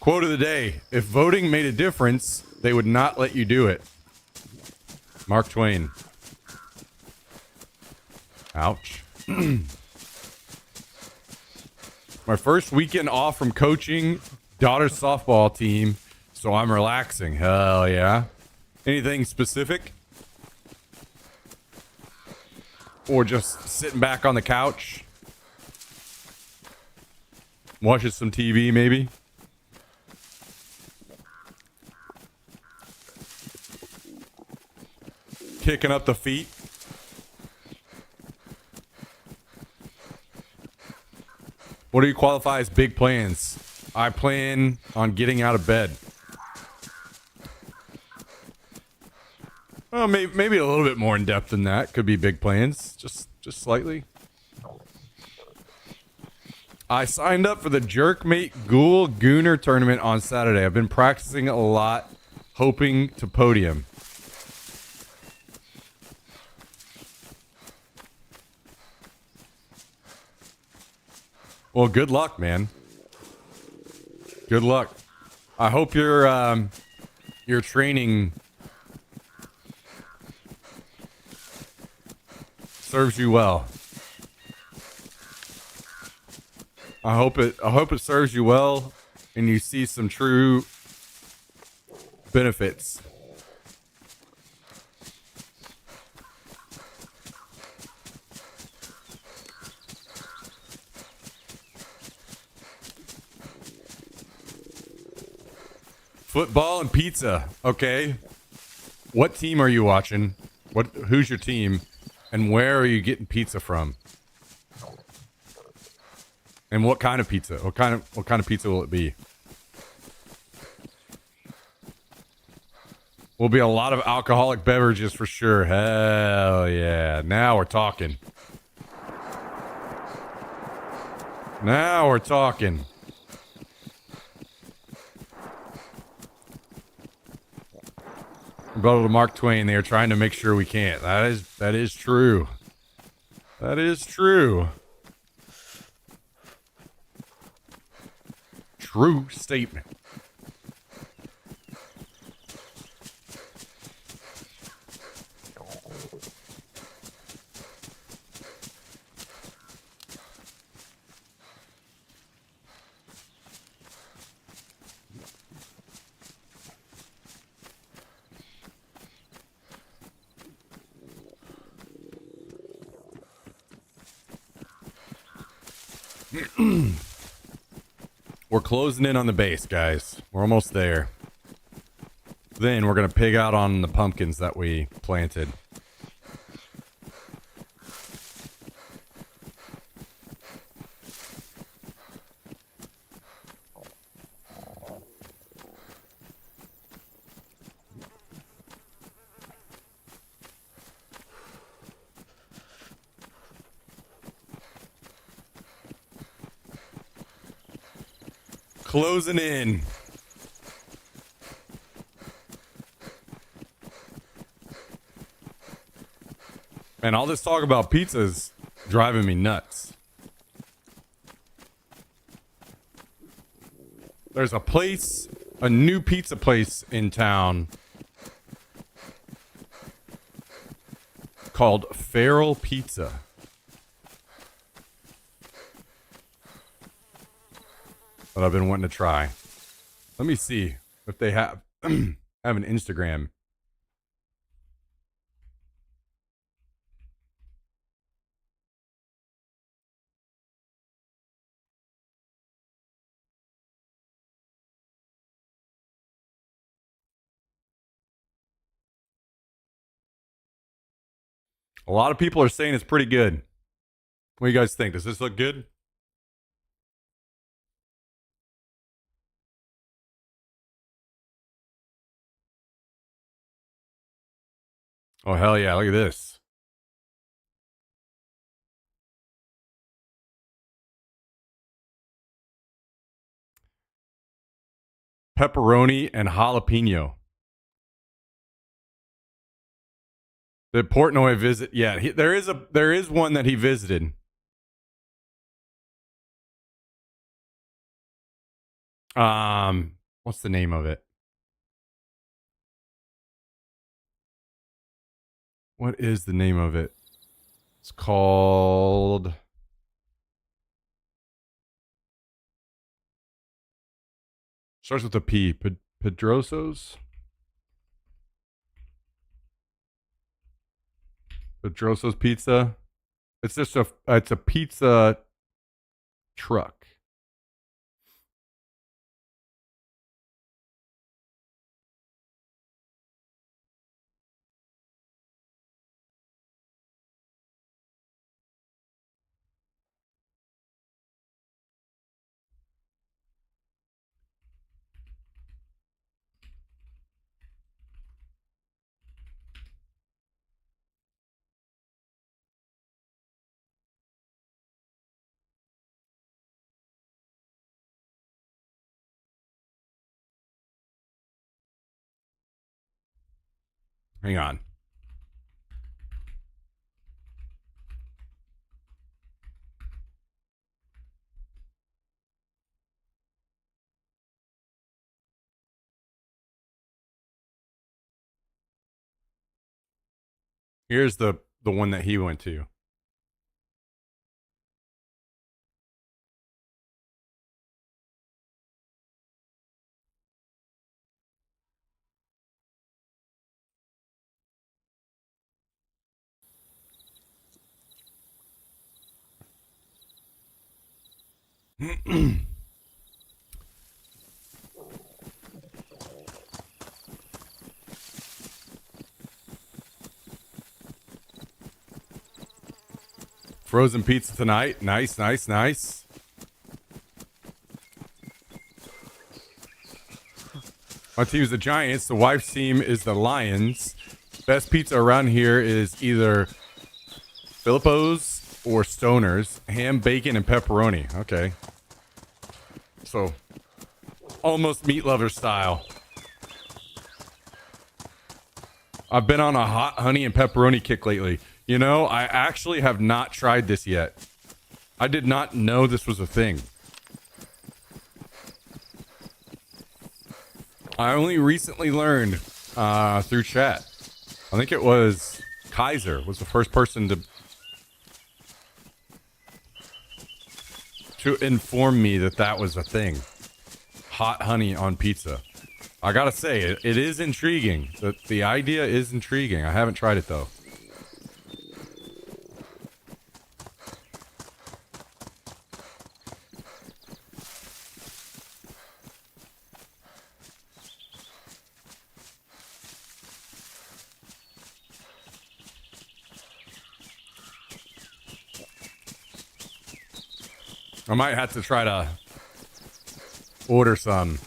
Quote of the day: if voting made a difference, they would not let you do it. Mark Twain. Ouch. My first weekend off from coaching daughter's softball team, so I'm relaxing. Hell yeah. Anything specific? or just sitting back on the couch, watching some TV maybe. Kicking up the feet. What do you qualify as big plans? I plan on getting out of bed. Well, maybe a little bit more in depth than that. Could be big plans, just slightly. I signed up for the Jerkmate Ghoul Gooner tournament on Saturday. I've been practicing a lot, hoping to podium. Well, good luck, man. Good luck. I hope your training serves you well. I hope it serves you well and you see some true benefits. Football and pizza. Okay. What team are you watching? Who's your team? And where are you getting pizza from? And what kind of pizza? What kind of pizza will it be? Will be a lot of alcoholic beverages for sure. Hell yeah. Now we're talking. Now we're talking. Rebuttal to Mark Twain. They are trying to make sure we can't. That is true. That is true. True statement. We're closing in on the base, guys. We're almost there. Then we're going to pig out on the pumpkins that we planted. Closing in. Man, all this talk about pizza is driving me nuts. There's a new pizza place in town called Feral Pizza. That I've been wanting to try. Let me see if they have have an Instagram. A lot of people are saying it's pretty good. What do you guys think? Does this look good? Oh, hell yeah. Look at this. Pepperoni and jalapeno. The Portnoy visit. Yeah, there is one that he visited. What's the name of it? What is the name of it? It's called... Starts with a P. Pedroso's? Pedroso's Pizza. It's just it's a pizza truck. Hang on. Here's the one that he went to. Frozen pizza tonight. Nice, nice, nice. My team is the Giants. The wife's team is the Lions. Best pizza around here is either Filippo's or Stoner's. Ham, bacon, and pepperoni. Okay. So, almost meat lover style. I've been on a hot honey and pepperoni kick lately. You know, I actually have not tried this yet. I did not know this was a thing. I only recently learned through chat. I think it was Kaiser was the first person to inform me that that was a thing. Hot honey on pizza. I gotta say, it is intriguing. The idea is intriguing. I haven't tried it though. I might have to try to order some.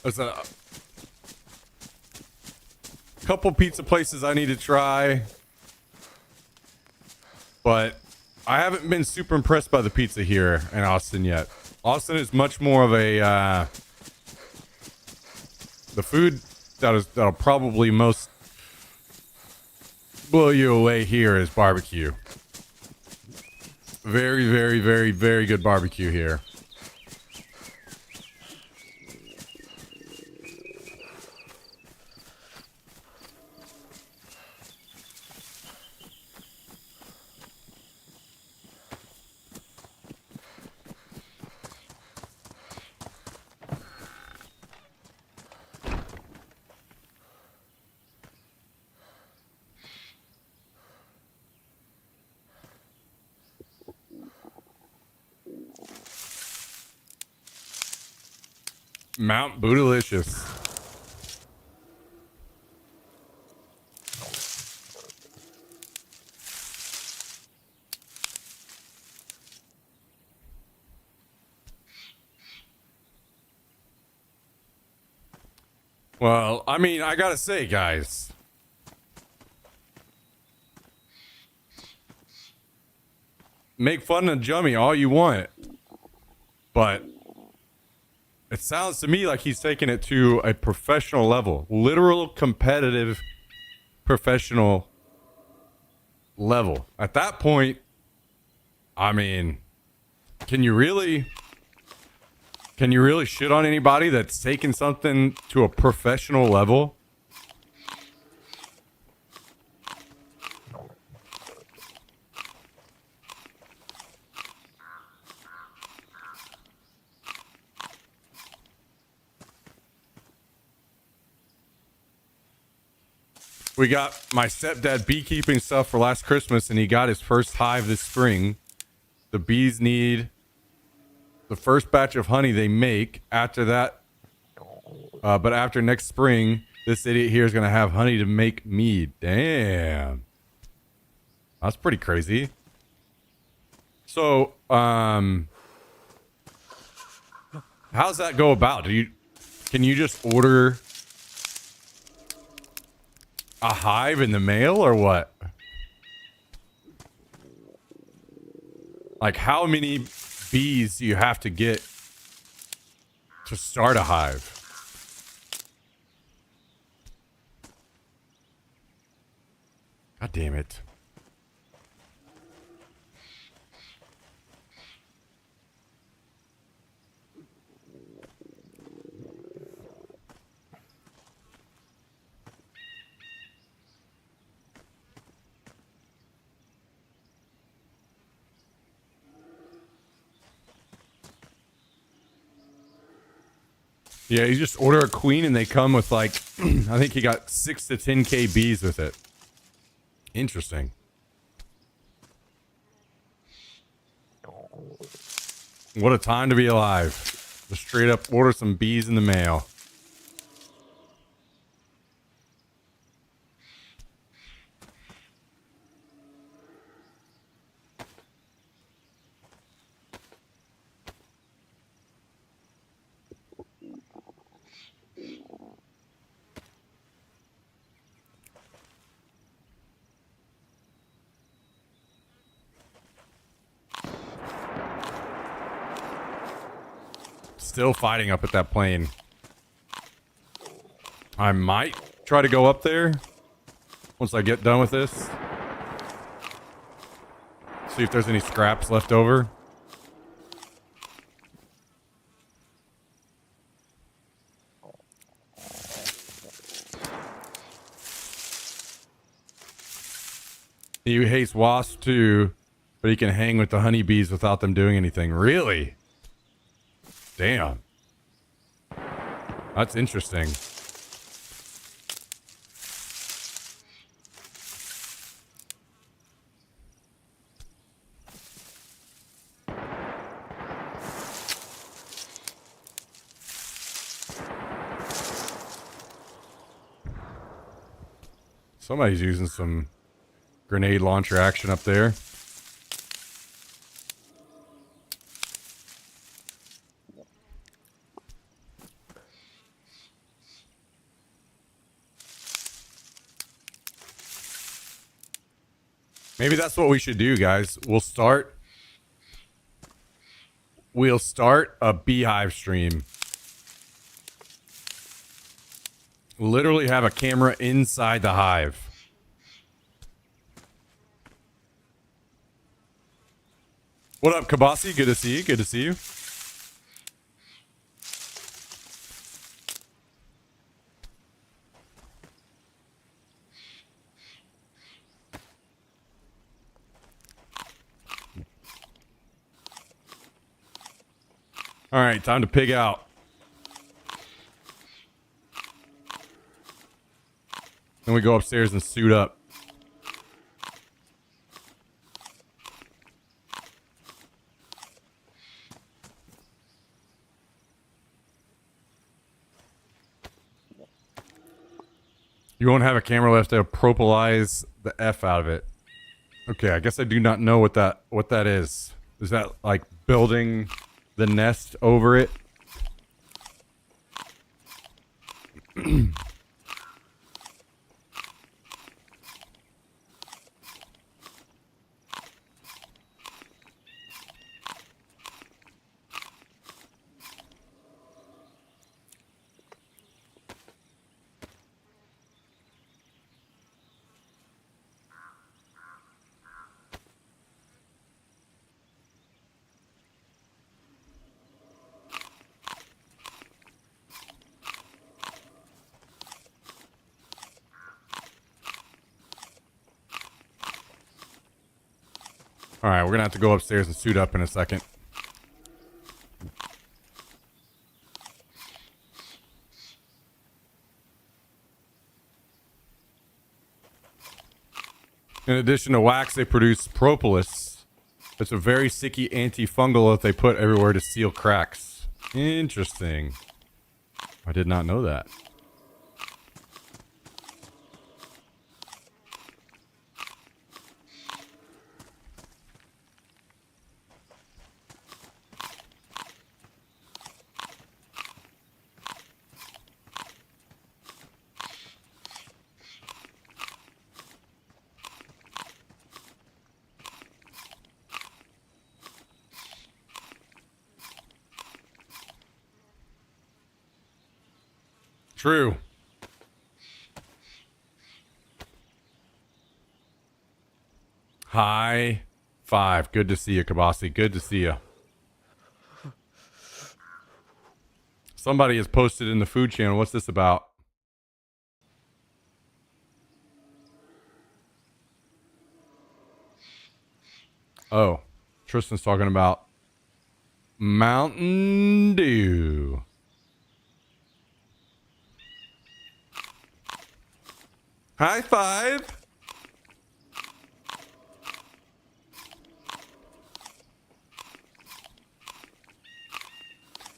There's a couple pizza places I need to try, but I haven't been super impressed by the pizza here in Austin yet. Austin is much more of a the food that'll probably most blow you away here is barbecue. Very, very, very, very good barbecue here. Mount Bootylicious. Well, I mean, I gotta say, guys. make fun of Jummy all you want, but it sounds to me like he's taking it to a professional level, literal competitive professional level. At that point, I mean, can you really shit on anybody that's taking something to a professional level? We got my stepdad beekeeping stuff for last Christmas, and he got his first hive this spring. The bees need the first batch of honey they make. After that, but after next spring, this idiot here is going to have honey to make mead. Damn. That's pretty crazy. So, how's that go about? Can you just order a hive in the mail or what? Like, how many bees do you have to get to start a hive? God damn it. Yeah, you just order a queen and they come with like, I think he got 6 to 10K bees with it. Interesting. What a time to be alive. Just straight up order some bees in the mail. Still fighting up at that plane. I might try to go up there once I get done with this. See if there's any scraps left over. He hates wasps too, but he can hang with the honeybees without them doing anything. Really? Damn. That's interesting. Somebody's using some grenade launcher action up there. Maybe that's what we should do, guys. We'll start a beehive stream. Literally have a camera inside the hive. What up, Kabasi? Good to see you. Good to see you. All right, time to pig out. Then we go upstairs and suit up. You won't have a camera left to propolize the F out of it. Okay, I guess I do not know what that is. Is that like building the nest over it? All right, we're gonna have to go upstairs and suit up in a second. In addition to wax, they produce propolis. It's a very sticky antifungal that they put everywhere to seal cracks. Interesting. I did not know that. True. High five. Good to see you, Kabasi. Good to see you. Somebody has posted in the food channel. What's this about? Oh, Tristan's talking about Mountain Dew. High five.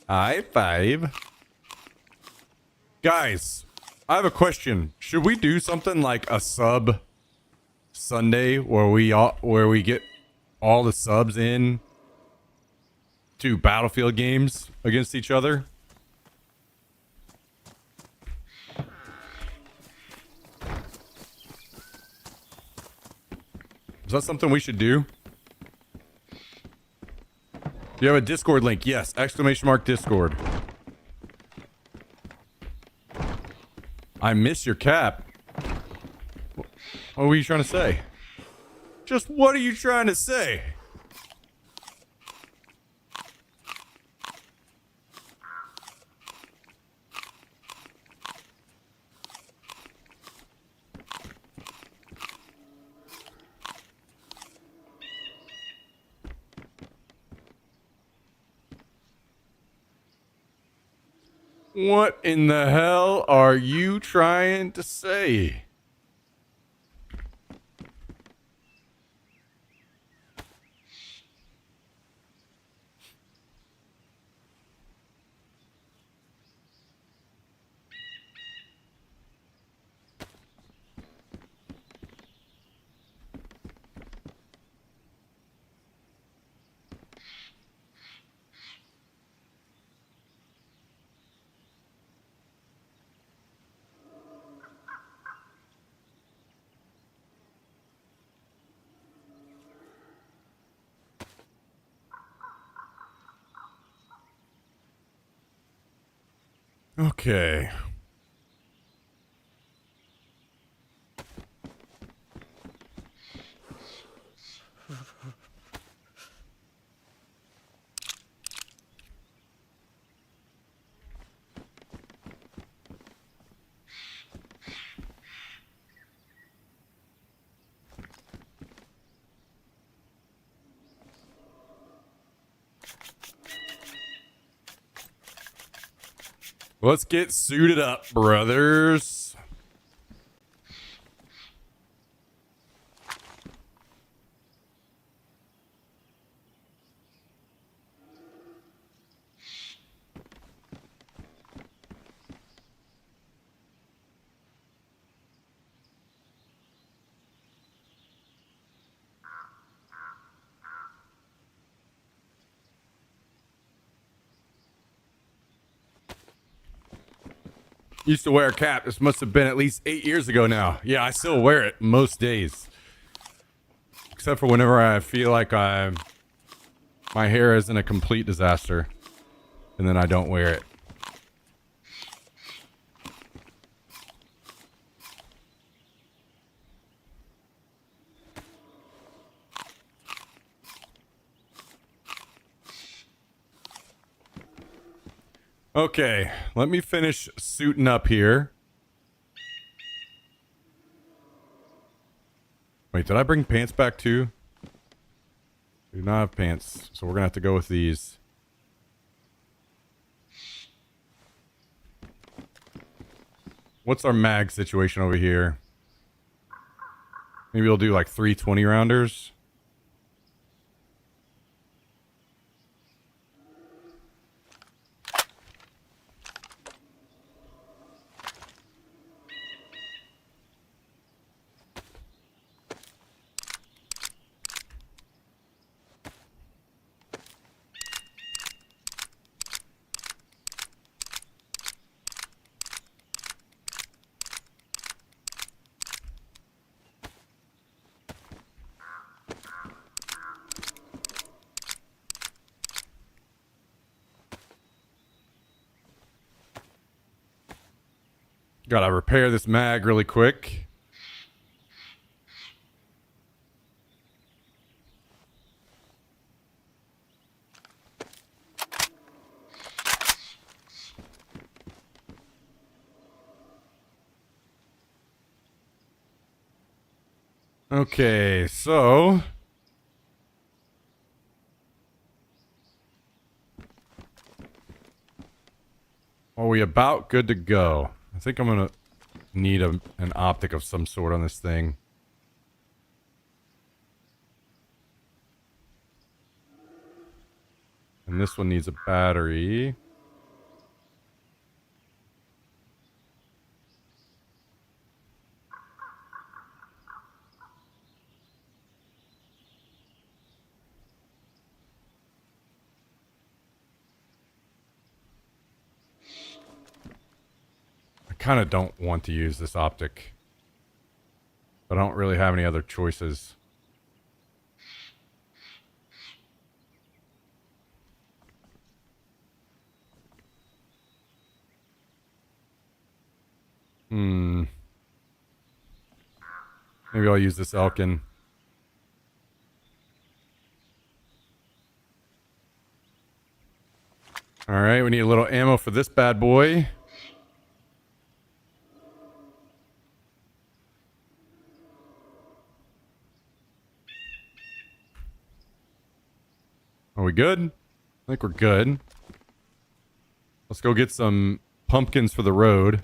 High five. Guys, I have a question. Should we do something like a sub Sunday where we get all the subs in to Battlefield games against each other? Is that something we should do? You have a Discord link? Yes. ! Discord. I miss your cap. What were you trying to say? Just what are you trying to say? What in the hell are you trying to say? Okay. Let's get suited up, brothers. Used to wear a cap. This must have been at least 8 years ago now. Yeah, I still wear it most days. Except for whenever I feel like my hair is in a complete disaster. And then I don't wear it. Okay, let me finish suiting up here. Wait, did I bring pants back too? Do not have pants, so we're gonna have to go with these. What's our mag situation over here? Maybe we'll do like 320 rounders. Gotta repair this mag really quick. Okay, so are we about good to go? I think I'm gonna need an optic of some sort on this thing. And this one needs a battery. Kind of don't want to use this optic, but I don't really have any other choices. Maybe I'll use this Elkin. All right, we need a little ammo for this bad boy. Are we good? I think we're good. Let's go get some pumpkins for the road.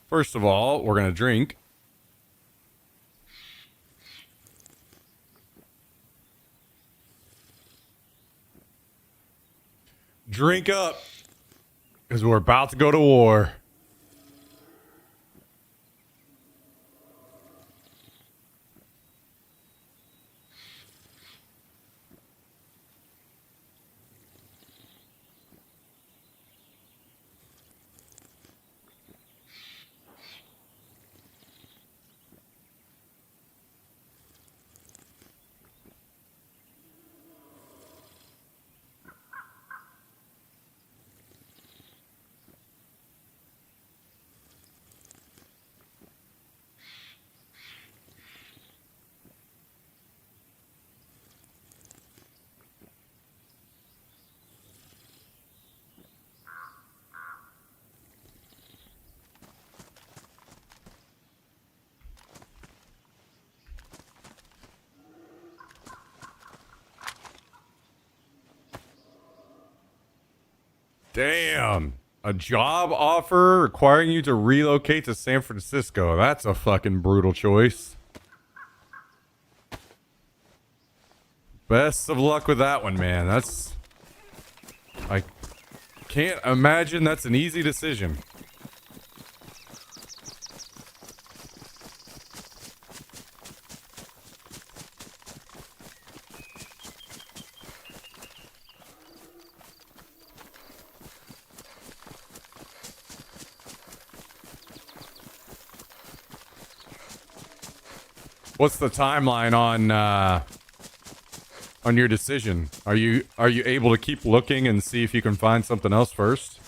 First of all, we're going to drink. Drink up, because we're about to go to war. Damn. A job offer requiring you to relocate to San Francisco. That's a fucking brutal choice. Best of luck with that one, man. That's... I can't imagine that's an easy decision. What's the timeline on your decision? Are you able to keep looking and see if you can find something else first?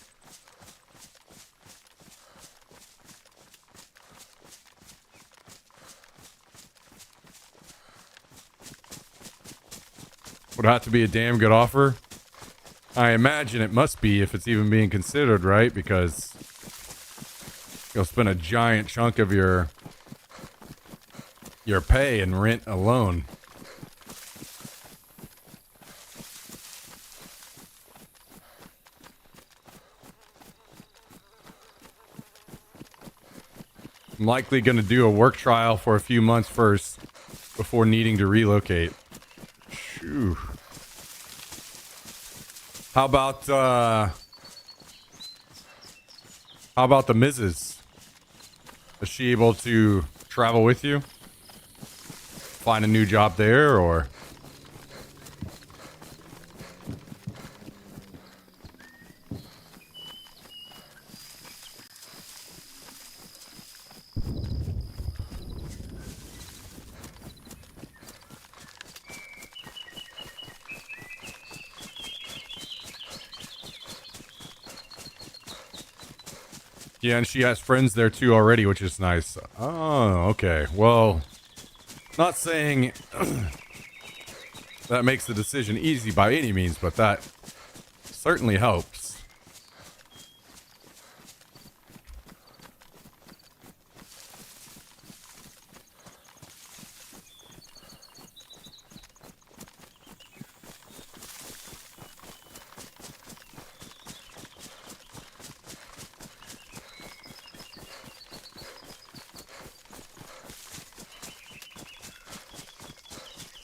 Would have to be a damn good offer. I imagine it must be if it's even being considered, right? Because you'll spend a giant chunk of your pay in rent alone. I'm likely going to do a work trial for a few months first before needing to relocate. Phew. How about the Mrs.? Is she able to travel with you? Find a new job there, or? Yeah, and she has friends there too already, which is nice. Oh, okay. Well, not saying that makes the decision easy by any means, but that certainly helps.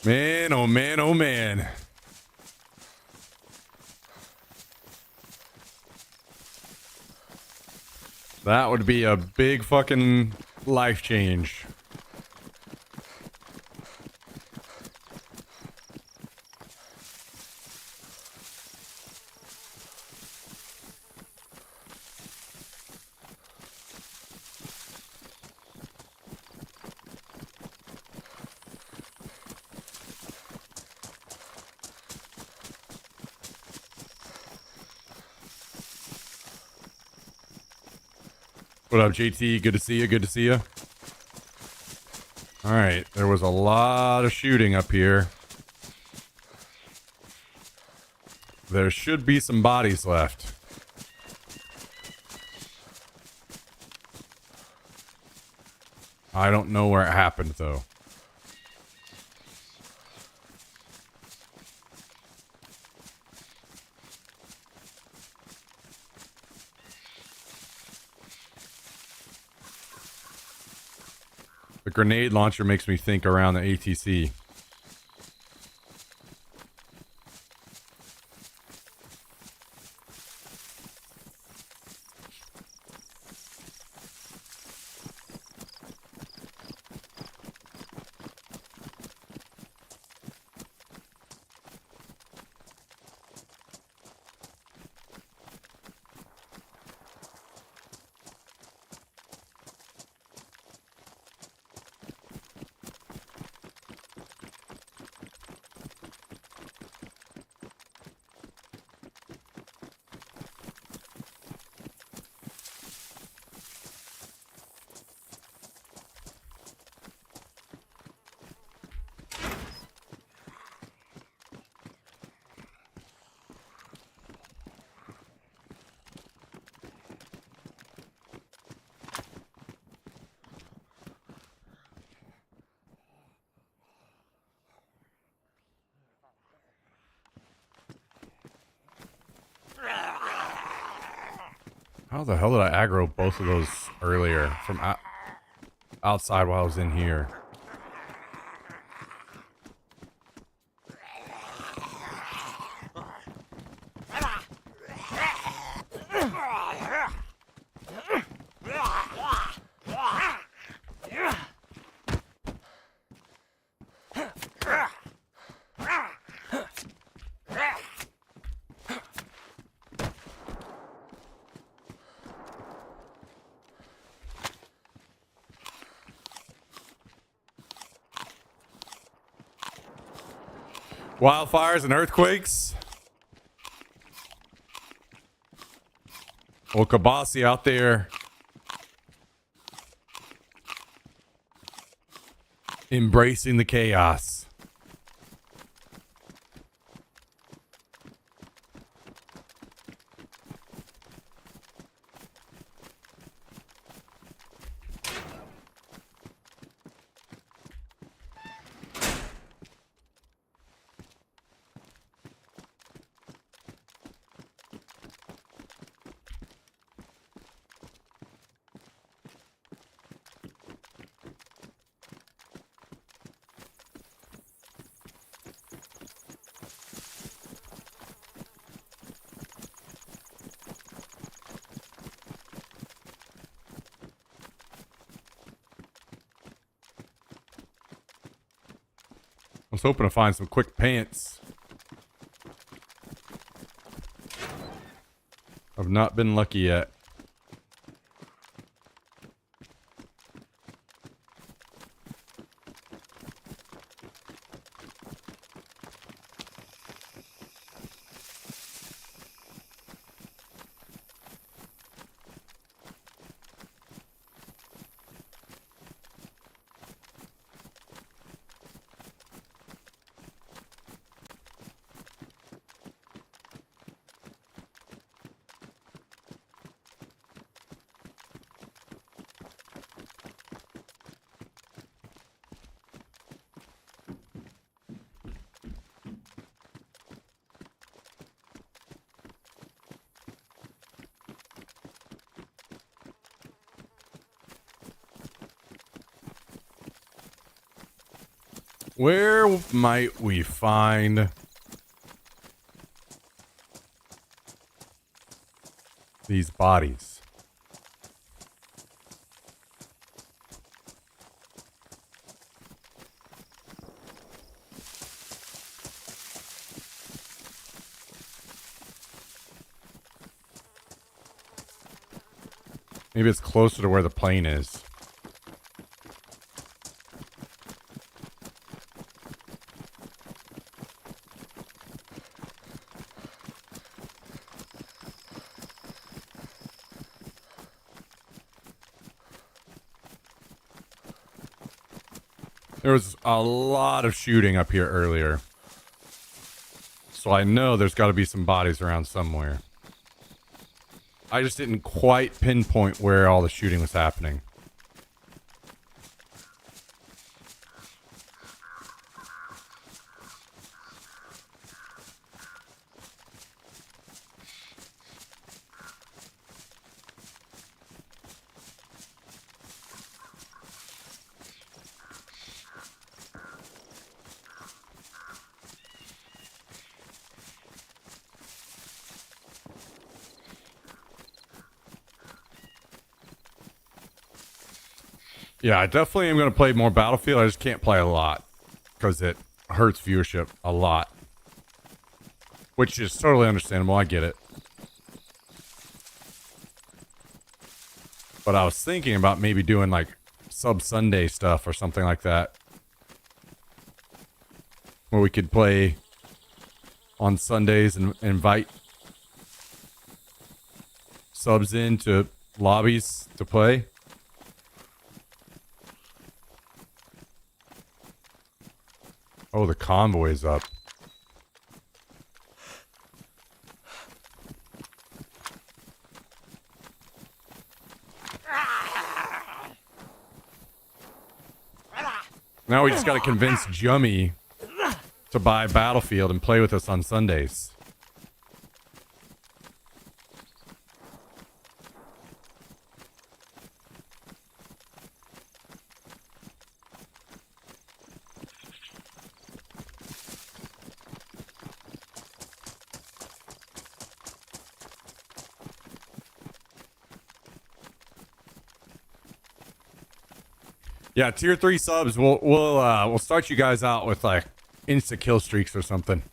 Man, oh man, oh man. That would be a big fucking life change. What up, JT? Good to see you. Good to see you. All right. There was a lot of shooting up here. There should be some bodies left. I don't know where it happened, though. The grenade launcher makes me think around the ATC. How the hell did I aggro both of those earlier from outside while I was in here? Wildfires and earthquakes. Well, Kabasi out there embracing the chaos. was hoping to find some quick pants. I've not been lucky yet. Where might we find these bodies? Maybe it's closer to where the plane is. There was a lot of shooting up here earlier. So I know there's got to be some bodies around somewhere. I just didn't quite pinpoint where all the shooting was happening. Yeah, I definitely am going to play more Battlefield. I just can't play a lot because it hurts viewership a lot, which is totally understandable. I get it. But I was thinking about maybe doing like sub Sunday stuff or something like that, where we could play on Sundays and invite subs into lobbies to play. Oh, the convoy's up. Now we just got to convince Jummy to buy Battlefield and play with us on Sundays. Yeah, tier 3 subs. We'll start you guys out with like insta kill streaks or something.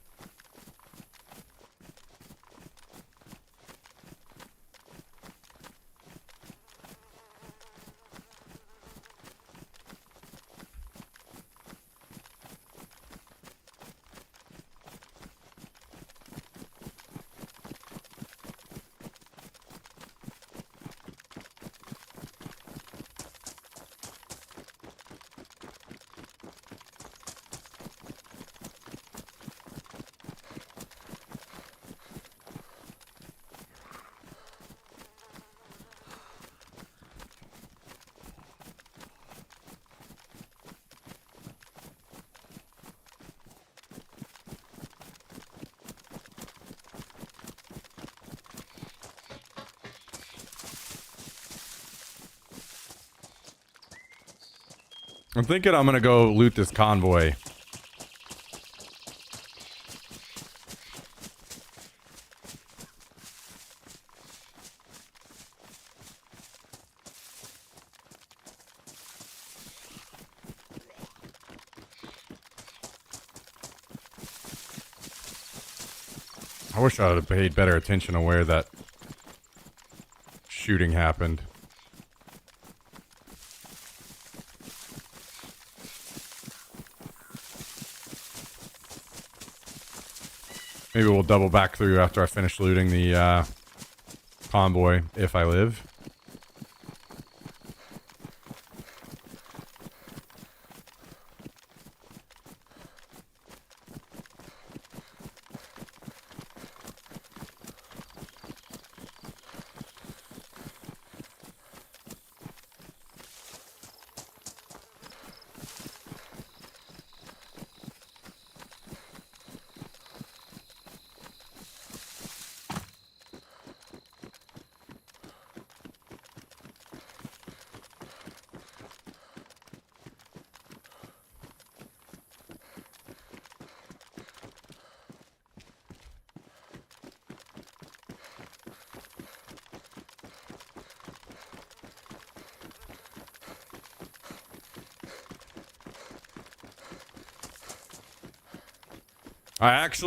I'm thinking I'm gonna go loot this convoy. I wish I would have paid better attention to where that shooting happened. Maybe we'll double back through after I finish looting the convoy, if I live.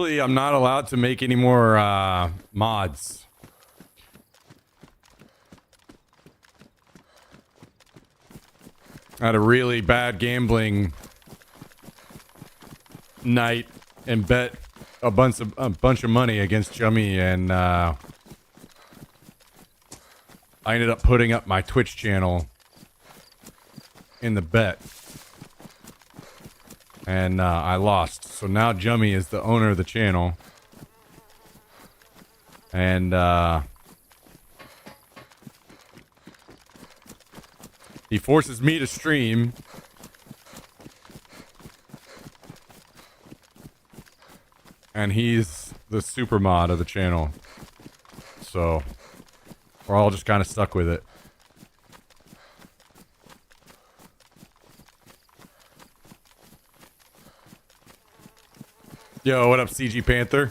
I'm not allowed to make any more mods. I had a really bad gambling night and bet a bunch of money against Chummy, and I ended up putting up my Twitch channel in the bet. And I lost. So now Jummy is the owner of the channel. And he forces me to stream. And he's the super mod of the channel. So we're all just kind of stuck with it. Yo, what up, CG Panther?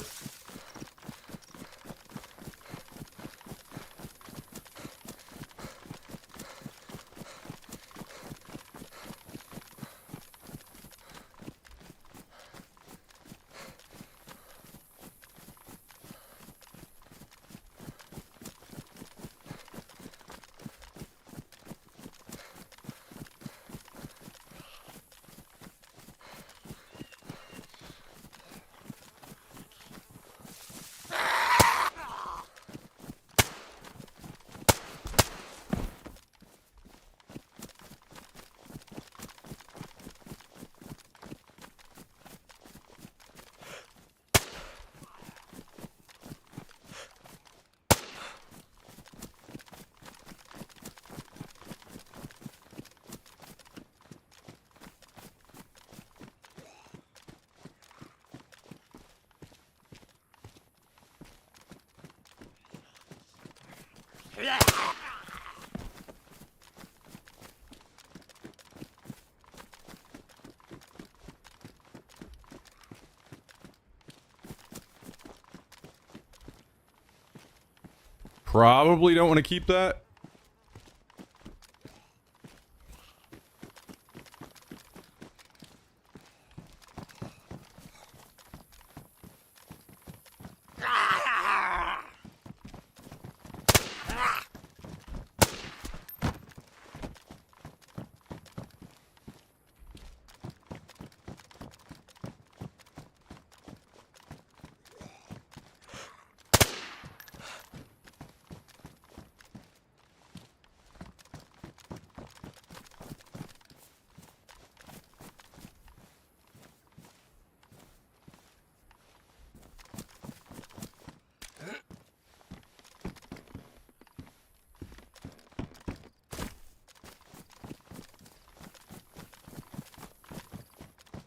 Probably don't want to keep that.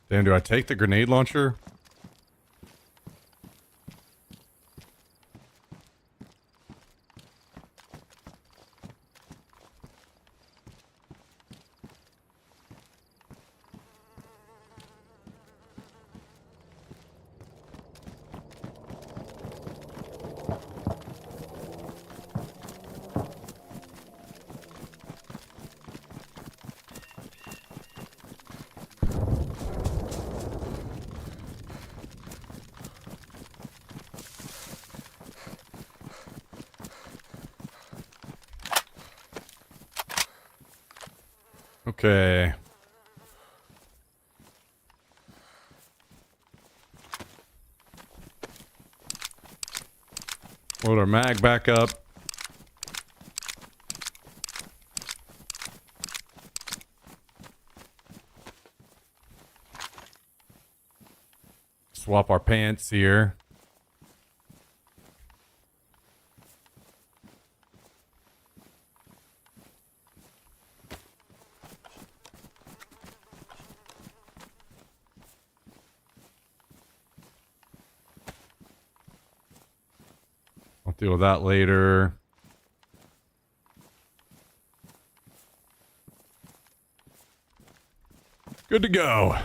Damn, do I take the grenade launcher? Okay. Load our mag back up. Swap our pants here. I'll deal with that later. Good to go.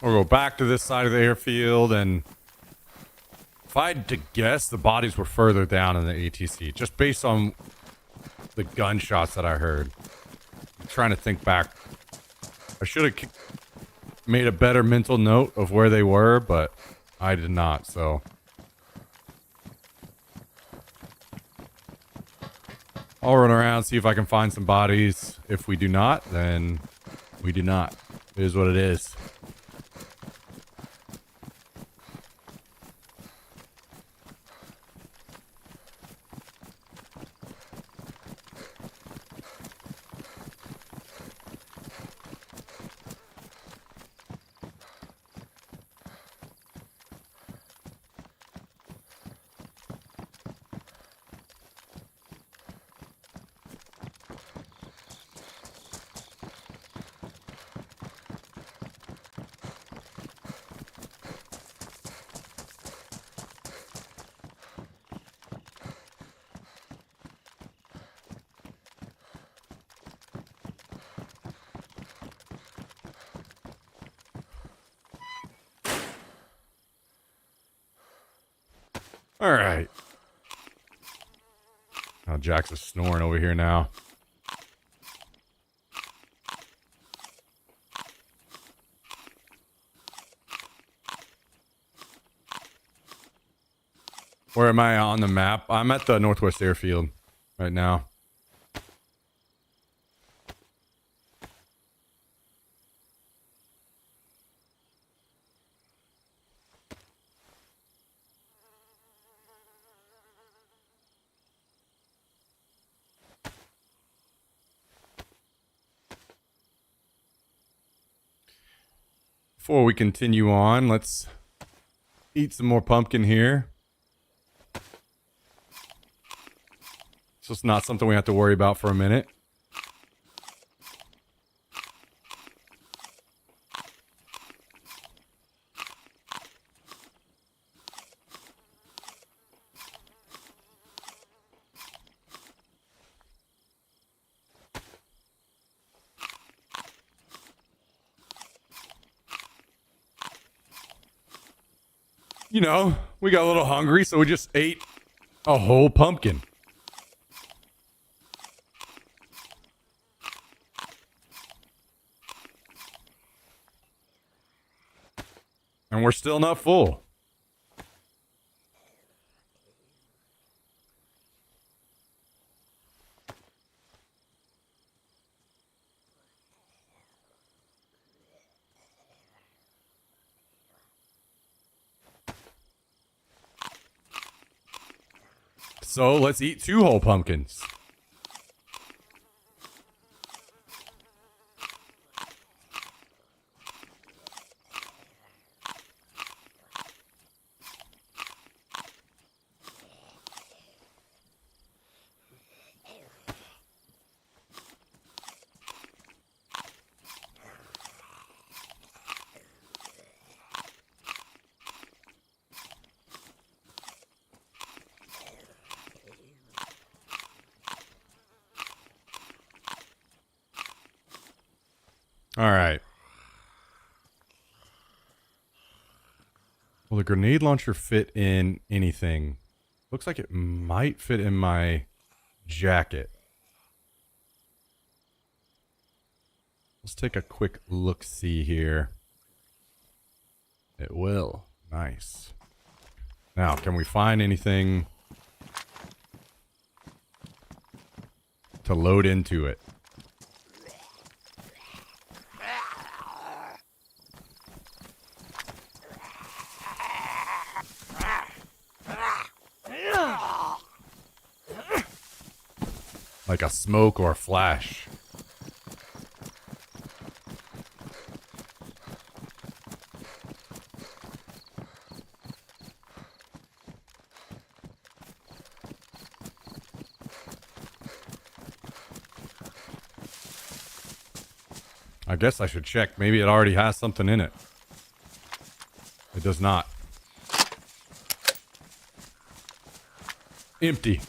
We'll go back to this side of the airfield, and if I had to guess, the bodies were further down in the ATC, just based on the gunshots that I heard. I'm trying to think back. I should have made a better mental note of where they were, but I did not, so. I'll run around, see if I can find some bodies. If we do not, then we do not. It is what it is. All right. Oh, Jax is snoring over here now. Where am I on the map? I'm at the Northwest Airfield right now. Before we continue on, let's eat some more pumpkin here. So it's not something we have to worry about for a minute. You know, we got a little hungry, so we just ate a whole pumpkin. And we're still not full. So let's eat 2 whole pumpkins. All right. Will the grenade launcher fit in anything? Looks like it might fit in my jacket. Let's take a quick look-see here. It will. Nice. Now, can we find anything to load into it? Like a smoke or a flash. I guess I should check. Maybe it already has something in it. It does not. Empty.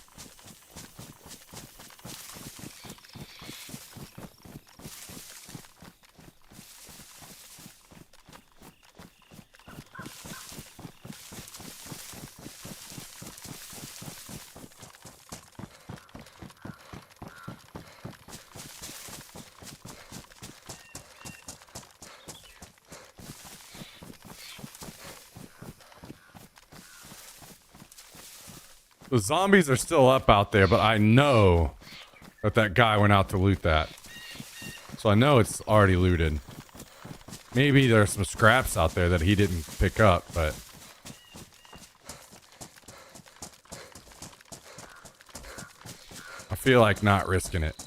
The zombies are still up out there, but I know that that guy went out to loot that. So I know it's already looted. Maybe there's some scraps out there that he didn't pick up, but... I feel like not risking it.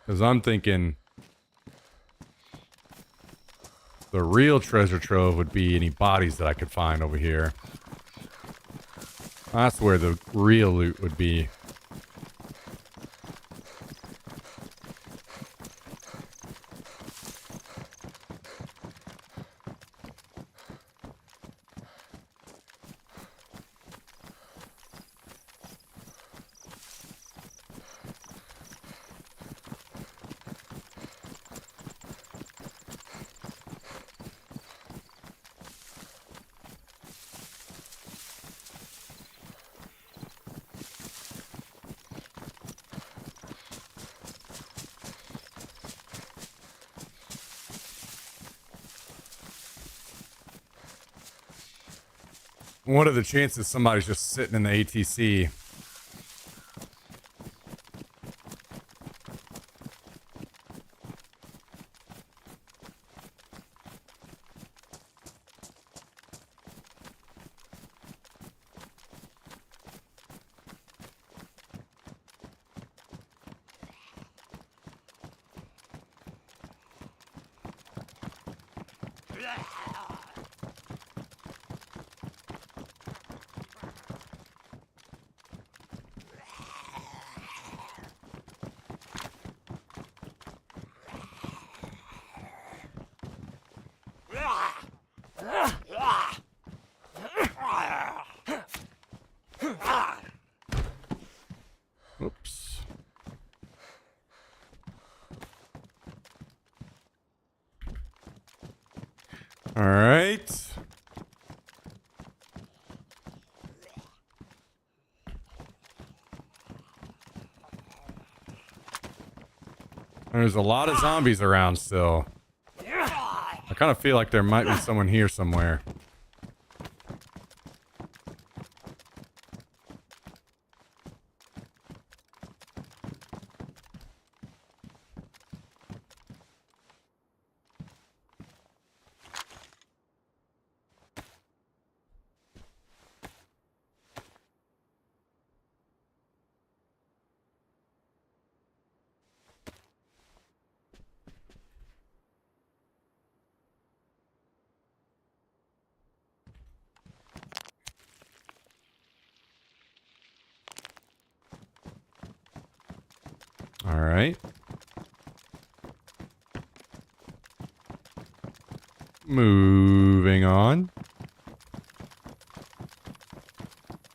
Because I'm thinking... the real treasure trove would be any bodies that I could find over here. That's where the real loot would be. What are the chances somebody's just sitting in the ATC? Oops. All right. There's a lot of zombies around still. I kind of feel like there might be someone here somewhere. All right. Moving on.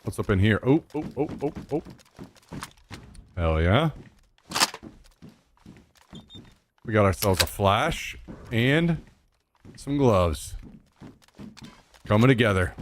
What's up in here? Oh, oh, oh, oh, oh. Hell yeah. We got ourselves a flash and some gloves. Coming together.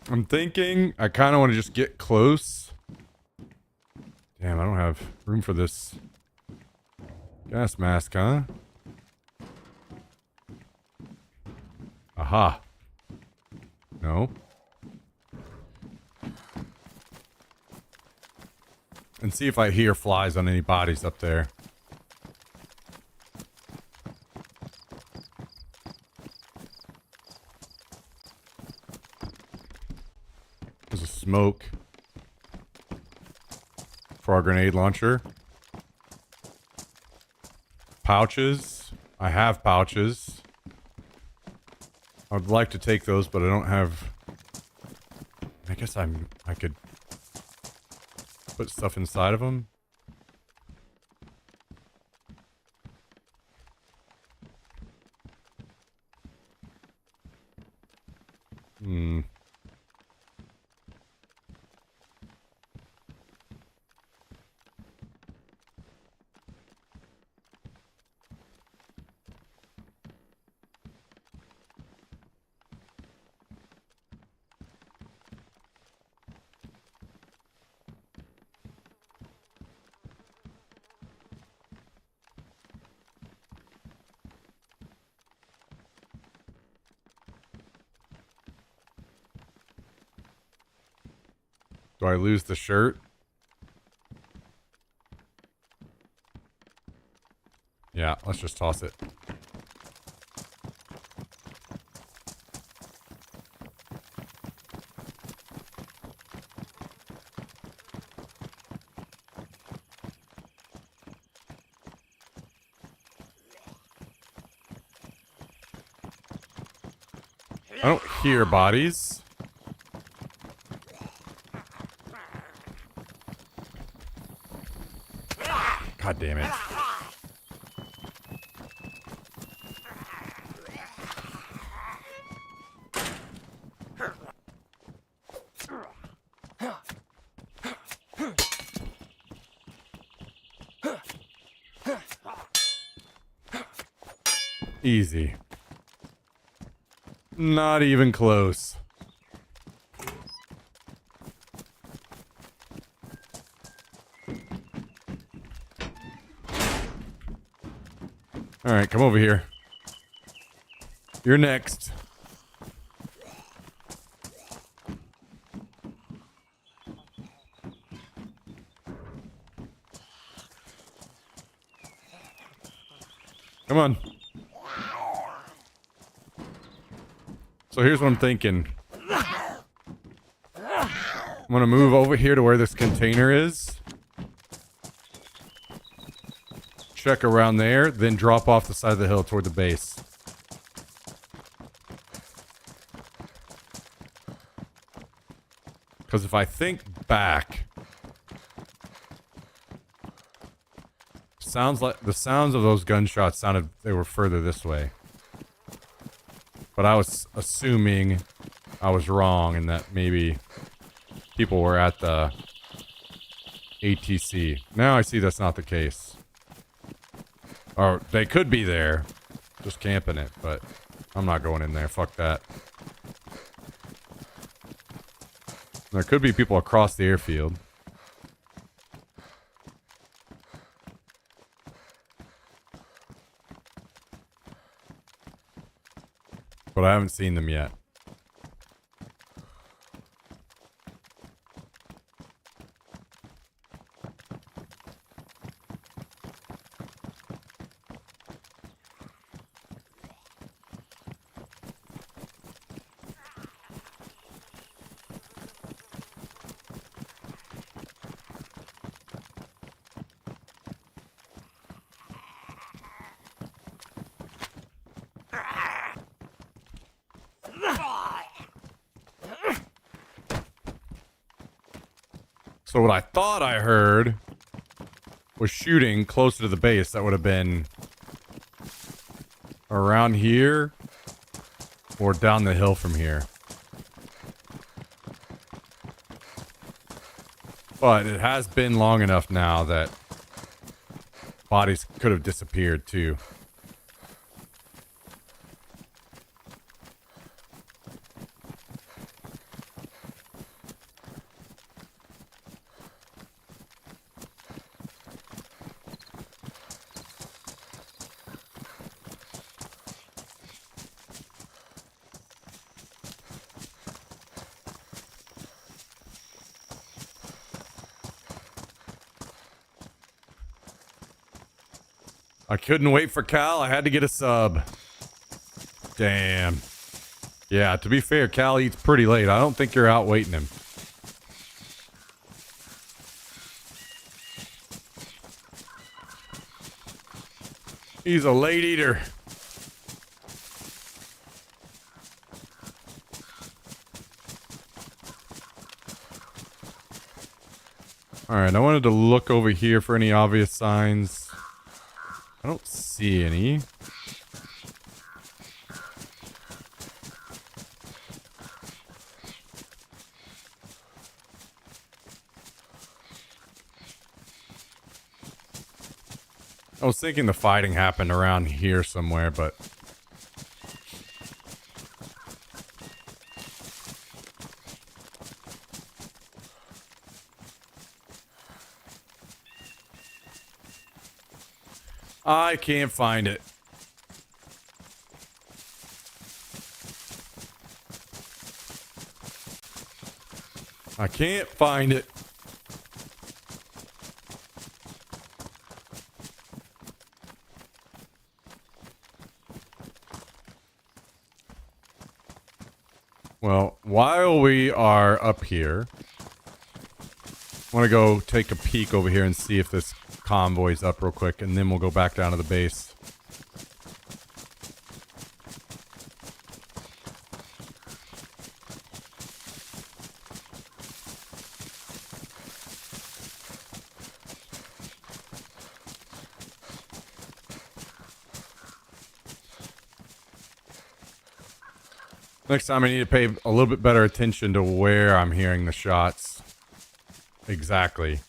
I'm thinking I kind of want to just get close. Damn, I don't have room for this gas mask, huh? Aha. No. And see if I hear flies on any bodies up there. There's a smoke for our grenade launcher. Pouches. I have pouches. I would like to take those, but I don't have... I guess I could put stuff inside of them. Hmm. Do I lose the shirt? Yeah, let's just toss it. I don't hear bodies. God damn it. Easy. Not even close. All right, come over here. You're next. Come on. So here's what I'm thinking. I'm gonna move over here to where this container is. Check around there, then drop off the side of the hill toward the base. Because if I think back, sounds like the sounds of those gunshots sounded they were further this way. But I was assuming I was wrong and that maybe people were at the ATC. Now I see that's not the case. Or they could be there, just camping it, but I'm not going in there. Fuck that. There could be people across the airfield. But I haven't seen them yet. So what I thought I heard was shooting closer to the base, that would have been around here or down the hill from here. But it has been long enough now that bodies could have disappeared too. I couldn't wait for Cal. I had to get a sub. Damn. Yeah, to be fair, Cal eats pretty late. I don't think you're out waiting him. He's a late eater. Alright, I wanted to look over here for any obvious signs. I don't see any. I was thinking the fighting happened around here somewhere, but I can't find it. I can't find it. Well, while we are up here, I want to go take a peek over here and see if this convoy's up real quick, and then we'll go back down to the base. Next time I need to pay a little bit better attention to where I'm hearing the shots. Exactly.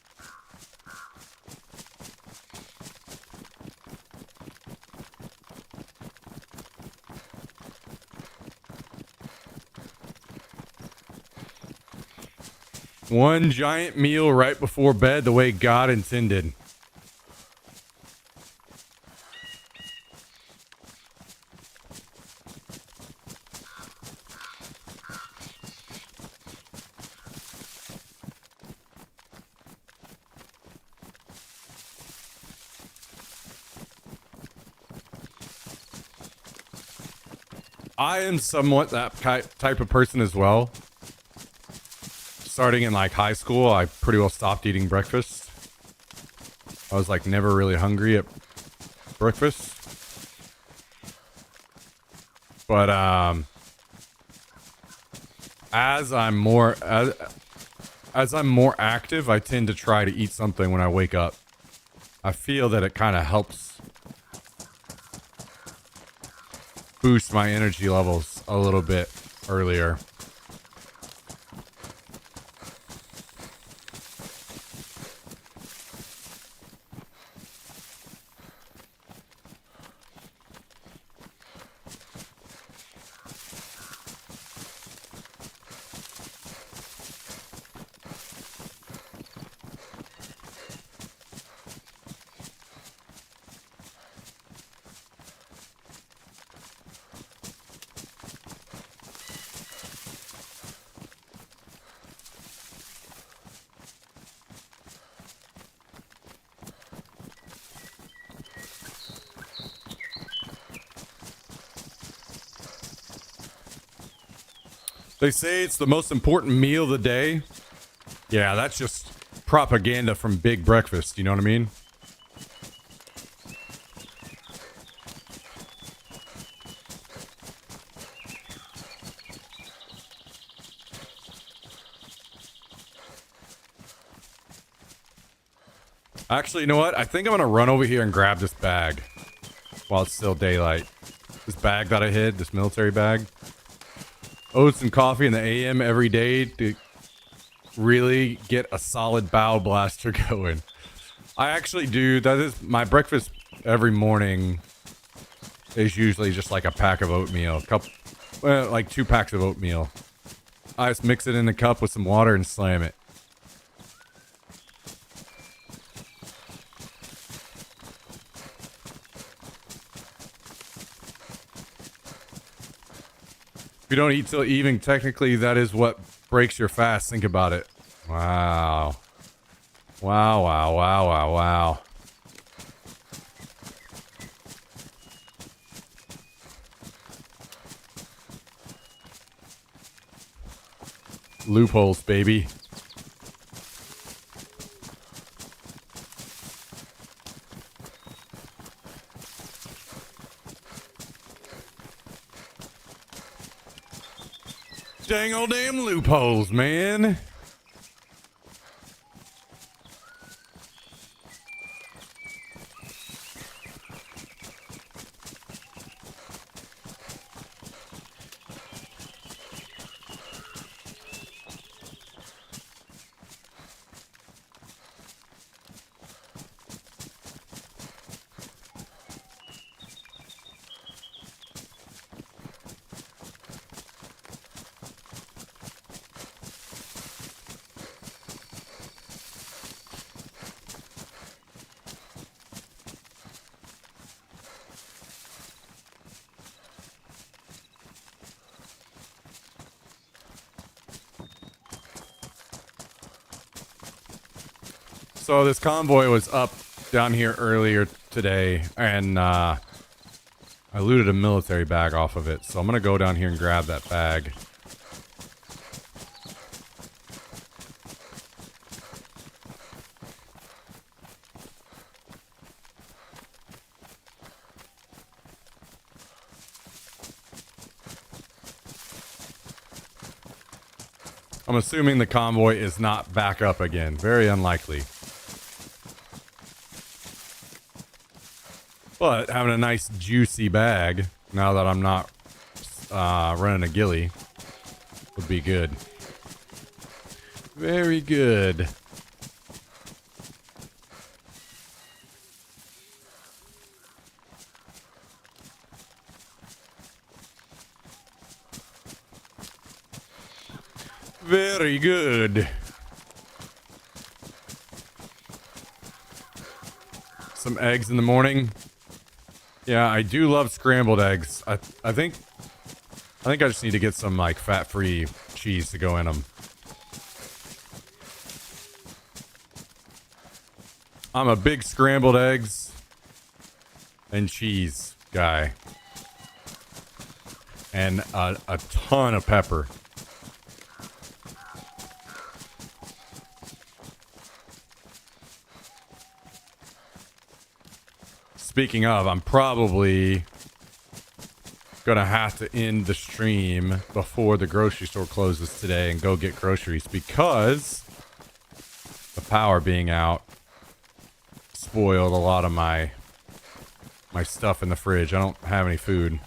One giant meal right before bed, the way God intended. I am somewhat that type of person as well. Starting in like high school, I pretty well stopped eating breakfast. I was like never really hungry at breakfast. But as I'm more active, I tend to try to eat something when I wake up. I feel that it kind of helps boost my energy levels a little bit earlier. They say it's the most important meal of the day. Yeah, that's just propaganda from Big Breakfast, you know what I mean? Actually, you know what? I think I'm gonna run over here and grab this bag while it's still daylight. This bag that I hid, this military bag. Oats and coffee in the AM every day to really get a solid bowel blaster going. I actually do. That is my breakfast every morning. Is usually just like a pack of oatmeal, like 2 packs of oatmeal. I just mix it in a cup with some water and slam it. If you don't eat till evening, technically that is what breaks your fast. Think about it. Wow. Wow, wow, wow, wow, wow. Loopholes, baby. Dang old damn loopholes, man. So this convoy was up down here earlier today, and I looted a military bag off of it. So I'm gonna go down here and grab that bag. I'm assuming the convoy is not back up again. Very unlikely. But having a nice juicy bag, now that I'm not running a ghillie, would be good. Very good. Very good. Some eggs in the morning. Yeah, I do love scrambled eggs. I think I just need to get some like fat-free cheese to go in them. I'm a big scrambled eggs and cheese guy. And a ton of pepper. Speaking of, I'm probably gonna have to end the stream before the grocery store closes today and go get groceries because the power being out spoiled a lot of my stuff in the fridge. I don't have any food.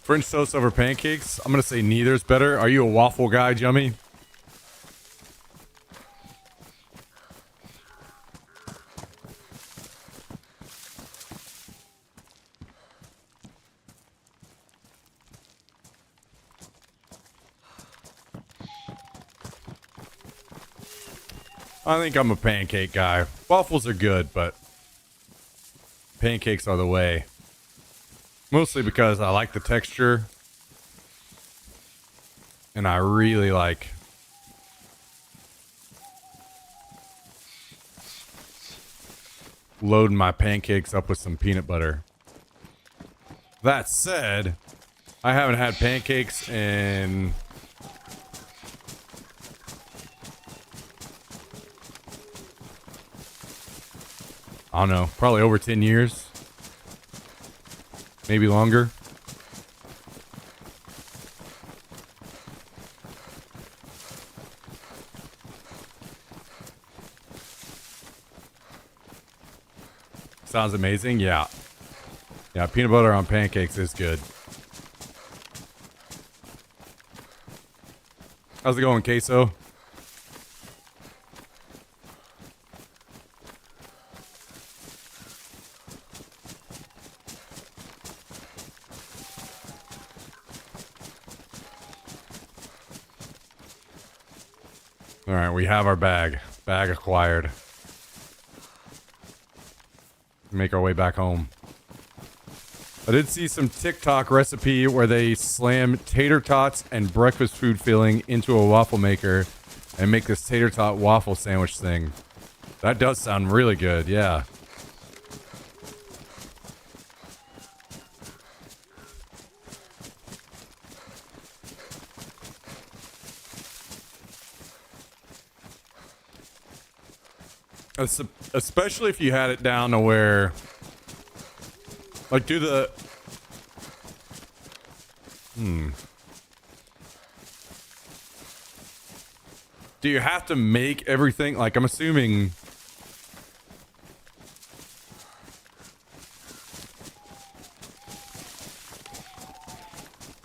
French toast over pancakes? I'm gonna say neither's better. Are you a waffle guy, Jummy? I think I'm a pancake guy. Waffles are good, but pancakes are the way. Mostly because I like the texture. And I really like loading my pancakes up with some peanut butter. That said, I haven't had pancakes in I don't know, probably over 10 years. Maybe longer. Sounds amazing. Yeah. Yeah, peanut butter on pancakes is good. How's it going, Queso? All right, we have our bag. Bag acquired. Make our way back home. I did see some TikTok recipe where they slam tater tots and breakfast food filling into a waffle maker and make this tater tot waffle sandwich thing. That does sound really good, yeah. Especially if you had it down to where, like, do you have to make everything? Like, I'm assuming.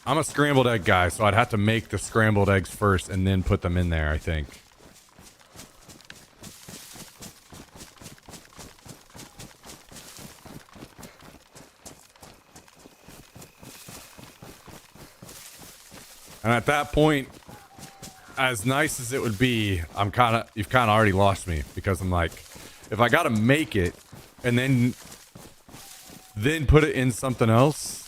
I'm a scrambled egg guy, so I'd have to make the scrambled eggs first and then put them in there, I think. And at that point, as nice as it would be, you've kind of already lost me, because I'm like, if I gotta make it and then put it in something else,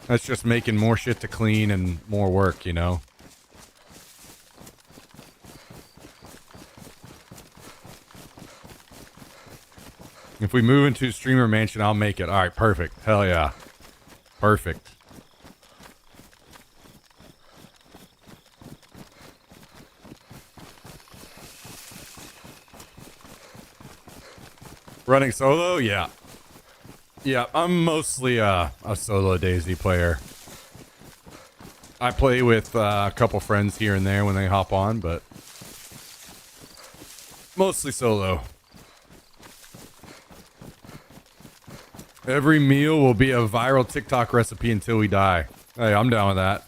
that's just making more shit to clean and more work, you know? If we move into Streamer Mansion, I'll make it. All right, perfect. Hell yeah. Perfect. Running solo? Yeah. Yeah, I'm mostly a solo DayZ player. I play with a couple friends here and there when they hop on, but mostly solo. Every meal will be a viral TikTok recipe until we die. Hey, I'm down with that.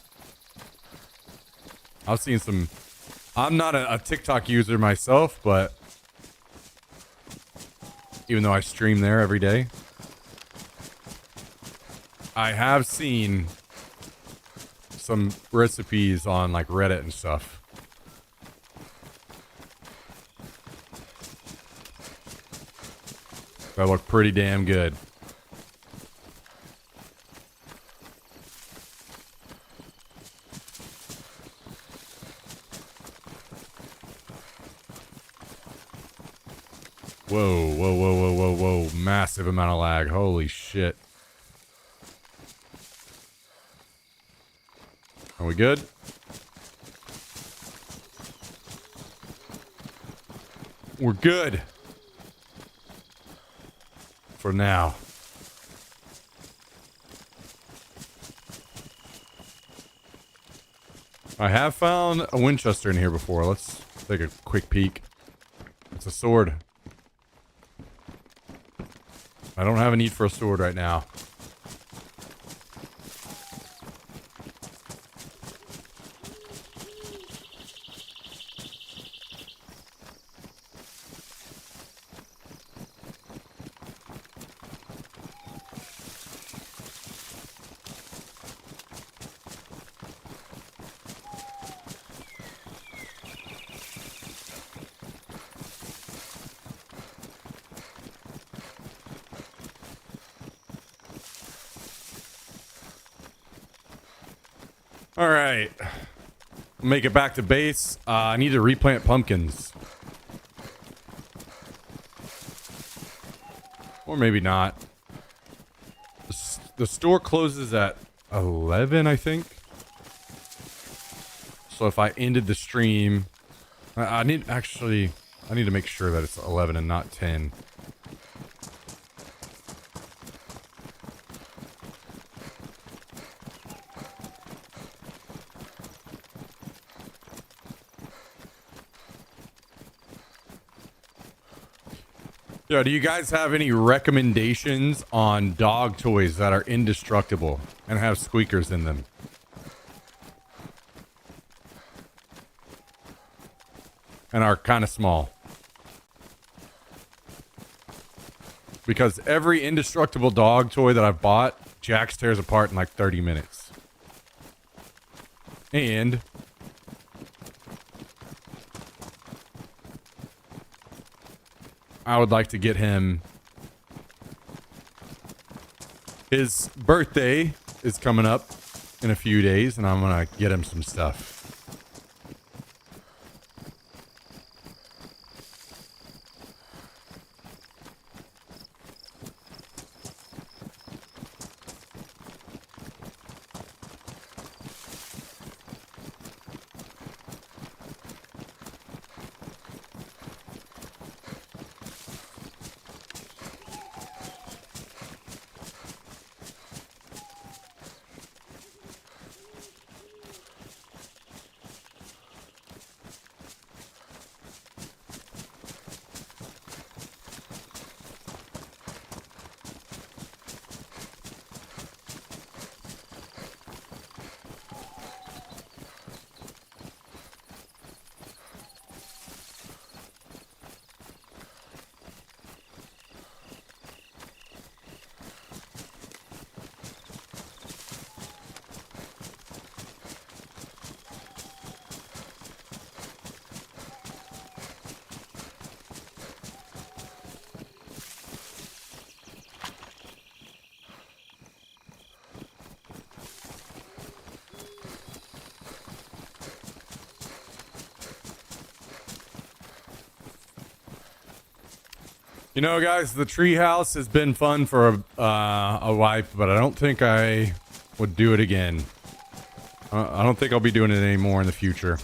I've seen some... I'm not a TikTok user myself, but... even though I stream there every day, I have seen some recipes on like Reddit and stuff. That look pretty damn good. Whoa, whoa, whoa, whoa, whoa, whoa. Massive amount of lag. Holy shit. Are we good? We're good. For now. I have found a Winchester in here before. Let's take a quick peek. It's a sword. I don't have a need for a sword right now. All right, make it back to base. I need to replant pumpkins. Or maybe not. The store closes at 11, I think. So if I ended the stream, I need to make sure that it's 11 and not 10. Yo, do you guys have any recommendations on dog toys that are indestructible and have squeakers in them? And are kind of small. Because every indestructible dog toy that I've bought, Jax tears apart in like 30 minutes. And I would like to get him. His birthday is coming up in a few days, and I'm gonna get him some stuff. You know, guys, the treehouse has been fun for a wipe, but I don't think I would do it again. I don't think I'll be doing it anymore in the future.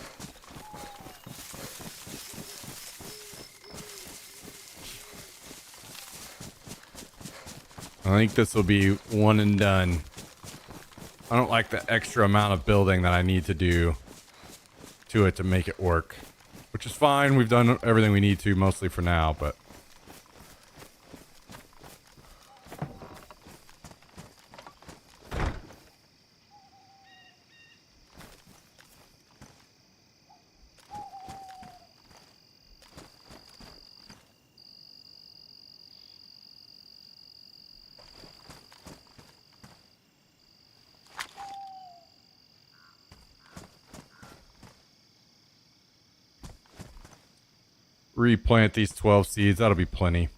I think this will be one and done. I don't like the extra amount of building that I need to do to it to make it work. Which is fine. We've done everything we need to mostly for now, but... replant these 12 seeds. That'll be plenty.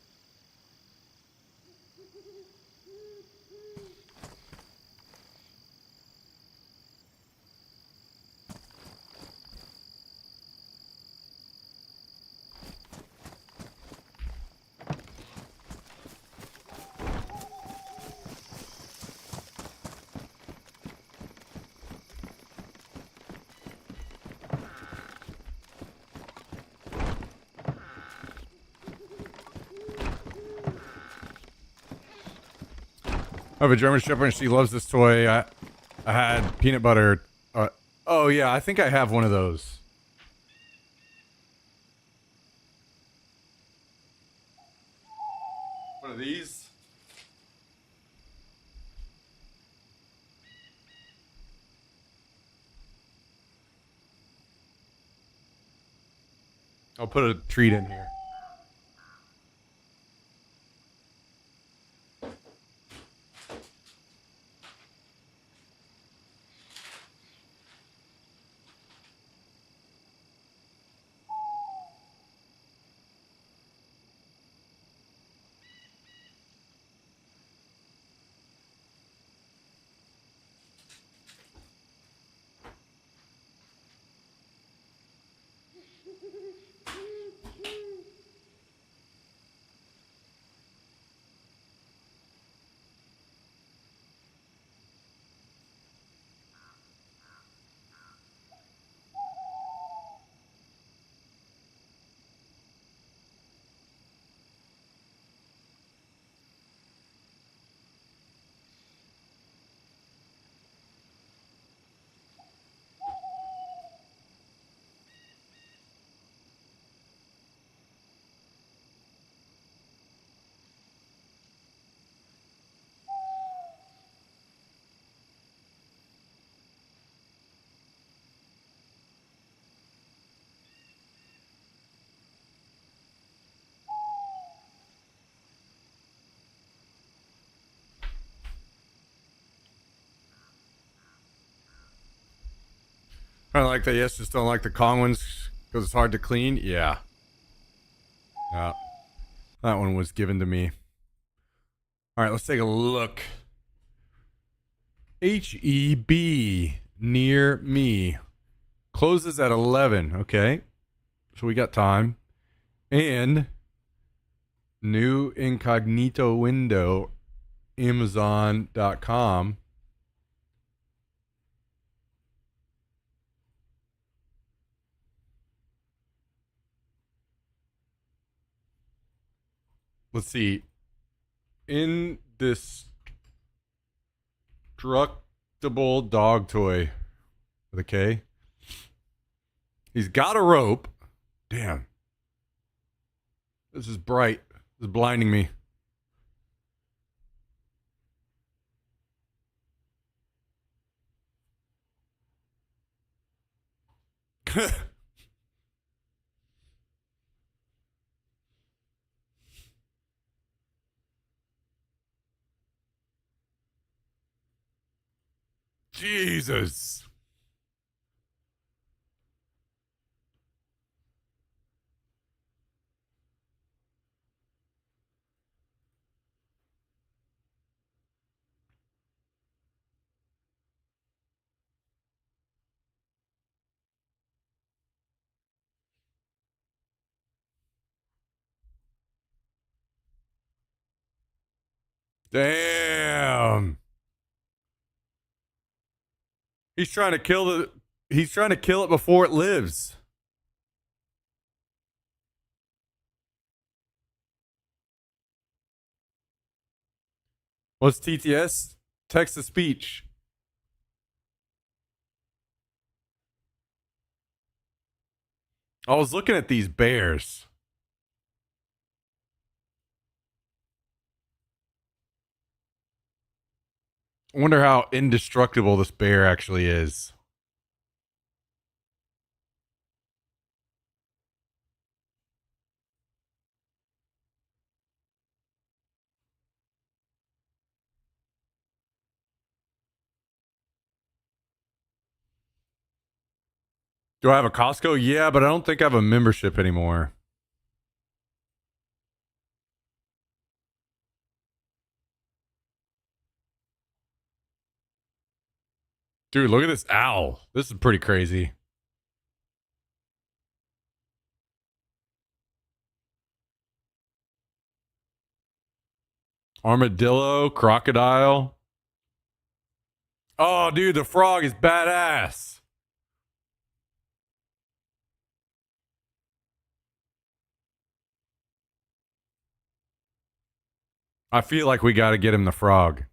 I have a German Shepherd and she loves this toy. I had peanut butter. Oh yeah, I think I have one of those. One of these? I'll put a treat in here. I like that. Yes, just don't like the Kong ones because it's hard to clean. Yeah. Yeah. That one was given to me. All right, let's take a look. HEB near me closes at 11. Okay. So we got time. And new incognito window, Amazon.com. Let's see. Indestructible dog toy with a K. He's got a rope. Damn. This is bright. This is blinding me. Jesus. Damn. He's trying to kill it before it lives. What's TTS? Text to speech. I was looking at these bears. I wonder how indestructible this bear actually is. Do I have a Costco? Yeah, but I don't think I have a membership anymore. Dude, look at this owl. This is pretty crazy. Armadillo, crocodile. Oh, dude, the frog is badass. I feel like we got to get him the frog.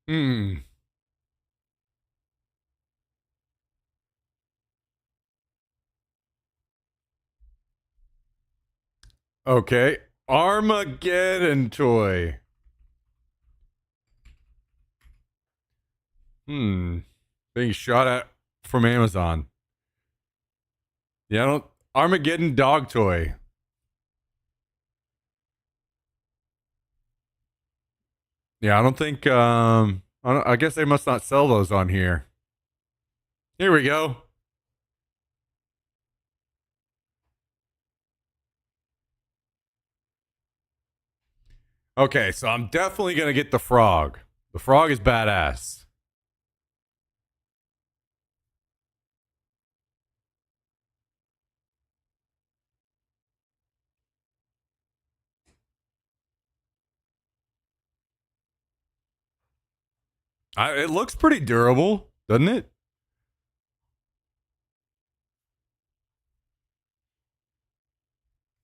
Hmm. Okay. Armageddon toy. Being shot at from Amazon. Yeah, I don't. Armageddon dog toy. Yeah, I don't think. I guess they must not sell those on here. Here we go. Okay, so I'm definitely gonna get the frog. The frog is badass. It looks pretty durable, doesn't it?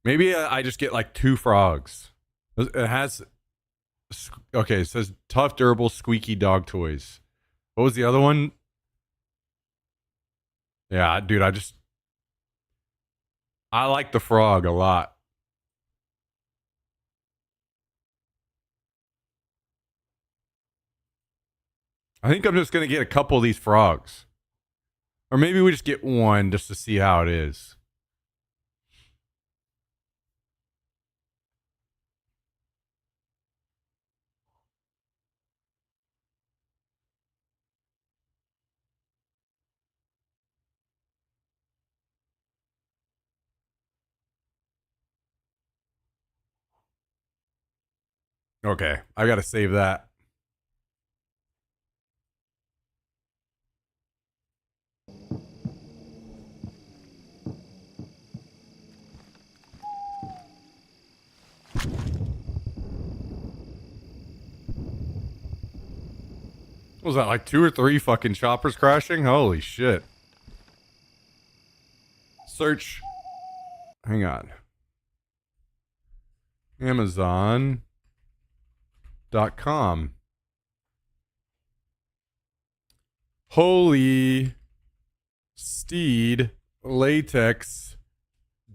Maybe I just get like 2 frogs. It has. Okay, it says tough, durable, squeaky dog toys. What was the other one? Yeah, dude, I like the frog a lot. I think I'm just going to get a couple of these frogs. Or maybe we just get one just to see how it is. Okay, I got to save that. What was that, like 2 or 3 fucking choppers crashing? Holy shit. Search. Hang on. Amazon.com. Holy Steed latex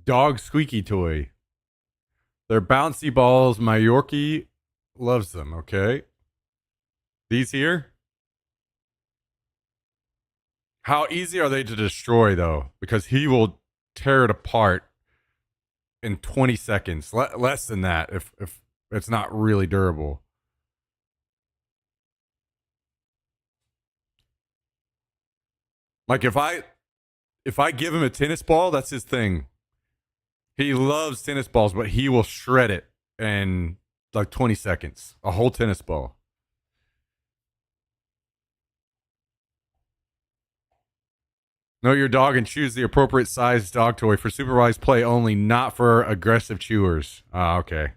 dog squeaky toy. They're bouncy balls. My Yorkie loves them, okay? These here? How easy are they to destroy, though? Because he will tear it apart in 20 seconds. Less than that if it's not really durable. Like if I give him a tennis ball, that's his thing. He loves tennis balls, but he will shred it in like 20 seconds. A whole tennis ball. Know your dog and choose the appropriate size dog toy for supervised play only, not for aggressive chewers. Ah, okay.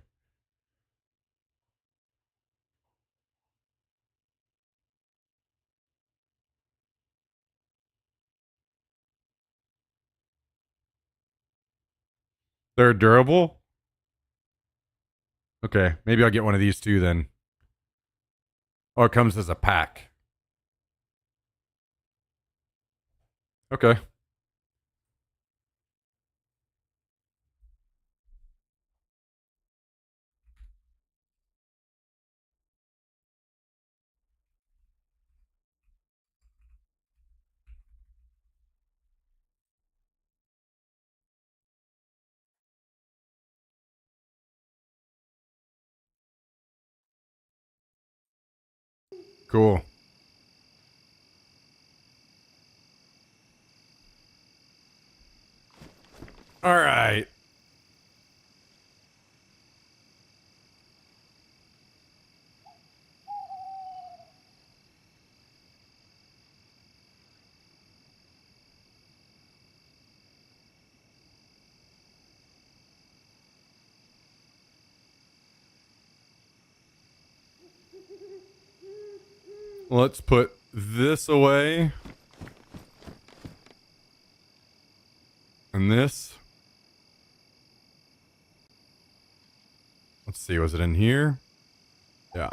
They're durable? Okay, maybe I'll get one of these too then. Oh, it comes as a pack. Okay. Cool. All right. Let's put this away. And this. Let's see, was it in here? Yeah.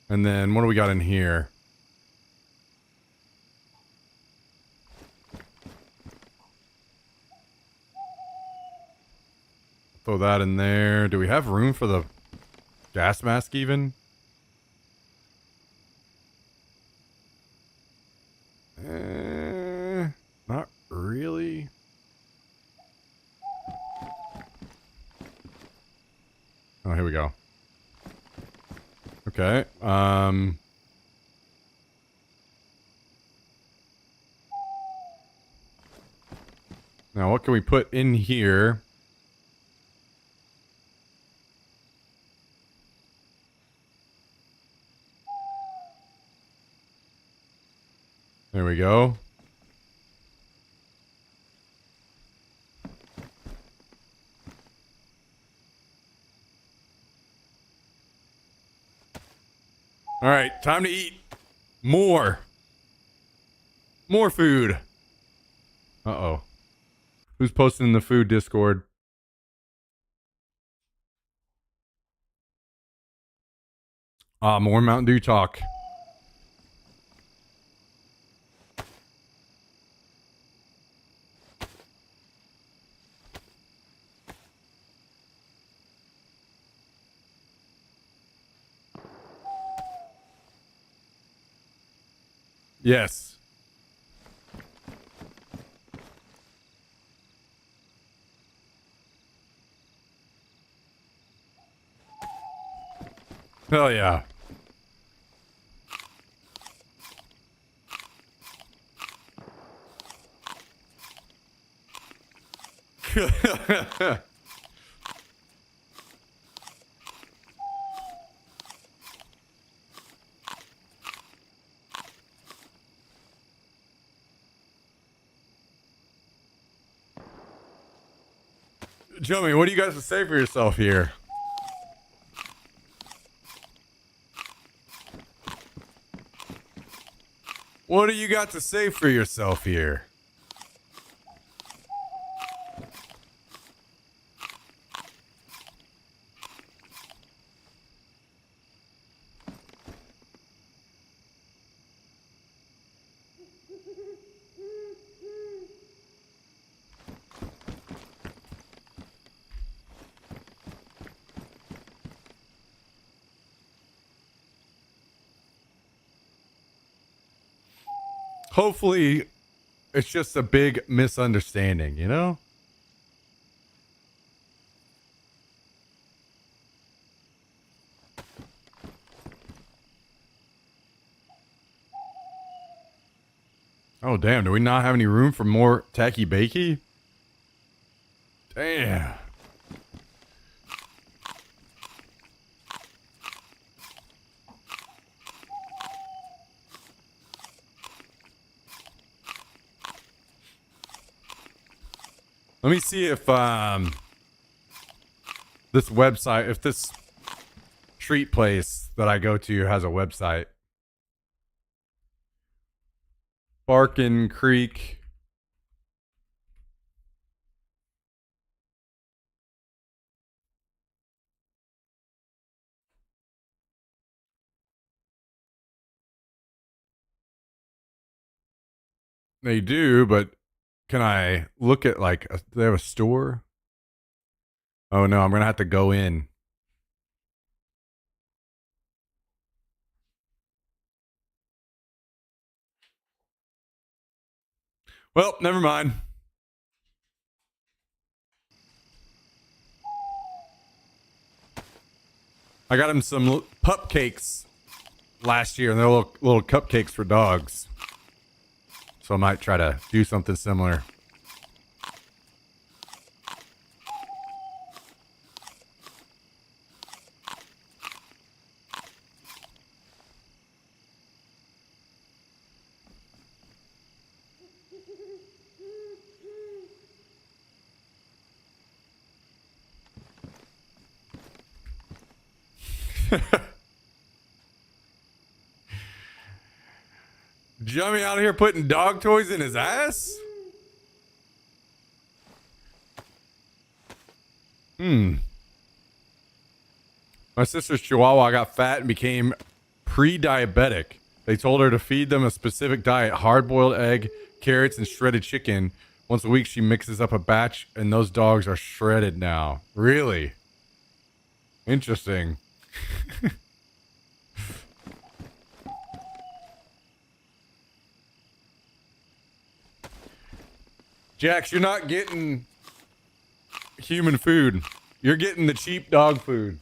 And then what do we got in here? Throw that in there. Do we have room for the gas mask even? Not really. Oh, here we go. Okay. Now what can we put in here? There we go. All right, time to eat more. More food. Uh-oh. Who's posting in the food Discord? More Mountain Dew talk. Yes. Hell yeah. Joey, what do you guys have to say for yourself here? What do you got to say for yourself here? Hopefully, it's just a big misunderstanding, you know? Oh, damn. Do we not have any room for more tacky bakey? Damn. Let me see if this website, if this treat place that I go to has a website. Barkin Creek. They do, but can I look at like, do they have a store? Oh no, I'm going to have to go in. Well, never mind. I got him some pup cakes last year, and they're little cupcakes for dogs. So I might try to do something similar. Jummy out here putting dog toys in his ass? My sister's Chihuahua got fat and became pre-diabetic. They told her to feed them a specific diet: hard-boiled egg, carrots, and shredded chicken. Once a week, she mixes up a batch, and those dogs are shredded now. Really? Interesting. Jax, you're not getting human food. You're getting the cheap dog food.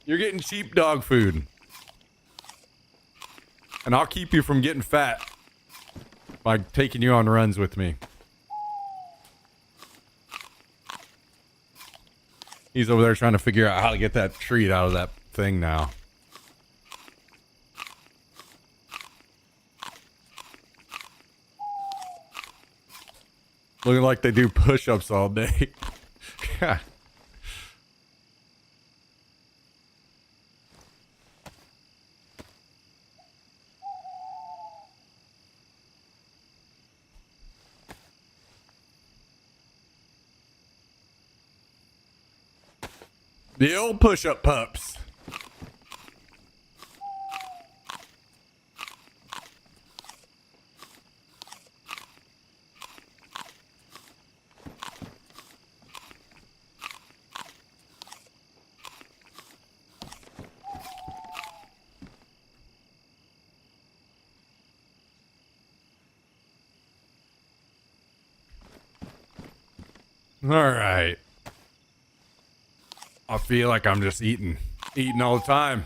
You're getting cheap dog food. And I'll keep you from getting fat by taking you on runs with me. He's over there trying to figure out how to get that treat out of that thing now. Looking like they do push-ups all day. The old push-up pups. All right. I feel like I'm just eating all the time.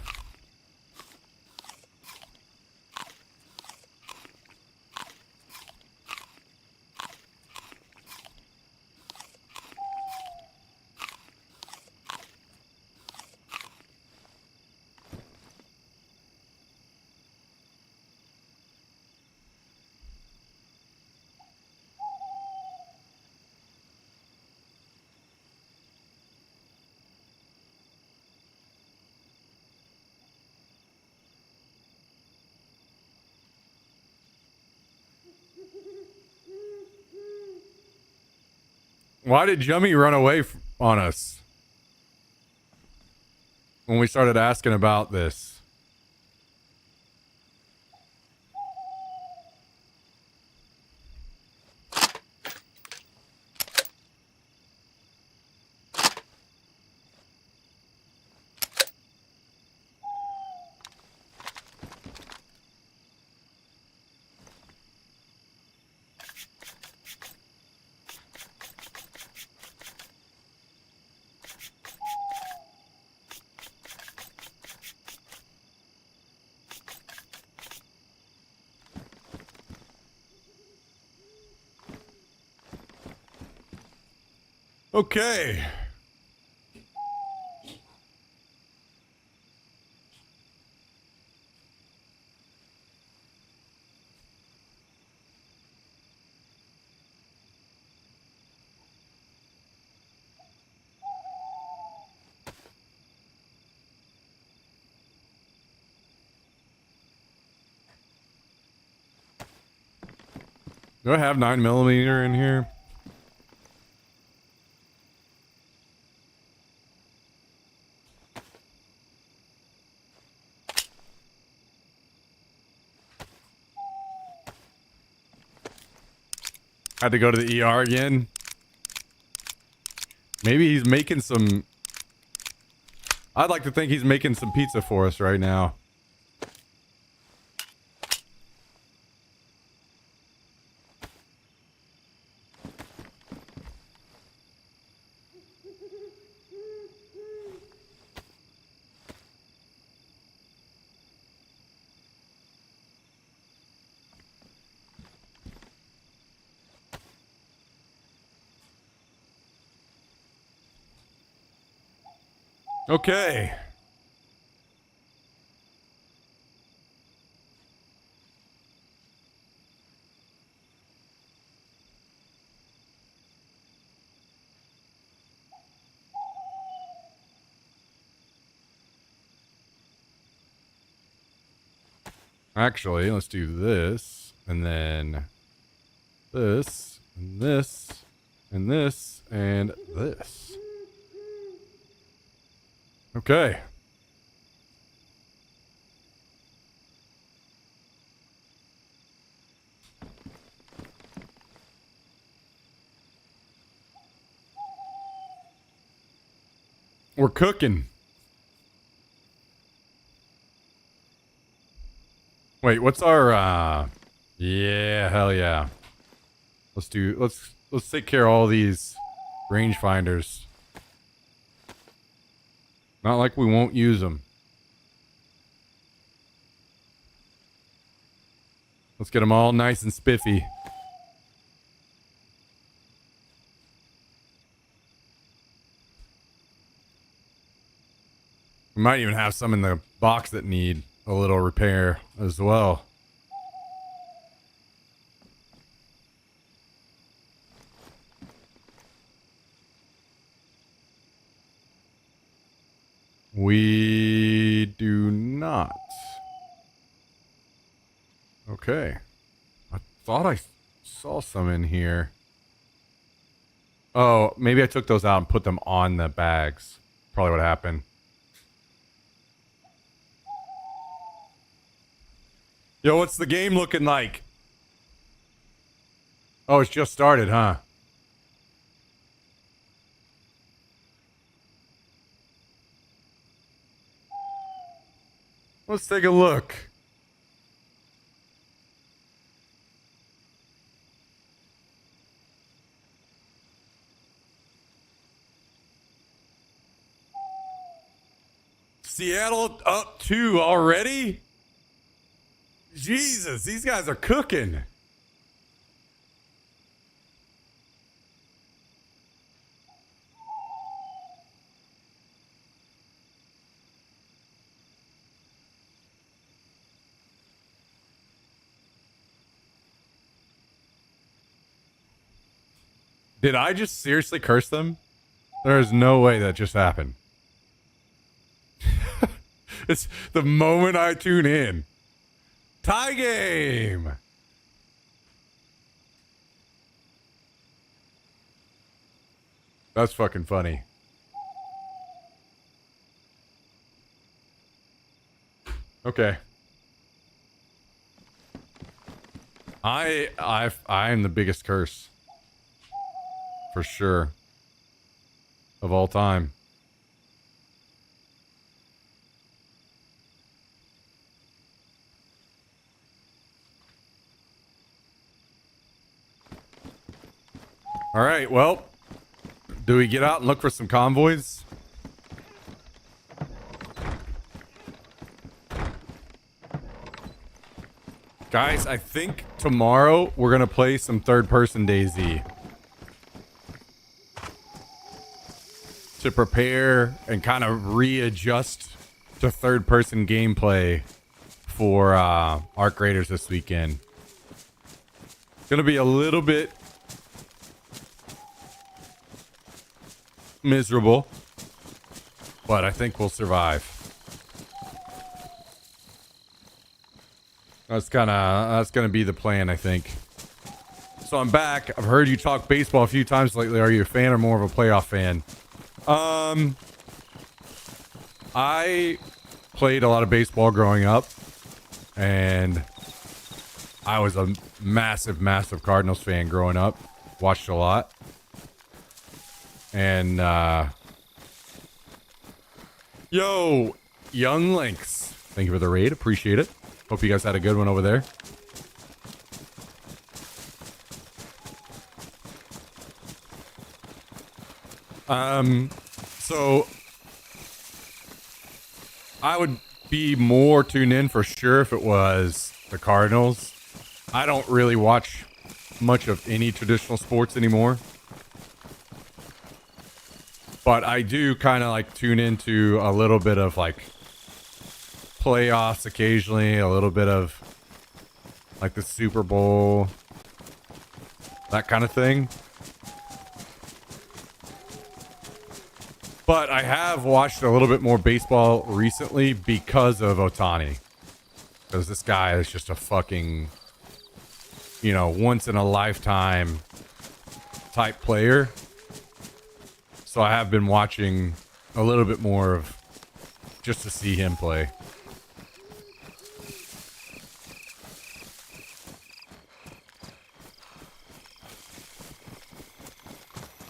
Why did Jummy run away on us when we started asking about this? Okay. Do I have 9mm in here? Had to go to the ER again. Maybe he's making some... I'd like to think he's making some pizza for us right now. Okay. Actually, let's do this, and then this, and this, and this, and this. Okay. We're cooking. Wait, what's our yeah, hell yeah. Let's take care of all these rangefinders. Not like we won't use them. Let's get them all nice and spiffy. We might even have some in the box that need a little repair as well. We do not. Okay. I thought I saw some in here. Oh, maybe I took those out and put them on the bags. Probably what happened. Yo, what's the game looking like? Oh, it's just started, huh? Let's take a look. Seattle up 2 already? Jesus, these guys are cooking. Did I just seriously curse them? There is no way that just happened. It's the moment I tune in. Tie game. That's fucking funny. Okay. I am the biggest curse. For sure. Of all time. All right, well, do we get out and look for some convoys? Guys, I think tomorrow we're going to play some third-person DayZ. To prepare and kind of readjust to third-person gameplay for Arc Raiders this weekend. It's going to be a little bit miserable, but I think we'll survive. That's gonna be the plan, I think. So I'm back. I've heard you talk baseball a few times lately. Are you a fan or more of a playoff fan? I played a lot of baseball growing up, and I was a massive Cardinals fan growing up. Watched a lot. And, yo, Young Lynx. Thank you for the raid. Appreciate it. Hope you guys had a good one over there. So I would be more tuned in for sure if it was the Cardinals. I don't really watch much of any traditional sports anymore. But I do kind of like tune into a little bit of like playoffs occasionally, a little bit of like the Super Bowl, that kind of thing. But I have watched a little bit more baseball recently because of Ohtani. Because this guy is just a fucking, you know, once in a lifetime type player. So I have been watching a little bit more of just to see him play.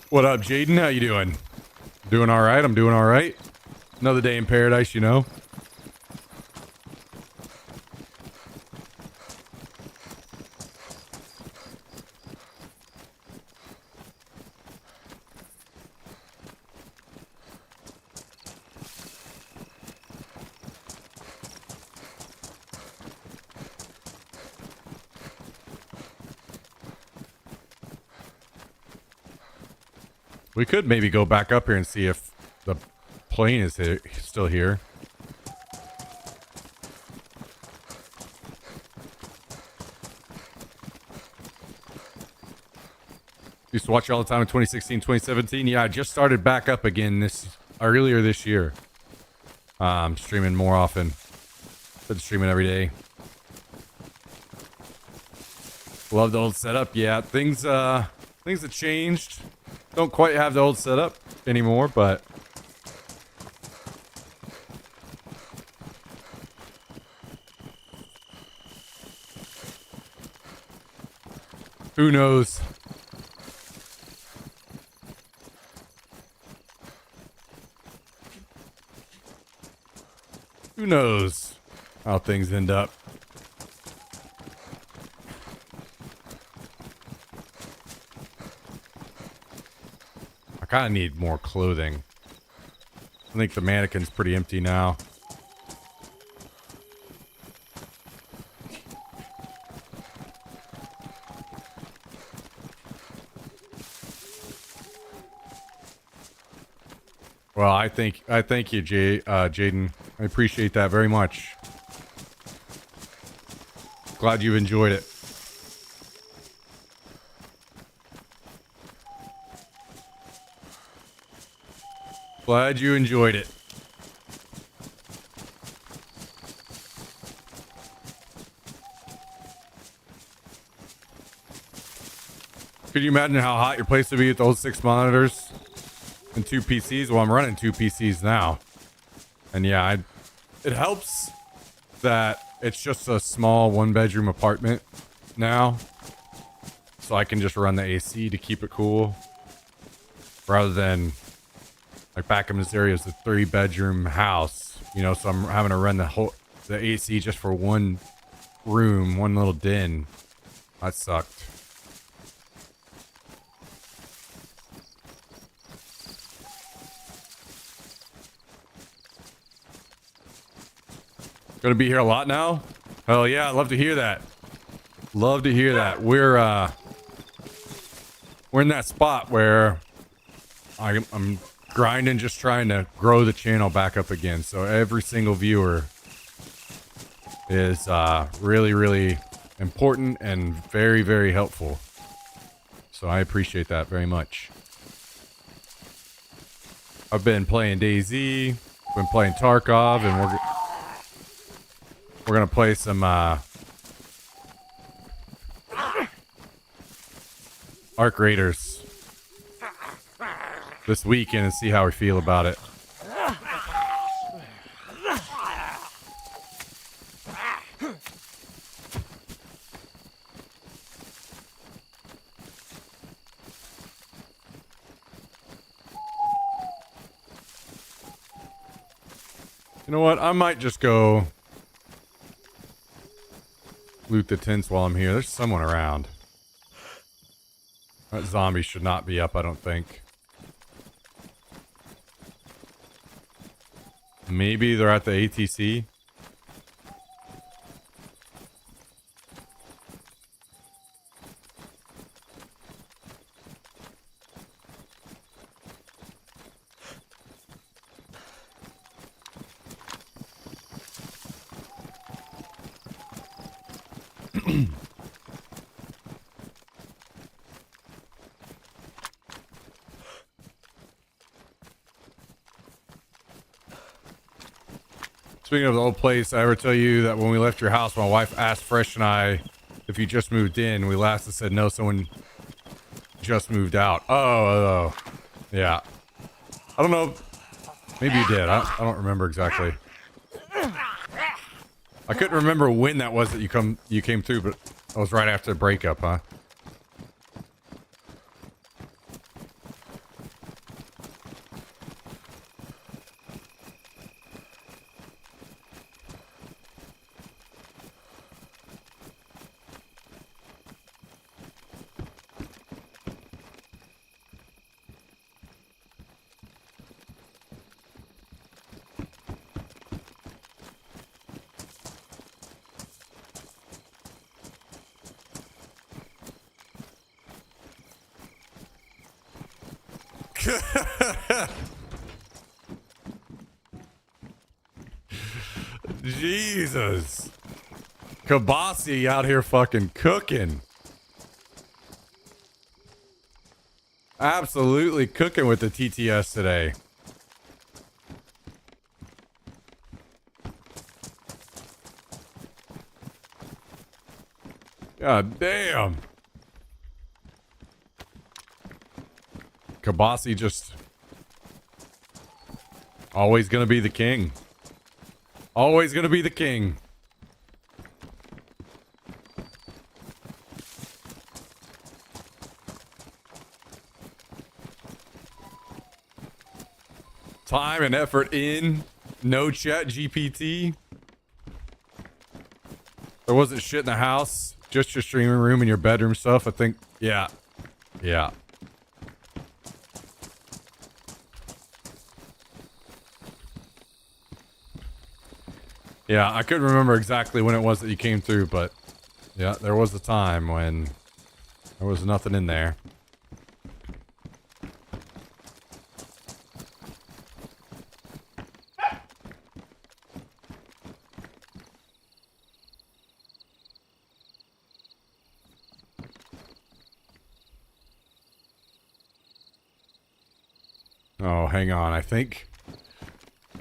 What up, Jaden? How you doing? Doing all right? I'm doing all right. Another day in paradise, you know. We could maybe go back up here and see if the plane is still here. Used to watch it all the time in 2016, 2017. Yeah, I just started back up again earlier this year. Streaming more often. Been streaming every day. Love the old setup. Yeah, things have changed. Don't quite have the old setup anymore, but who knows? Who knows how things end up? I kind of need more clothing. I think the mannequin's pretty empty now. Well, I thank you, Jaden. I appreciate that very much. Glad you've enjoyed it. Glad you enjoyed it. Could you imagine how hot your place would be with those 6 monitors and 2 PCs? Well, I'm running 2 PCs now. And yeah, it helps that it's just a small 1-bedroom apartment now. So I can just run the AC to keep it cool. Rather than, like, back in Missouri, it's a 3-bedroom house. You know, so I'm having to run the AC just for one room, one little den. That sucked. Gonna be here a lot now? Hell yeah, I'd love to hear that. Love to hear that. We're in that spot where I'm grinding, just trying to grow the channel back up again. So every single viewer is really, really important and very, very helpful. So I appreciate that very much. I've been playing DayZ, been playing Tarkov, and we're gonna play some Arc Raiders this weekend and see how we feel about it. You know what? I might just go loot the tents while I'm here. There's someone around. That zombie should not be up, I don't think. Maybe they're at the ATC. Speaking of the old place, I ever tell you that when we left your house, my wife asked Fresh and I if you just moved in. We laughed and said, no, someone just moved out. Oh, yeah. I don't know. Maybe you did. I don't remember exactly. I couldn't remember when that was that you came through, but that was right after the breakup, huh? Jesus. Kabasi out here fucking cooking. Absolutely cooking with the TTS today. God damn. Kabasi just always gonna be the king. Always gonna be the king. Time and effort in. No chat GPT. There wasn't shit in the house. Just your streaming room and your bedroom stuff. I think. Yeah. Yeah. Yeah, I couldn't remember exactly when it was that you came through, but yeah, there was a time when there was nothing in there. Oh, hang on. I think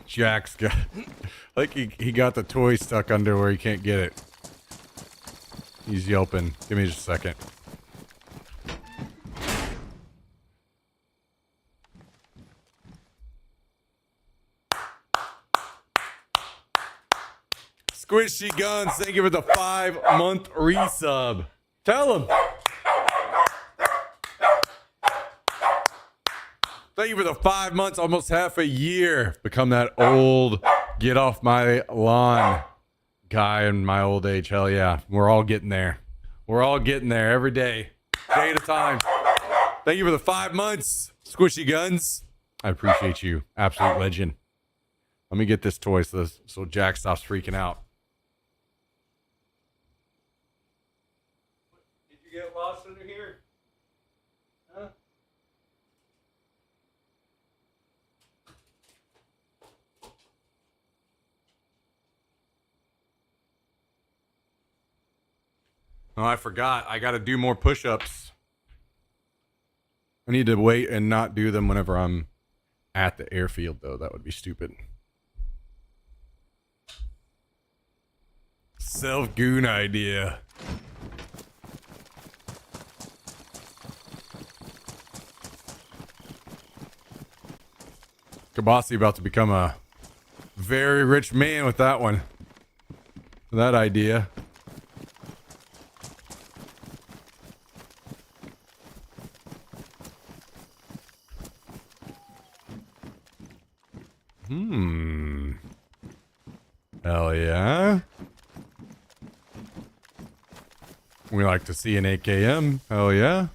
Jack's got... like he got the toy stuck under where he can't get it. He's yelping. Give me just a second. Squishy Guns, thank you for the 5-month resub. Tell him. Thank you for the 5 months, almost half a year. Become that old, get off my lawn guy in my old age. Hell yeah. We're all getting there. We're all getting there every day at a time. Thank you for the 5 months, Squishy Guns. I appreciate you. Absolute legend. Let me get this toy so Jack stops freaking out. Did you get lost under here? Huh? Oh, I forgot. I got to do more push-ups. I need to wait and not do them whenever I'm at the airfield, though. That would be stupid. Self-goon idea. Kabasi about to become a very rich man with that one. That idea. Hell yeah. We like to see an AKM. Hell yeah.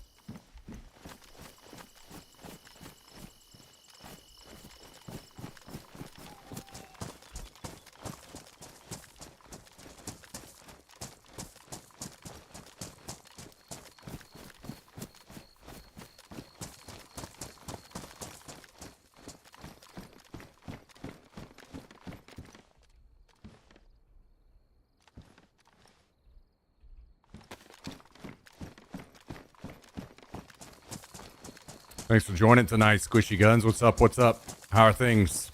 Thanks for joining tonight, Squishy Guns. What's up? What's up? How are things?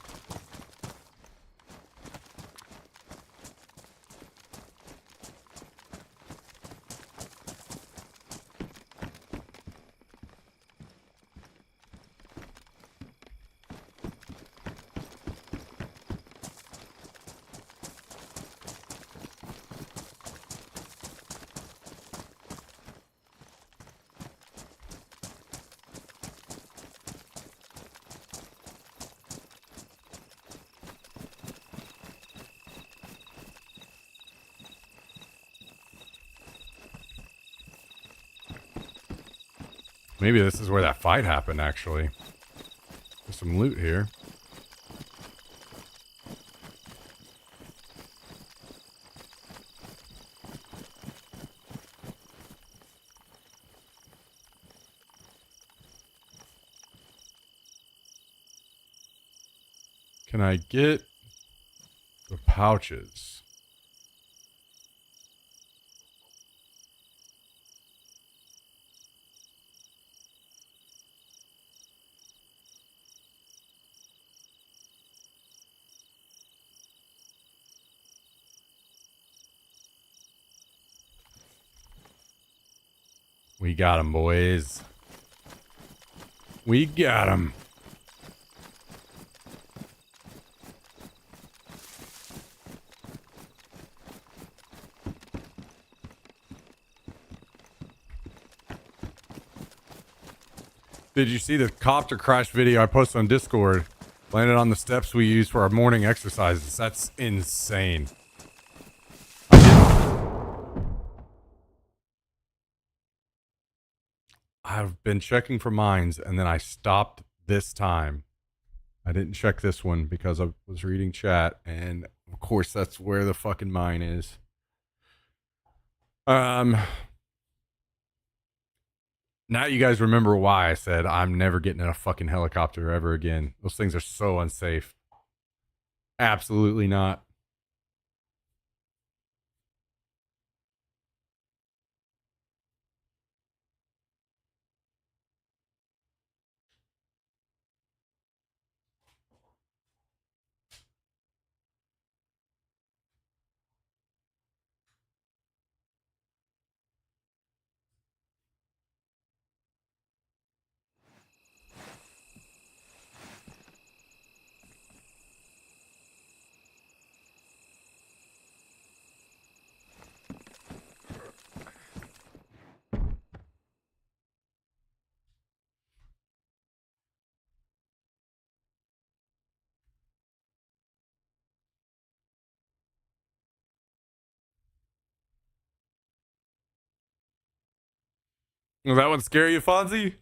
Maybe this is where that fight happened, actually. There's some loot here. Can I get the pouches? We got him, boys. We got him. Did you see the copter crash video I posted on Discord? Landed on the steps we use for our morning exercises. That's insane. I've been checking for mines, and then I stopped this time. I didn't check this one because I was reading chat, and of course that's where the fucking mine is. Now you guys remember why I said I'm never getting in a fucking helicopter ever again. Those things are so unsafe. Absolutely not. Does that one scare you, Fonzie?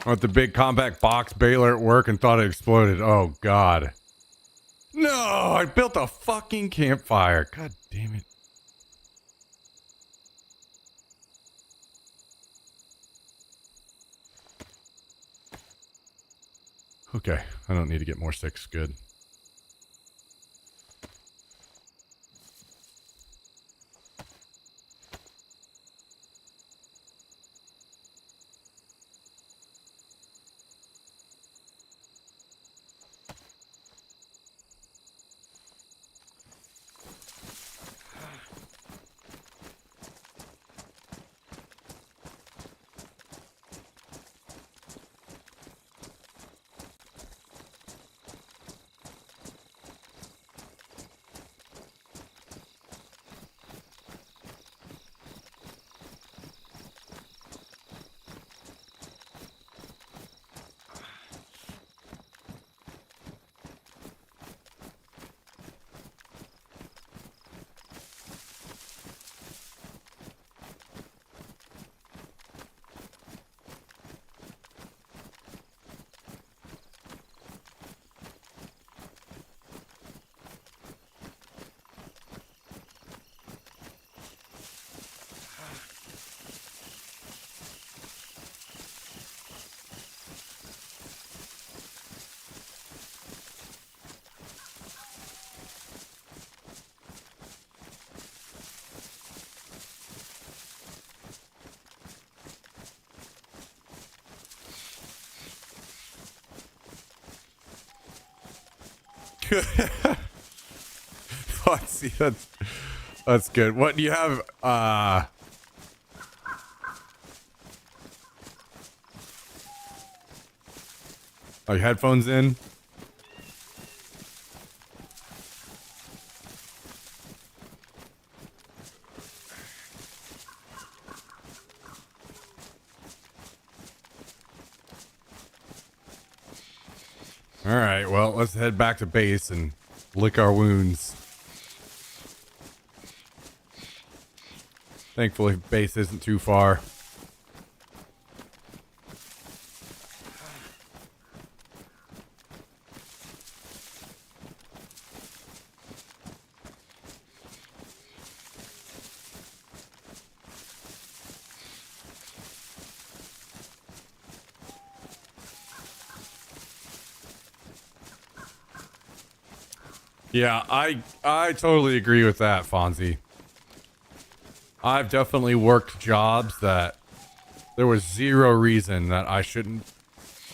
With the big compact box baler at work and thought it exploded. Oh, God. No, I built a fucking campfire. God damn it. Okay, I don't need to get more sticks. Good. Let's see, that's good. What do you have? Oh, your headphones in? All right, well, let's head back to base and lick our wounds. Thankfully, base isn't too far. Yeah, I totally agree with that, Fonzie. I've definitely worked jobs that there was zero reason that I shouldn't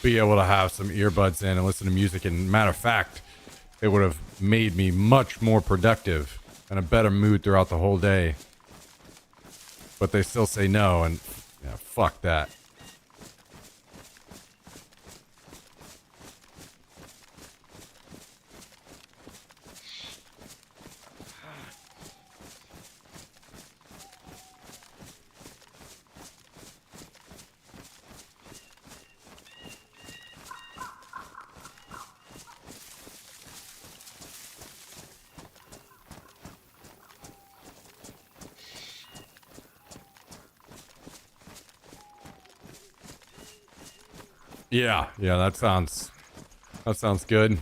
be able to have some earbuds in and listen to music. And matter of fact, it would have made me much more productive and a better mood throughout the whole day. But they still say no, and yeah, fuck that. Yeah, that sounds good.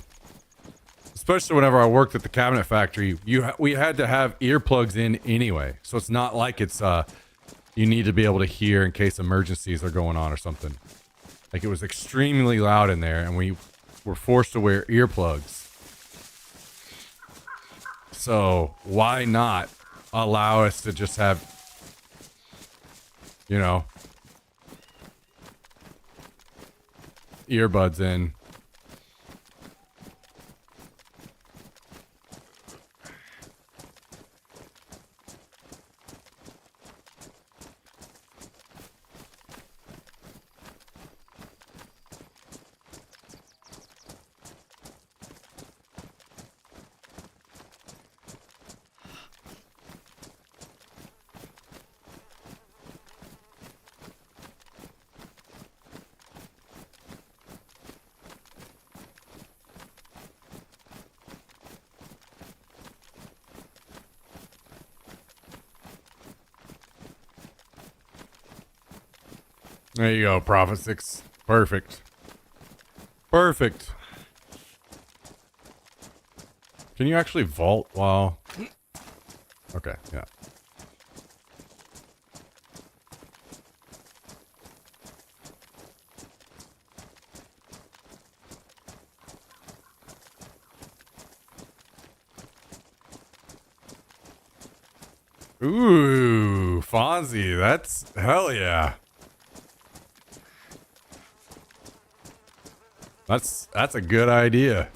Especially whenever I worked at the cabinet factory, we had to have earplugs in anyway. So it's not like it's you need to be able to hear in case emergencies are going on or something. Like it was extremely loud in there, and we were forced to wear earplugs. So why not allow us to just have, you know, earbuds in? There you go, Prophet 6. Perfect. Perfect. Can you actually vault while... Okay, yeah. Ooh, Fonzie, that's... Hell yeah. That's a good idea.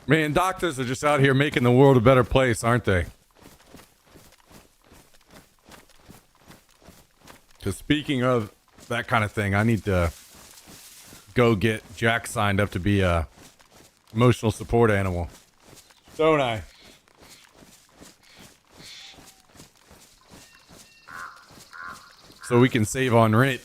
Man, doctors are just out here making the world a better place, aren't they? Because speaking of that kind of thing, I need to go get Jack signed up to be a emotional support animal. Don't I? So we can save on rent.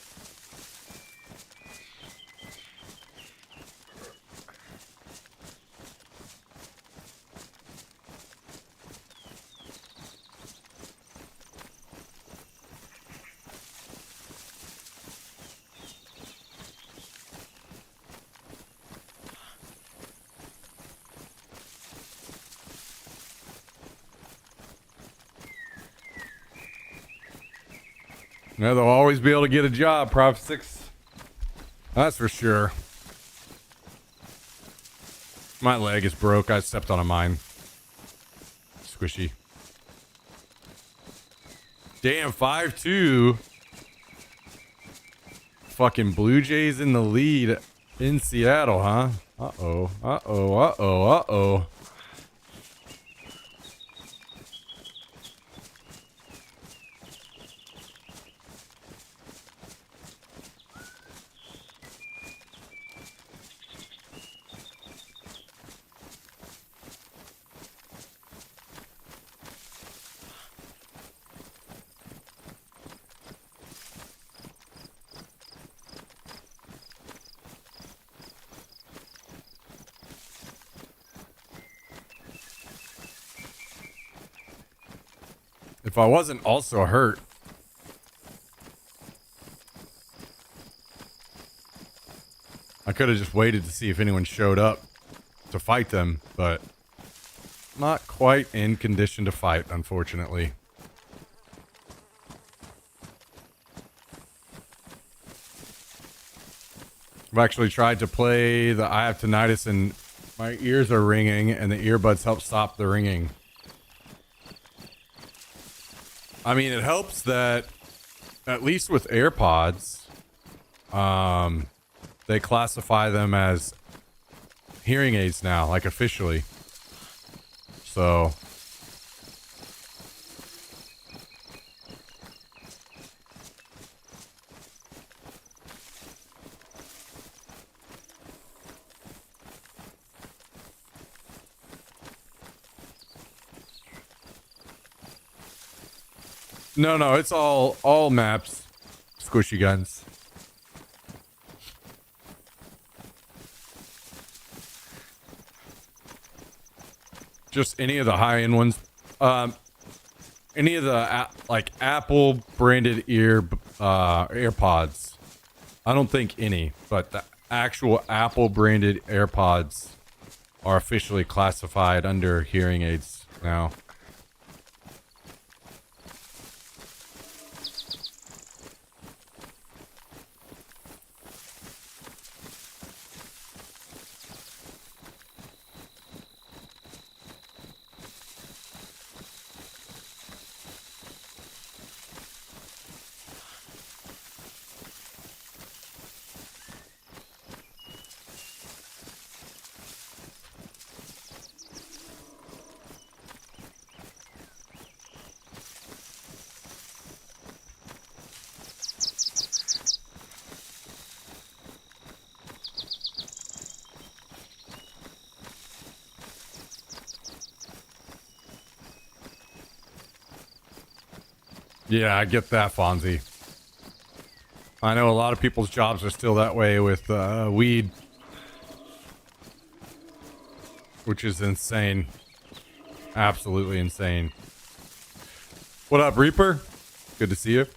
Yeah, they'll always be able to get a job, Prop 6. That's for sure. My leg is broke. I stepped on a mine. Squishy. Damn, 5-2. Fucking Blue Jays in the lead in Seattle, huh? Uh-oh. Uh-oh. Uh-oh. Uh-oh. If I wasn't also hurt, I could have just waited to see if anyone showed up to fight them, but not quite in condition to fight, unfortunately. I've actually tried to play the I have tinnitus and my ears are ringing and the earbuds help stop the ringing. I mean, it helps that at least with AirPods, they classify them as hearing aids now, like officially. So no, it's all maps, squishy guns. Just any of the high-end ones. Any of the like Apple branded AirPods. I don't think any, but the actual Apple branded AirPods are officially classified under hearing aids now. Yeah, I get that, Fonzie. I know a lot of people's jobs are still that way with weed, which is insane. Absolutely insane. What up, Reaper? Good to see you.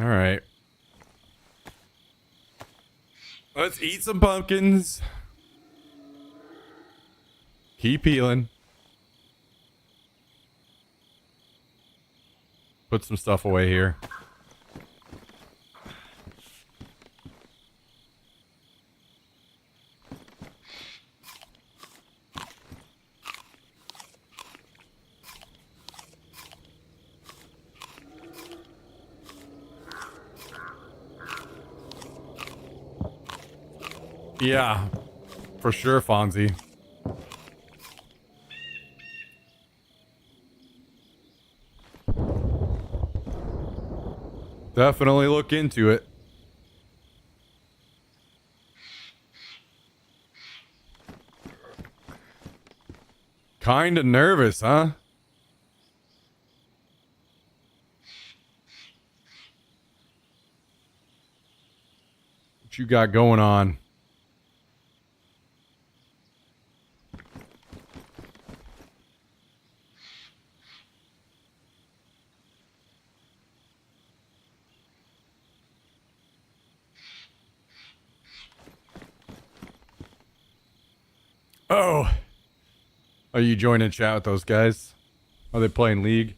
All right. Let's eat some pumpkins. Keep healing. Put some stuff away here. Yeah, for sure, Fonzie. Definitely look into it. Kinda nervous, huh? What you got going on? Oh. Are you joining chat with those guys? Are they playing League?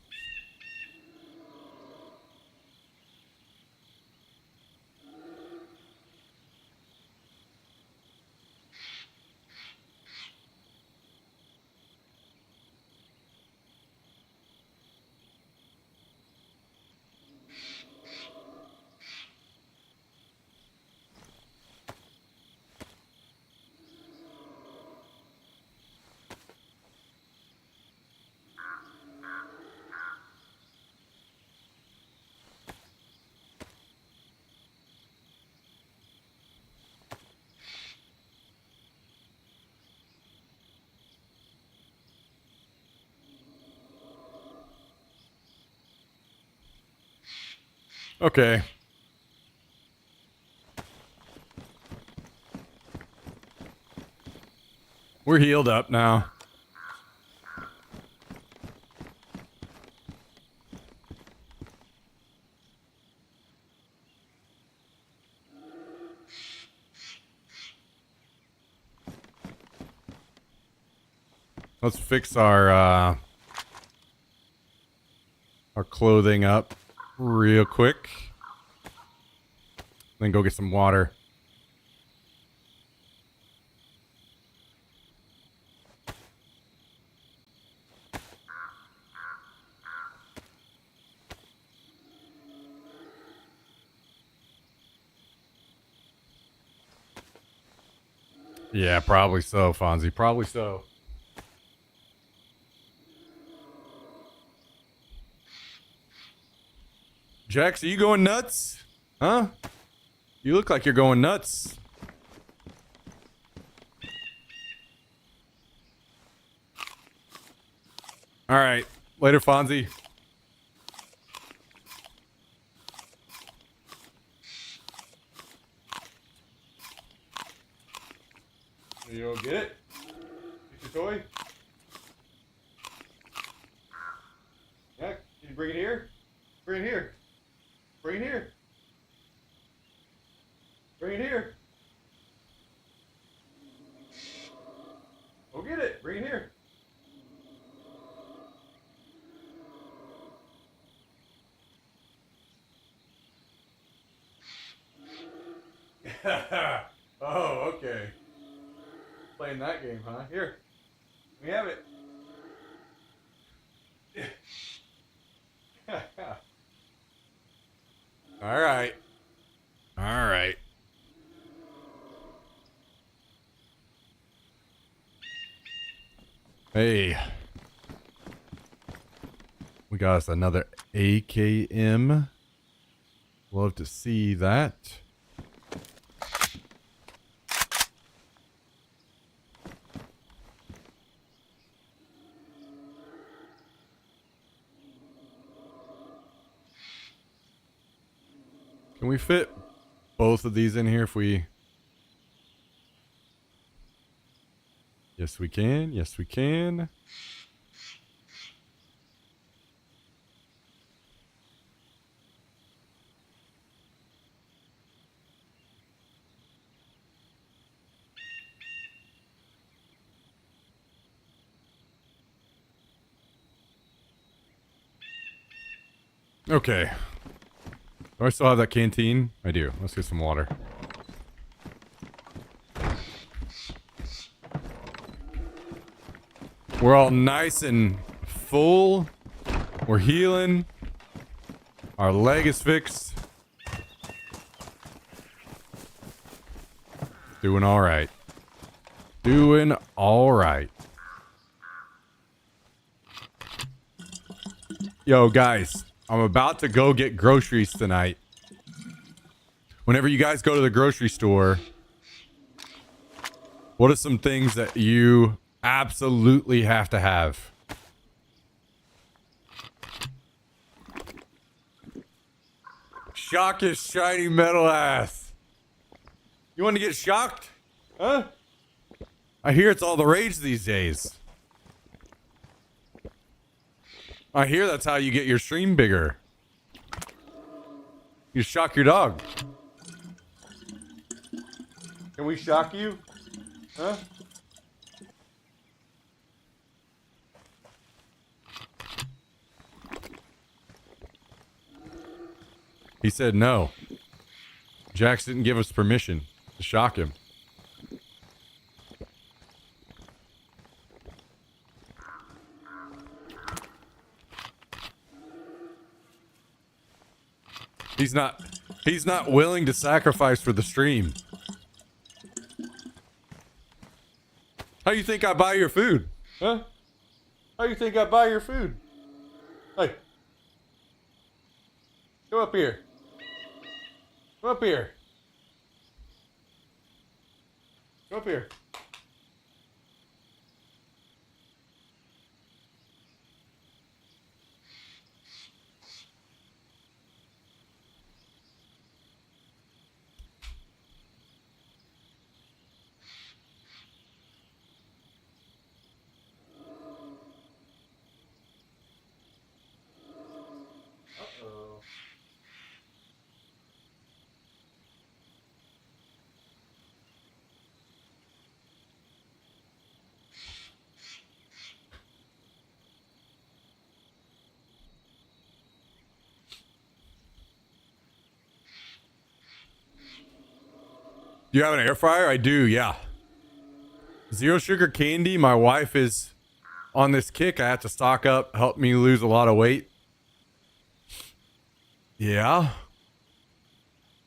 Okay. We're healed up now. Let's fix our clothing up real quick. Then go get some water. Yeah, probably so, Fonzie. Probably so. Jax, are you going nuts? Huh? You look like you're going nuts. All right. Later, Fonzie. You go get it? Get your toy? Yeah, can you bring it here? Bring it here. Bring it here. Bring it here. Go get it. Bring it here. Oh, okay. Playing that game, huh? Here. We have it. All right. All right. Hey. We got us another AKM. Love to see that. Can we fit both of these in here if we... Yes, we can. Yes, we can. Okay. Do I still have that canteen? I do. Let's get some water. We're all nice and full. We're healing. Our leg is fixed. Doing all right. Doing all right. Yo, guys. I'm about to go get groceries tonight. Whenever you guys go to the grocery store, what are some things that you absolutely have to have? Shock his shiny metal ass. You want to get shocked? Huh? I hear it's all the rage these days. I hear that's how you get your stream bigger. You shock your dog. Can we shock you? Huh? He said no. Jax didn't give us permission to shock him. He's not willing to sacrifice for the stream. How you think I buy your food? Huh? How you think I buy your food? Hey. Come up here. Come up here. Come up here. Uh-oh. Do you have an air fryer? I do, yeah. Zero sugar candy. My wife is on this kick. I have to stock up, help me lose a lot of weight. Yeah.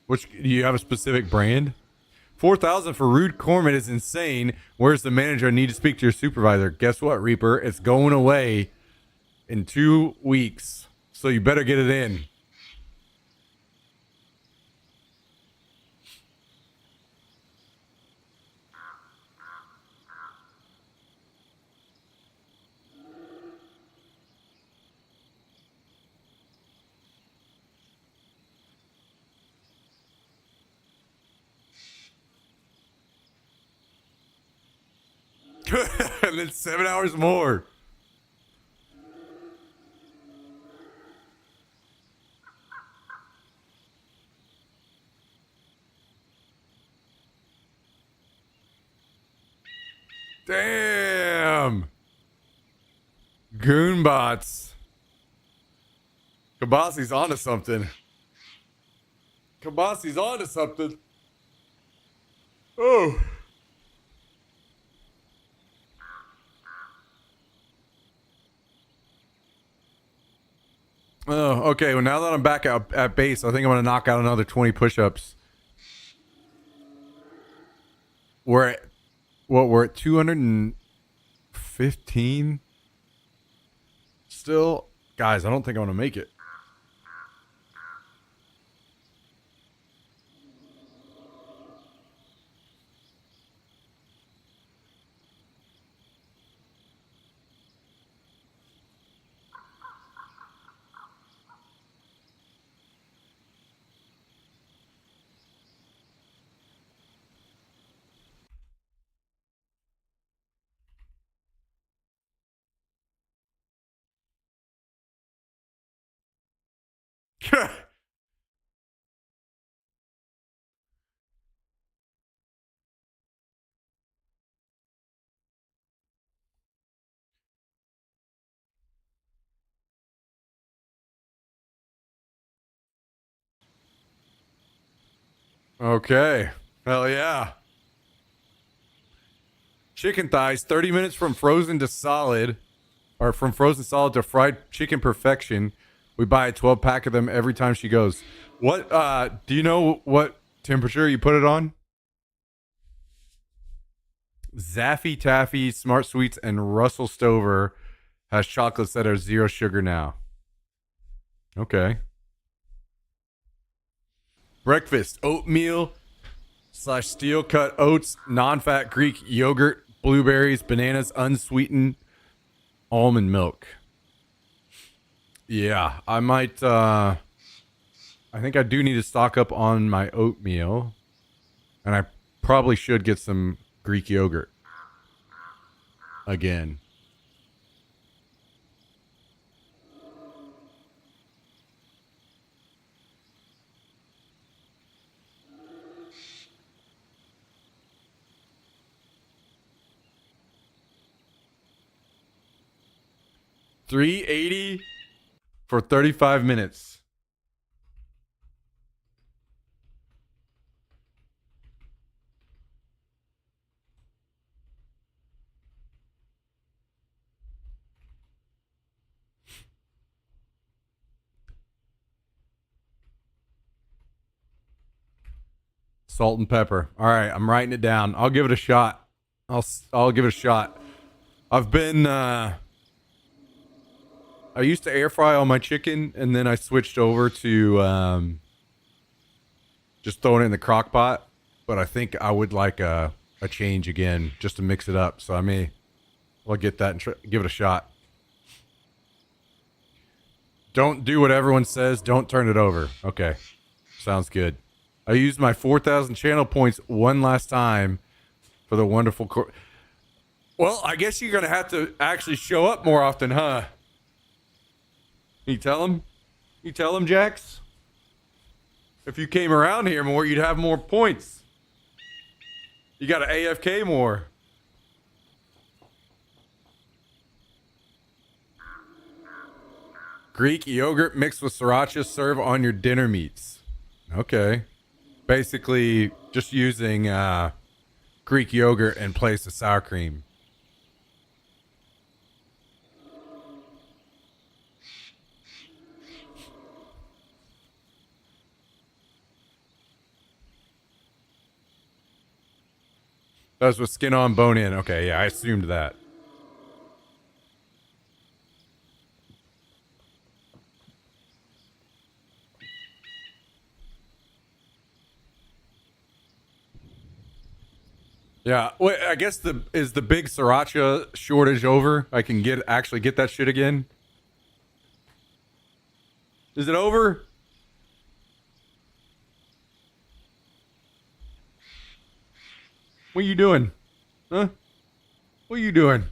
Which, do you have a specific brand? 4,000 for Rude Corman is insane. Where's the manager? I need to speak to your supervisor. Guess what, Reaper? It's going away in 2 weeks. So you better get it in. And then 7 hours more. Damn. Goonbots. Kabasi's onto something. Kabasi's onto something. Oh. Oh, okay. Well, now that I'm back at base, I think I'm going to knock out another 20 push-ups. We're at, what, we're at 215 still? Guys, I don't think I'm going to make it. Okay. Hell yeah. Chicken thighs, 30 minutes from frozen to solid, or from frozen solid to fried chicken perfection. We buy a 12 pack of them every time she goes. What, do you know what temperature you put it on? Zaffy Taffy, Smart Sweets, and Russell Stover has chocolates that are 0 sugar now. Okay. Breakfast, oatmeal / steel cut oats, non-fat Greek yogurt, blueberries, bananas, unsweetened almond milk. Yeah, I might, I think I do need to stock up on my oatmeal. And I probably should get some Greek yogurt. Again. $3.80 for 35 minutes. Salt and pepper. All right, I'm writing it down. I'll give it a shot. I'll give it a shot. I've been I used to air fry all my chicken, and then I switched over to just throwing it in the crock pot. But I think I would like a change again, just to mix it up. So I'll get that and give it a shot. Don't do what everyone says. Don't turn it over. Okay, sounds good. I used my 4,000 channel points one last time for the wonderful. Well, I guess you're gonna have to actually show up more often, huh? You tell him? You tell him, Jax? If you came around here more, you'd have more points. You gotta AFK more. Greek yogurt mixed with sriracha, serve on your dinner meats. Okay. Basically, Just using Greek yogurt in place of sour cream. That's with skin on, bone in. Okay, yeah, I assumed that. Yeah, wait, I guess is the big sriracha shortage over? I can actually get that shit again. Is it over? What are you doing? Huh? What are you doing?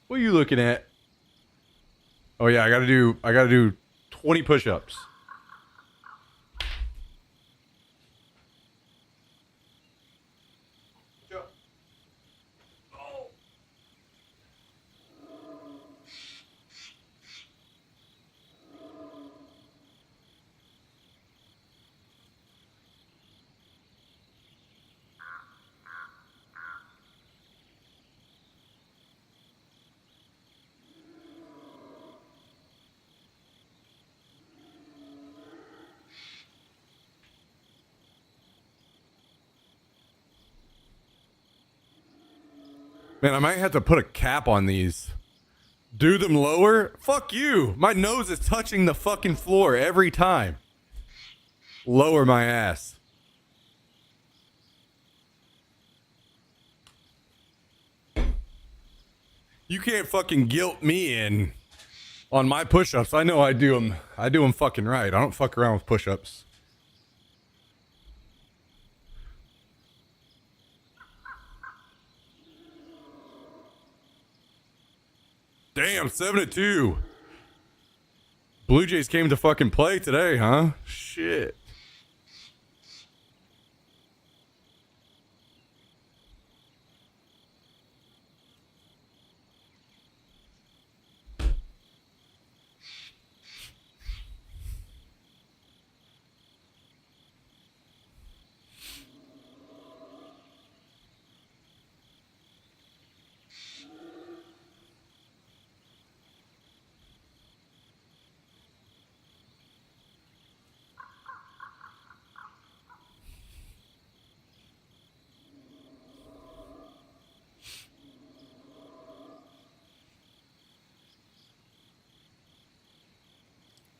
What are you looking at? Oh yeah, I gotta do 20 push-ups. Man, I might have to put a cap on these. Do them lower? Fuck you. My nose is touching the fucking floor every time. Lower my ass. You can't fucking guilt me in on my push-ups. I know I do them. I do them fucking right. I don't fuck around with push-ups. Damn, 7-2. Blue Jays came to fucking play today, huh? Shit.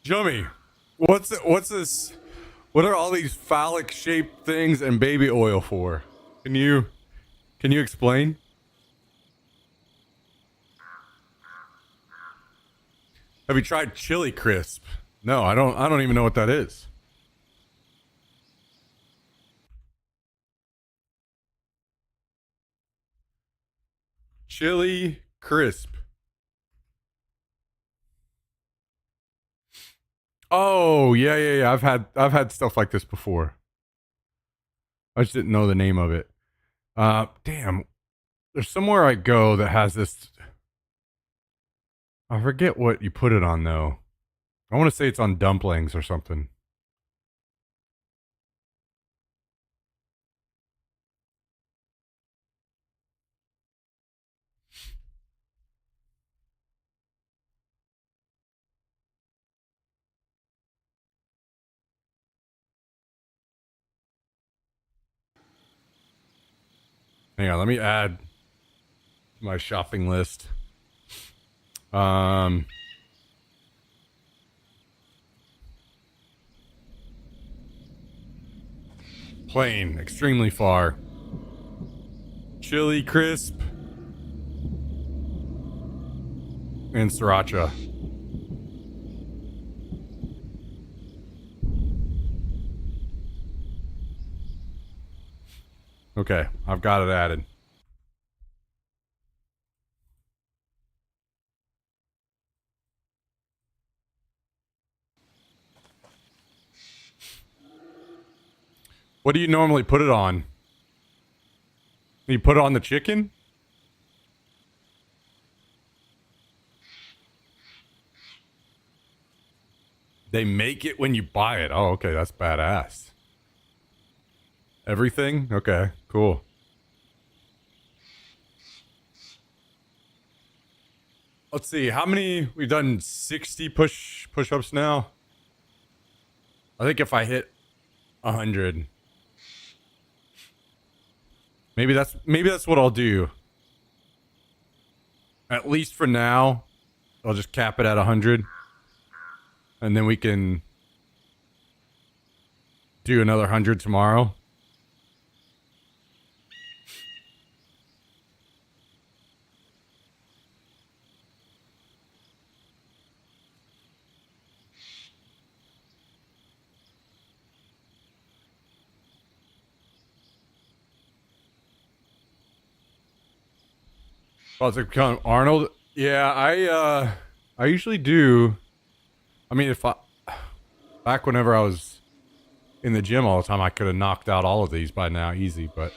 Jummy, what's this? What are all these phallic shaped things and baby oil for? Can you explain? Have you tried chili crisp? No, I don't even know what that is. Chili crisp. Oh, yeah. I've had stuff like this before. I just didn't know the name of it. Damn. There's somewhere I go that has this. I forget what you put it on though. I want to say it's on dumplings or something. Hang on, let me add my shopping list. Plain, extremely far. Chili crisp and sriracha. Okay, I've got it added. What do you normally put it on? You put it on the chicken? They make it when you buy it. Oh, okay. That's badass. Everything? Okay, cool. Let's see. How many? We've done 60 push-ups now. I think if I hit 100, maybe that's what I'll do. At least for now, I'll just cap it at 100, and then we can do another 100 tomorrow. Oh, it's like Arnold. Yeah, I usually do. I mean, back whenever I was in the gym all the time, I could have knocked out all of these by now, easy. But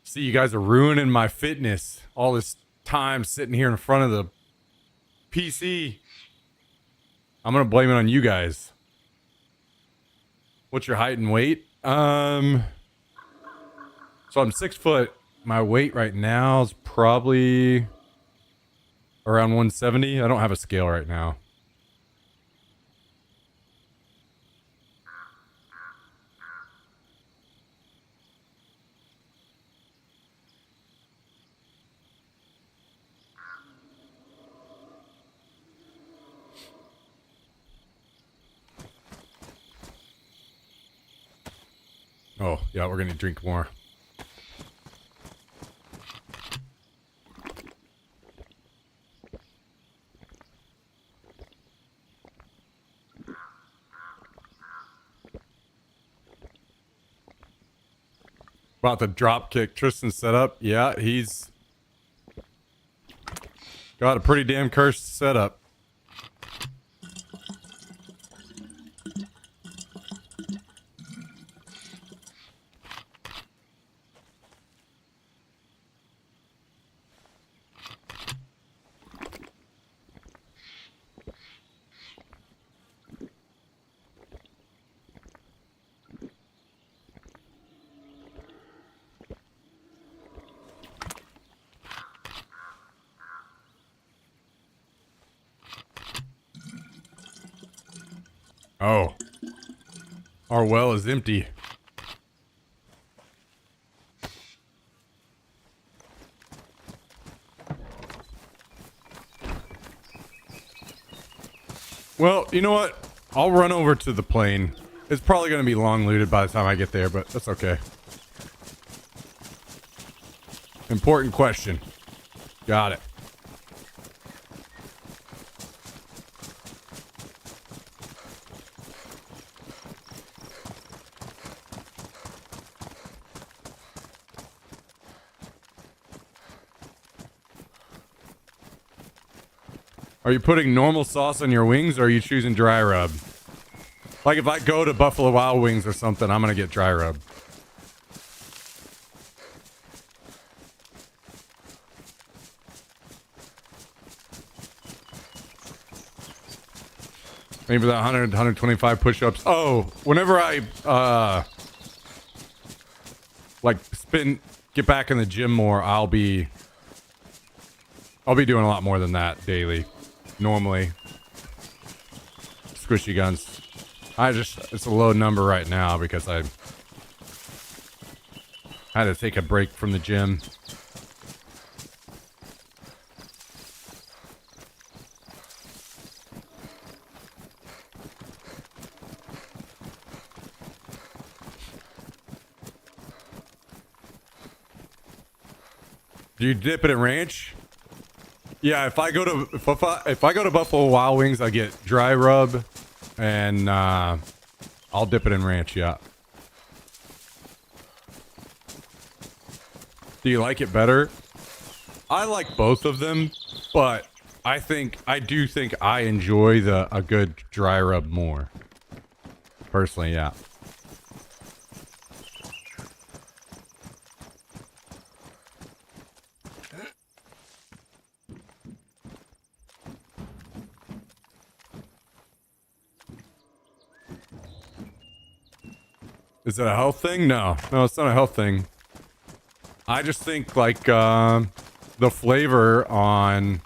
see, you guys are ruining my fitness. All this time sitting here in front of the PC. I'm gonna blame it on you guys. What's your height and weight? So I'm 6 foot. My weight right now is probably around 170. I don't have a scale right now. Oh, yeah, we're gonna drink more. About the drop kick Tristan set up. Yeah, he's got a pretty damn cursed setup. Oh. Our well is empty. Well, you know what? I'll run over to the plane. It's probably going to be long looted by the time I get there, but that's okay. Important question. Got it. Are you putting normal sauce on your wings, or are you choosing dry rub? Like if I go to Buffalo Wild Wings or something, I'm gonna get dry rub. Maybe that 100, 125 push-ups. Oh, whenever I like get back in the gym more, I'll be doing a lot more than that daily. Normally. Squishy guns. It's a low number right now because I had to take a break from the gym. Do you dip it in ranch? Yeah, if I go to Buffalo Wild Wings, I get dry rub, and I'll dip it in ranch. Yeah. Do you like it better? I like both of them, but I do think I enjoy a good dry rub more. Personally, yeah. Is it a health thing? No, it's not a health thing. I just think like the flavor on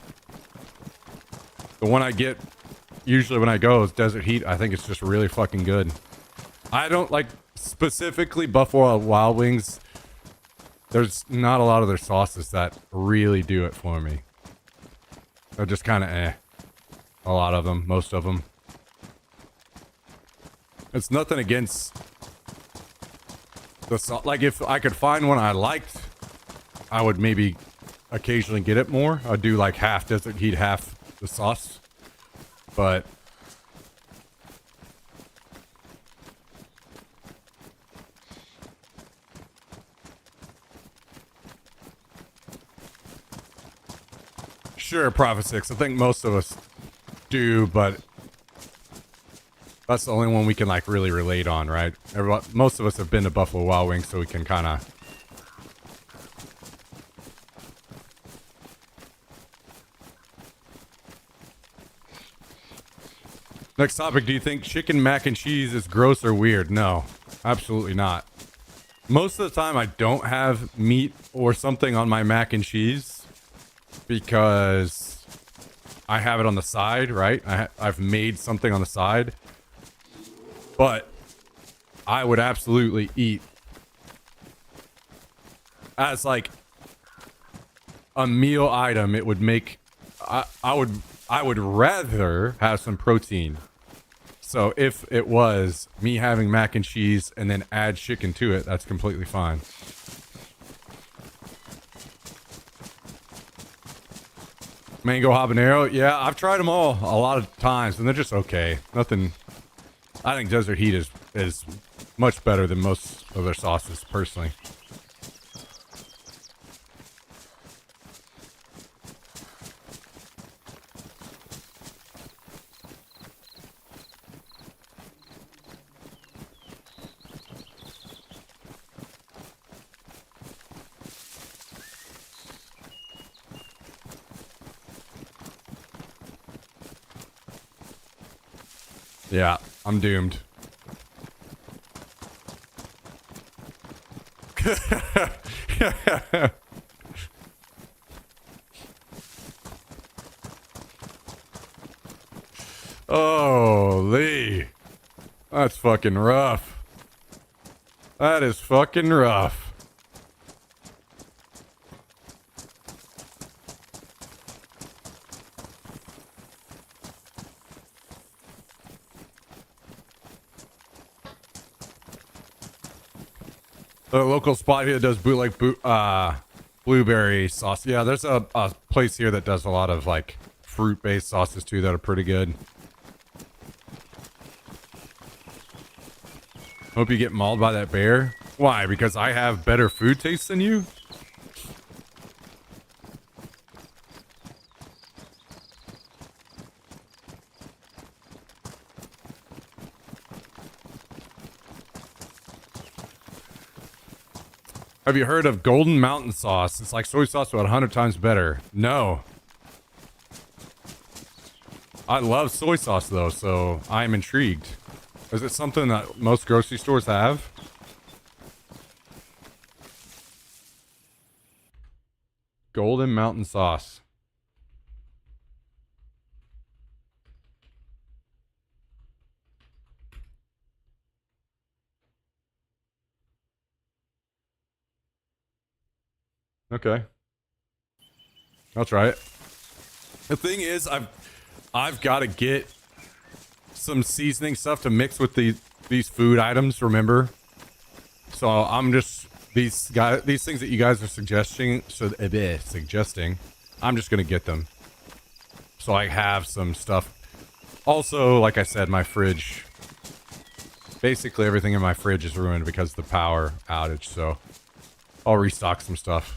the one I get usually when I go is Desert Heat. I think it's just really fucking good. I don't like specifically Buffalo Wild Wings. There's not a lot of their sauces that really do it for me. They're just kind of eh. A lot of them, most of them. It's nothing against the sauce. Like if I could find one I liked, I would maybe occasionally get it more. I'd do like half Desert Heat, half the sauce. But sure, Prophet 6. I think most of us do, but that's the only one we can like really relate on, right? Most of us have been to Buffalo Wild Wings, so we can kind of. Next topic, do you think chicken mac and cheese is gross or weird? No, absolutely not. Most of the time I don't have meat or something on my mac and cheese because I have it on the side, right? I've made something on the side. But I would absolutely eat as like a meal item. It would make I would rather have some protein. So if it was me having mac and cheese and then add chicken to it, that's completely fine. Mango habanero, yeah, I've tried them all a lot of times and they're just okay. Nothing. I think Desert Heat is much better than most of their sauces, personally. Yeah, I'm doomed. Holy. That's fucking rough. That is fucking rough. The local spot here does bootleg blueberry sauce. Yeah, there's a place here that does a lot of like fruit-based sauces too that are pretty good. Hope you get mauled by that bear. Why? Because I have better food taste than you? Have you heard of Golden Mountain sauce? It's like soy sauce, but 100 times better. No. I love soy sauce though, so I'm intrigued. Is it something that most grocery stores have? Golden Mountain sauce. Okay. I'll try it. The thing is, I've got to get some seasoning stuff to mix with these food items, remember? So I'm just these things that you guys are suggesting, I'm just going to get them. So I have some stuff. Also, like I said, my fridge, basically everything in my fridge is ruined because of the power outage, so I'll restock some stuff.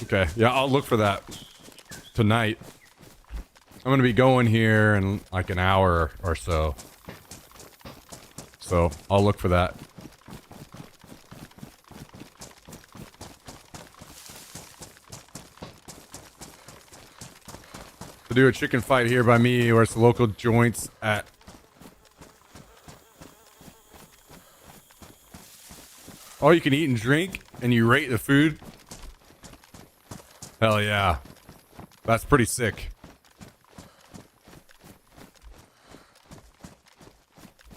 Okay, yeah, I'll look for that tonight. I'm gonna be going here in like an hour or so. So I'll look for that. To do a chicken fight here by me, where it's the local joints at. All you can eat and drink, and you rate the food. Hell yeah. That's pretty sick.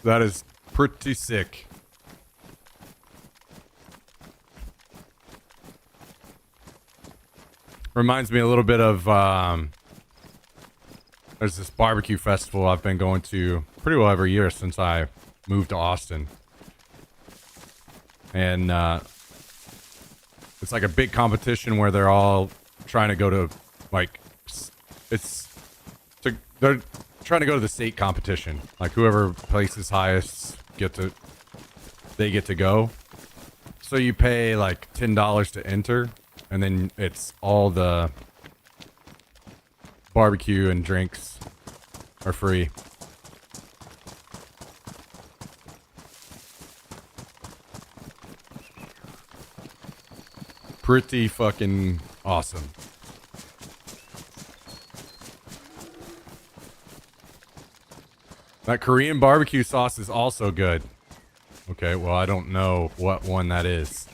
That is pretty sick. Reminds me a little bit of, there's this barbecue festival I've been going to pretty well every year since I moved to Austin. And, it's like a big competition where they're all trying to go to, like, they're trying to go to the state competition. Like, whoever places highest they get to go. So you pay like $10 to enter, and then it's all the barbecue and drinks are free. Pretty fucking awesome. That Korean barbecue sauce is also good. Okay, well, I don't know what one that is.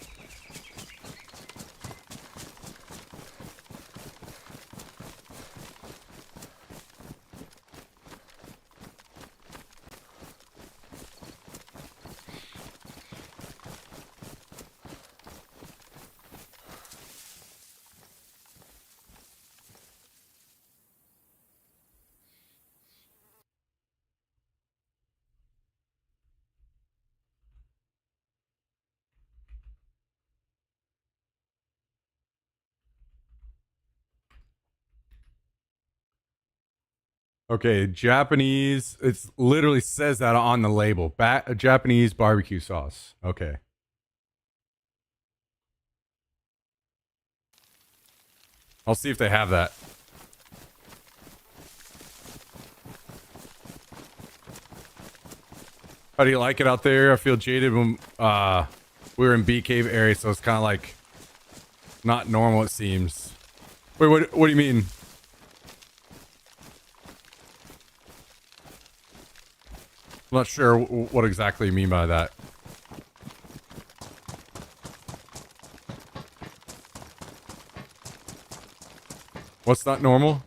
Okay, Japanese. It literally says that on the label. Japanese barbecue sauce. Okay. I'll see if they have that. How do you like it out there? I feel jaded when we were in Bee Cave area, so it's kind of like not normal, it seems. Wait, what do you mean? I'm not sure what exactly you mean by that. What's not normal?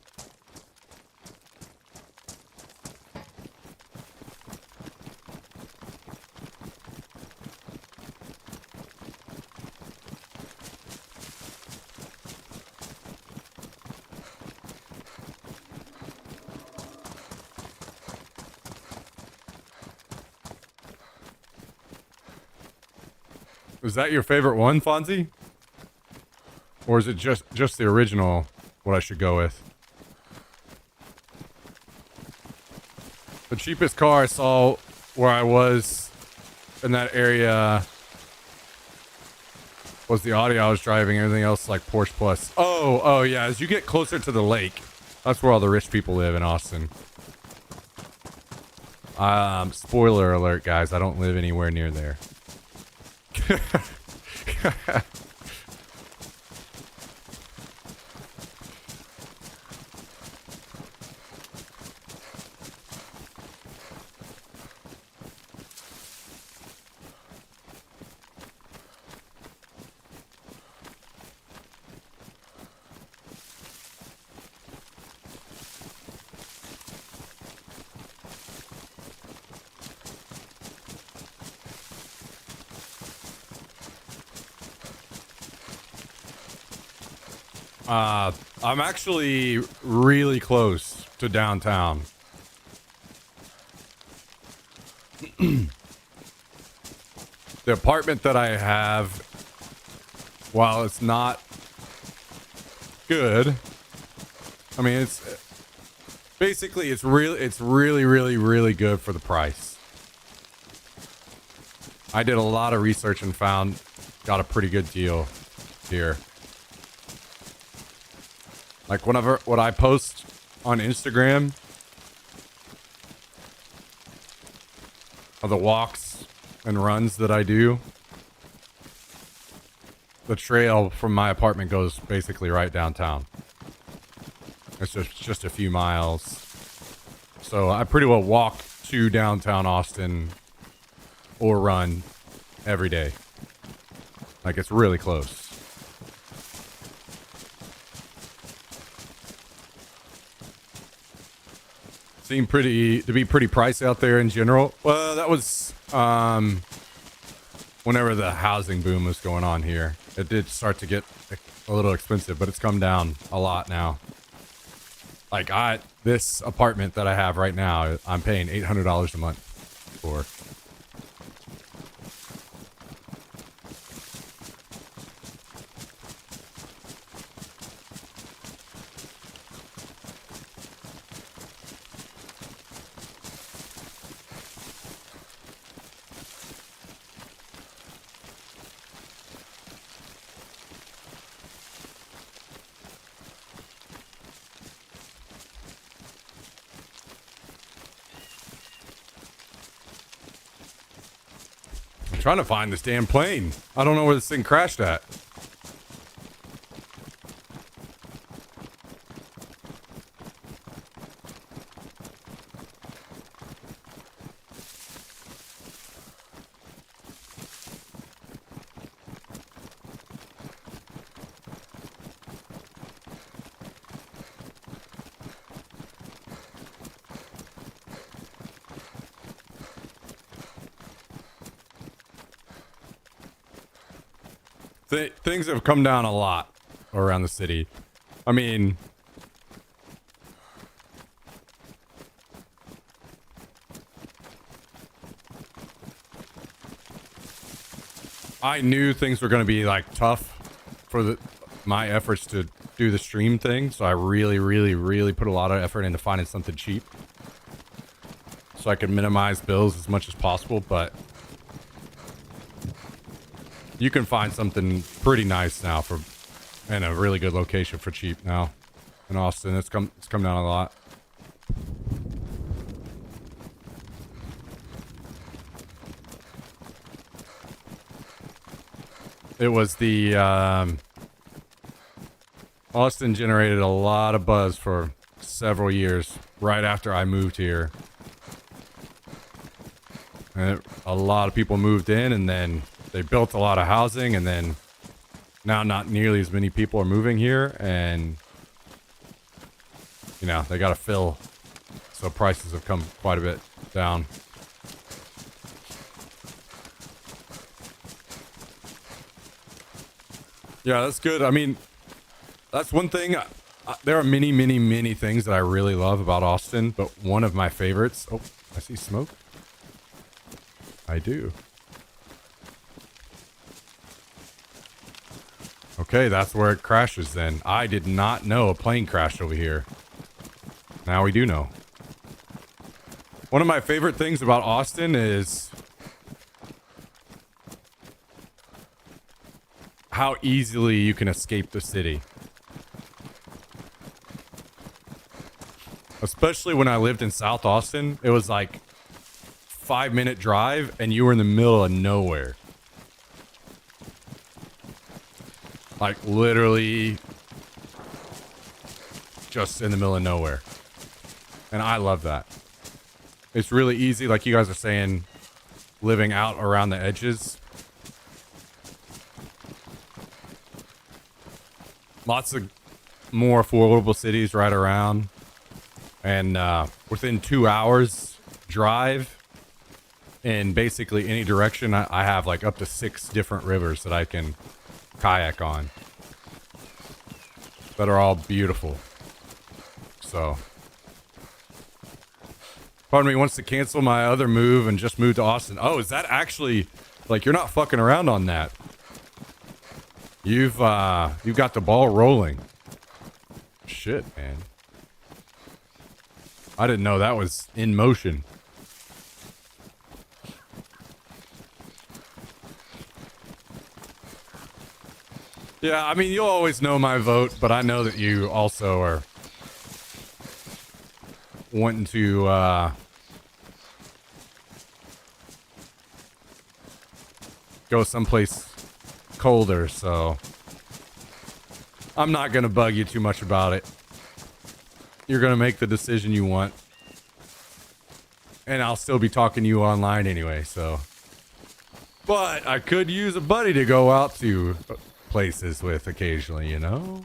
Is that your favorite one, Fonzie? Or is it just the original what I should go with? The cheapest car I saw where I was in that area was the Audi I was driving. Everything else like Porsche Plus. Oh yeah. As you get closer to the lake, that's where all the rich people live in Austin. Spoiler alert, guys. I don't live anywhere near there. I'm actually really close to downtown. The apartment that I have, while it's not good, I mean, it's really good for the price. I did a lot of research and got a pretty good deal here. Like what I post on Instagram of the walks and runs that I do, the trail from my apartment goes basically right downtown. It's just a few miles. So I pretty well walk to downtown Austin or run every day. Like, it's really close. Seemed to be pretty pricey out there in general. Well, that was whenever the housing boom was going on here. It did start to get a little expensive, but it's come down a lot now. Like, this apartment that I have right now, I'm paying $800 a month for. Trying to find this damn plane. I don't know where this thing crashed at. Things have come down a lot around the city. I mean, I knew things were going to be like tough for my efforts to do the stream thing, so I really put a lot of effort into finding something cheap so I could minimize bills as much as possible. But you can find something pretty nice now and a really good location for cheap now in Austin. It's come down a lot. It was the Austin generated a lot of buzz for several years right after I moved here. And a lot of people moved in, and then they built a lot of housing, and then now not nearly as many people are moving here, and you know, they got to fill, so prices have come quite a bit down. Yeah, that's good. I mean, that's one thing. There are many things that I really love about Austin, but one of my favorites. Oh, I see smoke. I do. Okay, that's where it crashes then. I did not know a plane crashed over here. Now we do know. One of my favorite things about Austin is how easily you can escape the city. Especially when I lived in South Austin, it was like 5-minute drive and you were in the middle of nowhere. Like literally just in the middle of nowhere. And I love that. It's really easy, like you guys are saying, living out around the edges. Lots of more affordable cities right around. And within 2 hours drive in basically any direction, I have like up to 6 different rivers that I can kayak on that are all beautiful. So part of me wants to cancel my other move and just move to Austin. Oh, is that actually, like, you're not fucking around on that? You've got the ball rolling. Shit, man. I didn't know that was in motion. Yeah, I mean, you'll always know my vote, but I know that you also are wanting to go someplace colder, so I'm not going to bug you too much about it. You're going to make the decision you want. And I'll still be talking to you online anyway, so. But I could use a buddy to go out to places with occasionally, you know?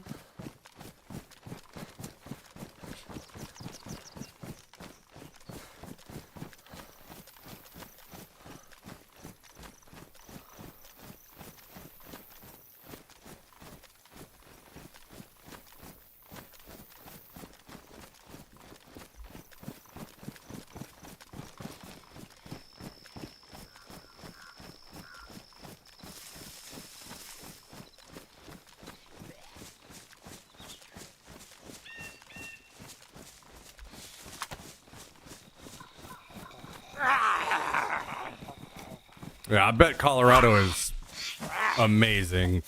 Yeah, I bet Colorado is amazing.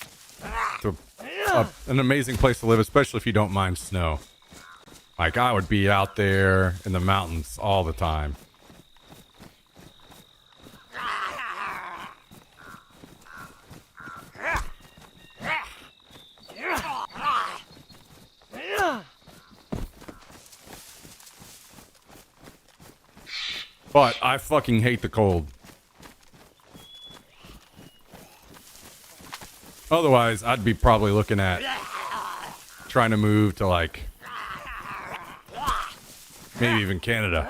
An amazing place to live, especially if you don't mind snow. Like, I would be out there in the mountains all the time. But I fucking hate the cold. Otherwise, I'd be probably looking at trying to move to, like, maybe even Canada.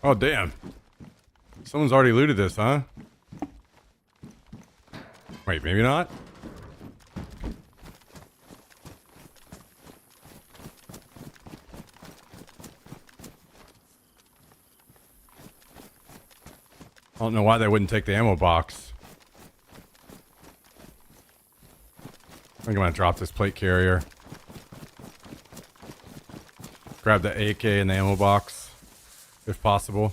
Oh, damn. Someone's already looted this, huh? Wait, maybe not? I don't know why they wouldn't take the ammo box. I think I'm gonna drop this plate carrier. Grab the AK and the ammo box, if possible.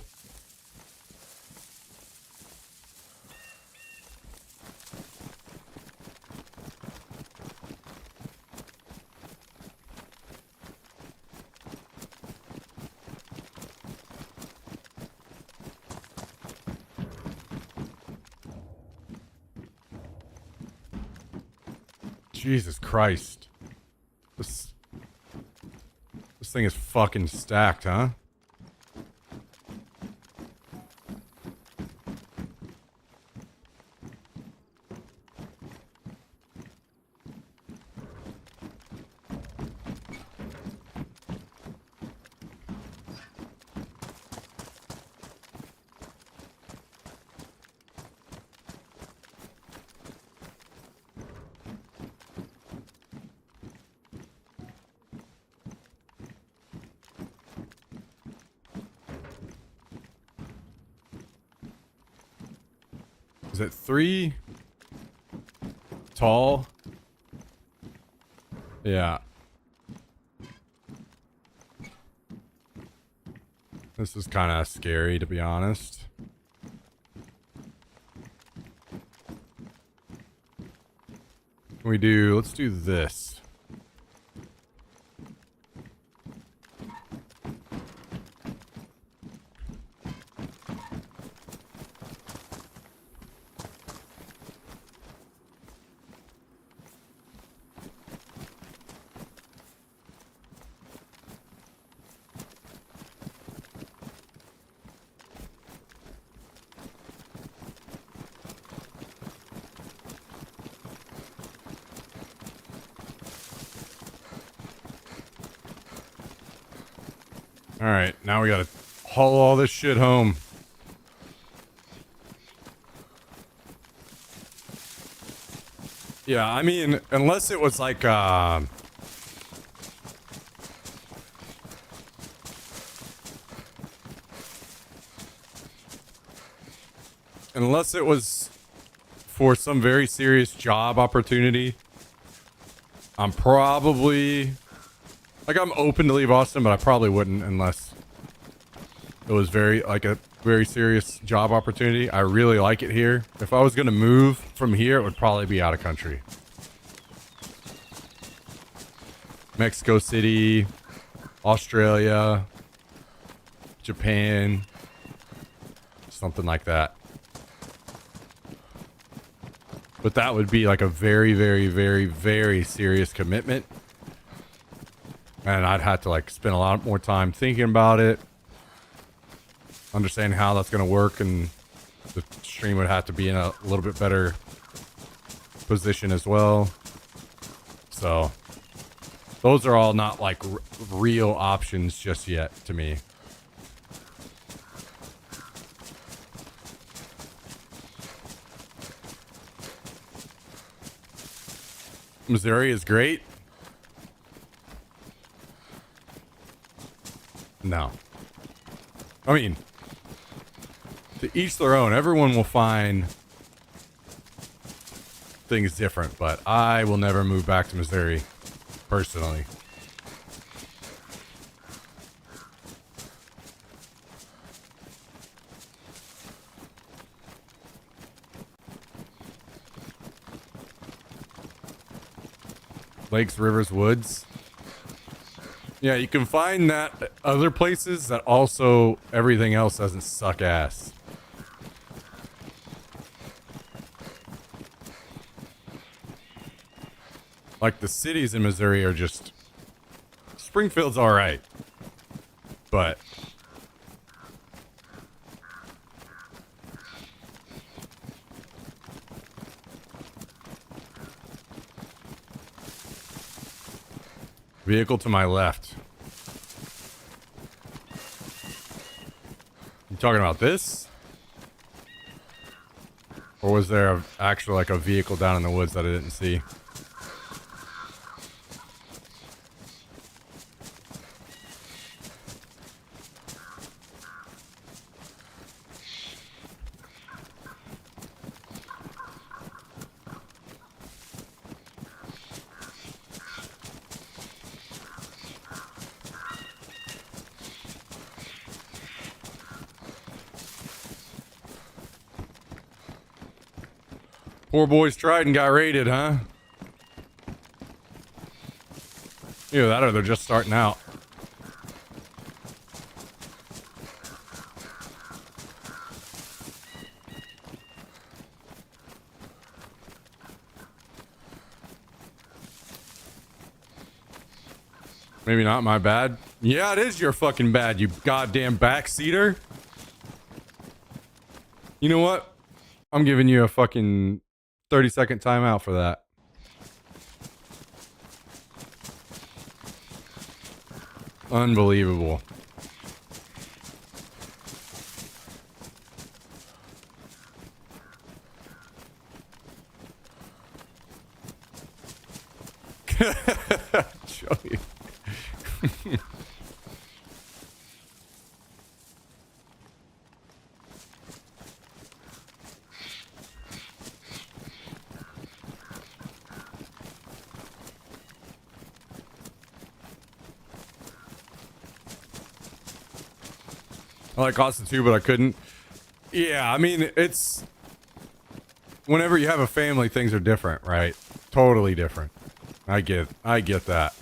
Jesus Christ. This thing is fucking stacked, huh? Is it 3? Tall? Yeah. This is kind of scary, to be honest. Let's do this. Alright, now we gotta haul all this shit home. Yeah, I mean, unless it was like, unless it was for some very serious job opportunity, I'm probably... Like, I'm open to leave Austin, but I probably wouldn't unless it was a very serious job opportunity. I really like it here. If I was going to move from here, it would probably be out of country. Mexico City, Australia, Japan, something like that. But that would be like a very, very, very, very serious commitment. And I'd have to like spend a lot more time thinking about it, understanding how that's going to work, and the stream would have to be in a little bit better position as well. So those are all not like real options just yet to me. Missouri is great. No. I mean, to each their own. Everyone will find things different, but I will never move back to Missouri, personally. Lakes, rivers, woods. Yeah, you can find that other places that also everything else doesn't suck ass. Like the cities in Missouri are just... Springfield's alright. But... Vehicle to my left. You talking about this? Or was there actually like a vehicle down in the woods that I didn't see? Poor boys tried and got raided, huh? Either that or they're just starting out. Maybe not my bad. Yeah, it is your fucking bad, you goddamn backseater. You know what? I'm giving you a fucking 30-second timeout for that. Unbelievable. Joey. I like Austin too, but I couldn't. Yeah, I mean, it's whenever you have a family, things are different, right? Totally different. I get that.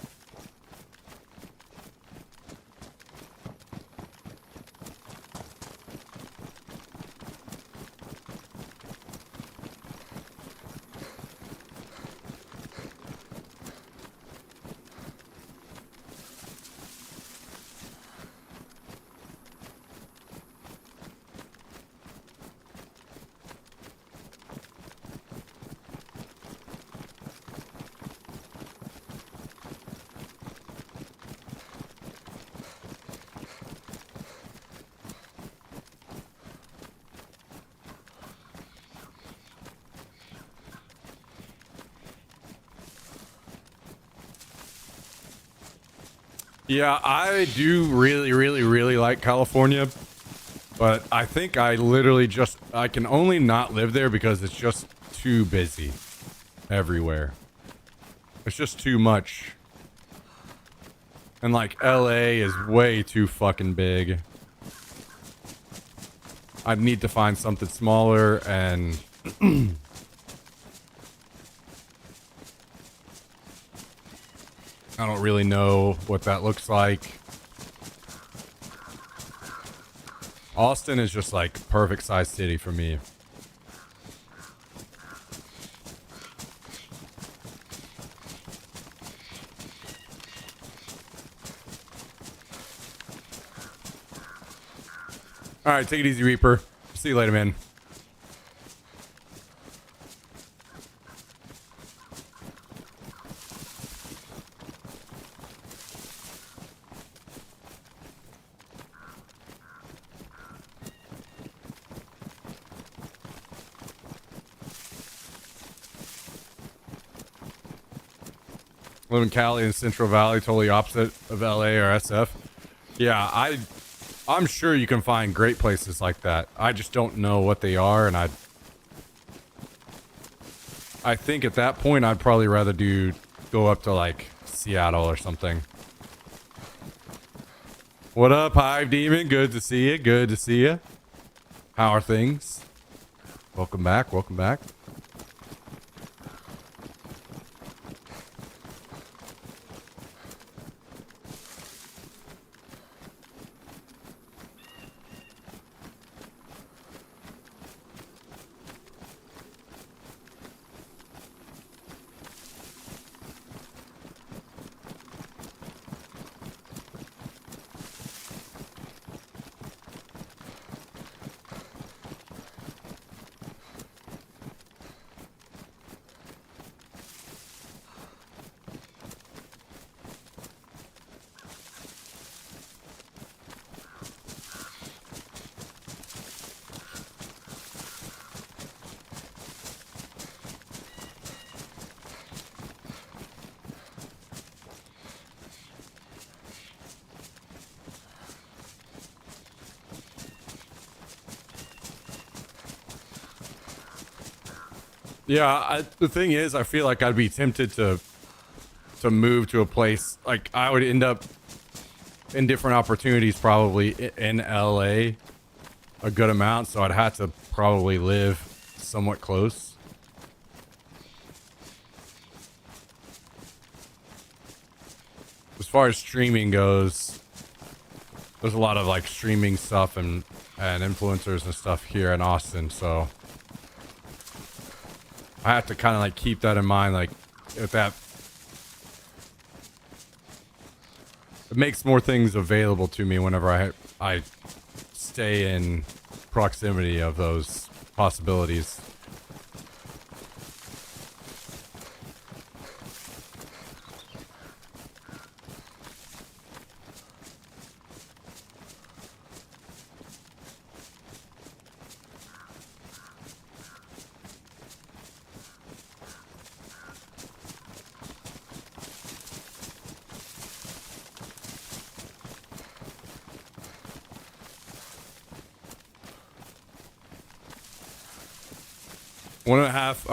Yeah, I do really like California, but I think I can only not live there because it's just too busy everywhere. It's just too much. And like LA is way too fucking big. I need to find something smaller and I don't really know what that looks like. Austin is just like perfect size city for me. All right, take it easy, Reaper. See you later, man. Live in Cali in Central Valley, totally opposite of LA or SF. Yeah, I'm sure you can find great places like that. I just don't know what they are, and I think at that point I'd probably rather go up to like Seattle or something. What up, Hive Demon? Good to see you. Good to see you. How are things? Welcome back. Welcome back. Yeah, the thing is, I feel like I'd be tempted to move to a place like I would end up in different opportunities probably in LA a good amount, so I'd have to probably live somewhat close. As far as streaming goes, there's a lot of like streaming stuff and influencers and stuff here in Austin, so I have to kind of like keep that in mind. Like, if that, it makes more things available to me whenever I stay in proximity of those possibilities.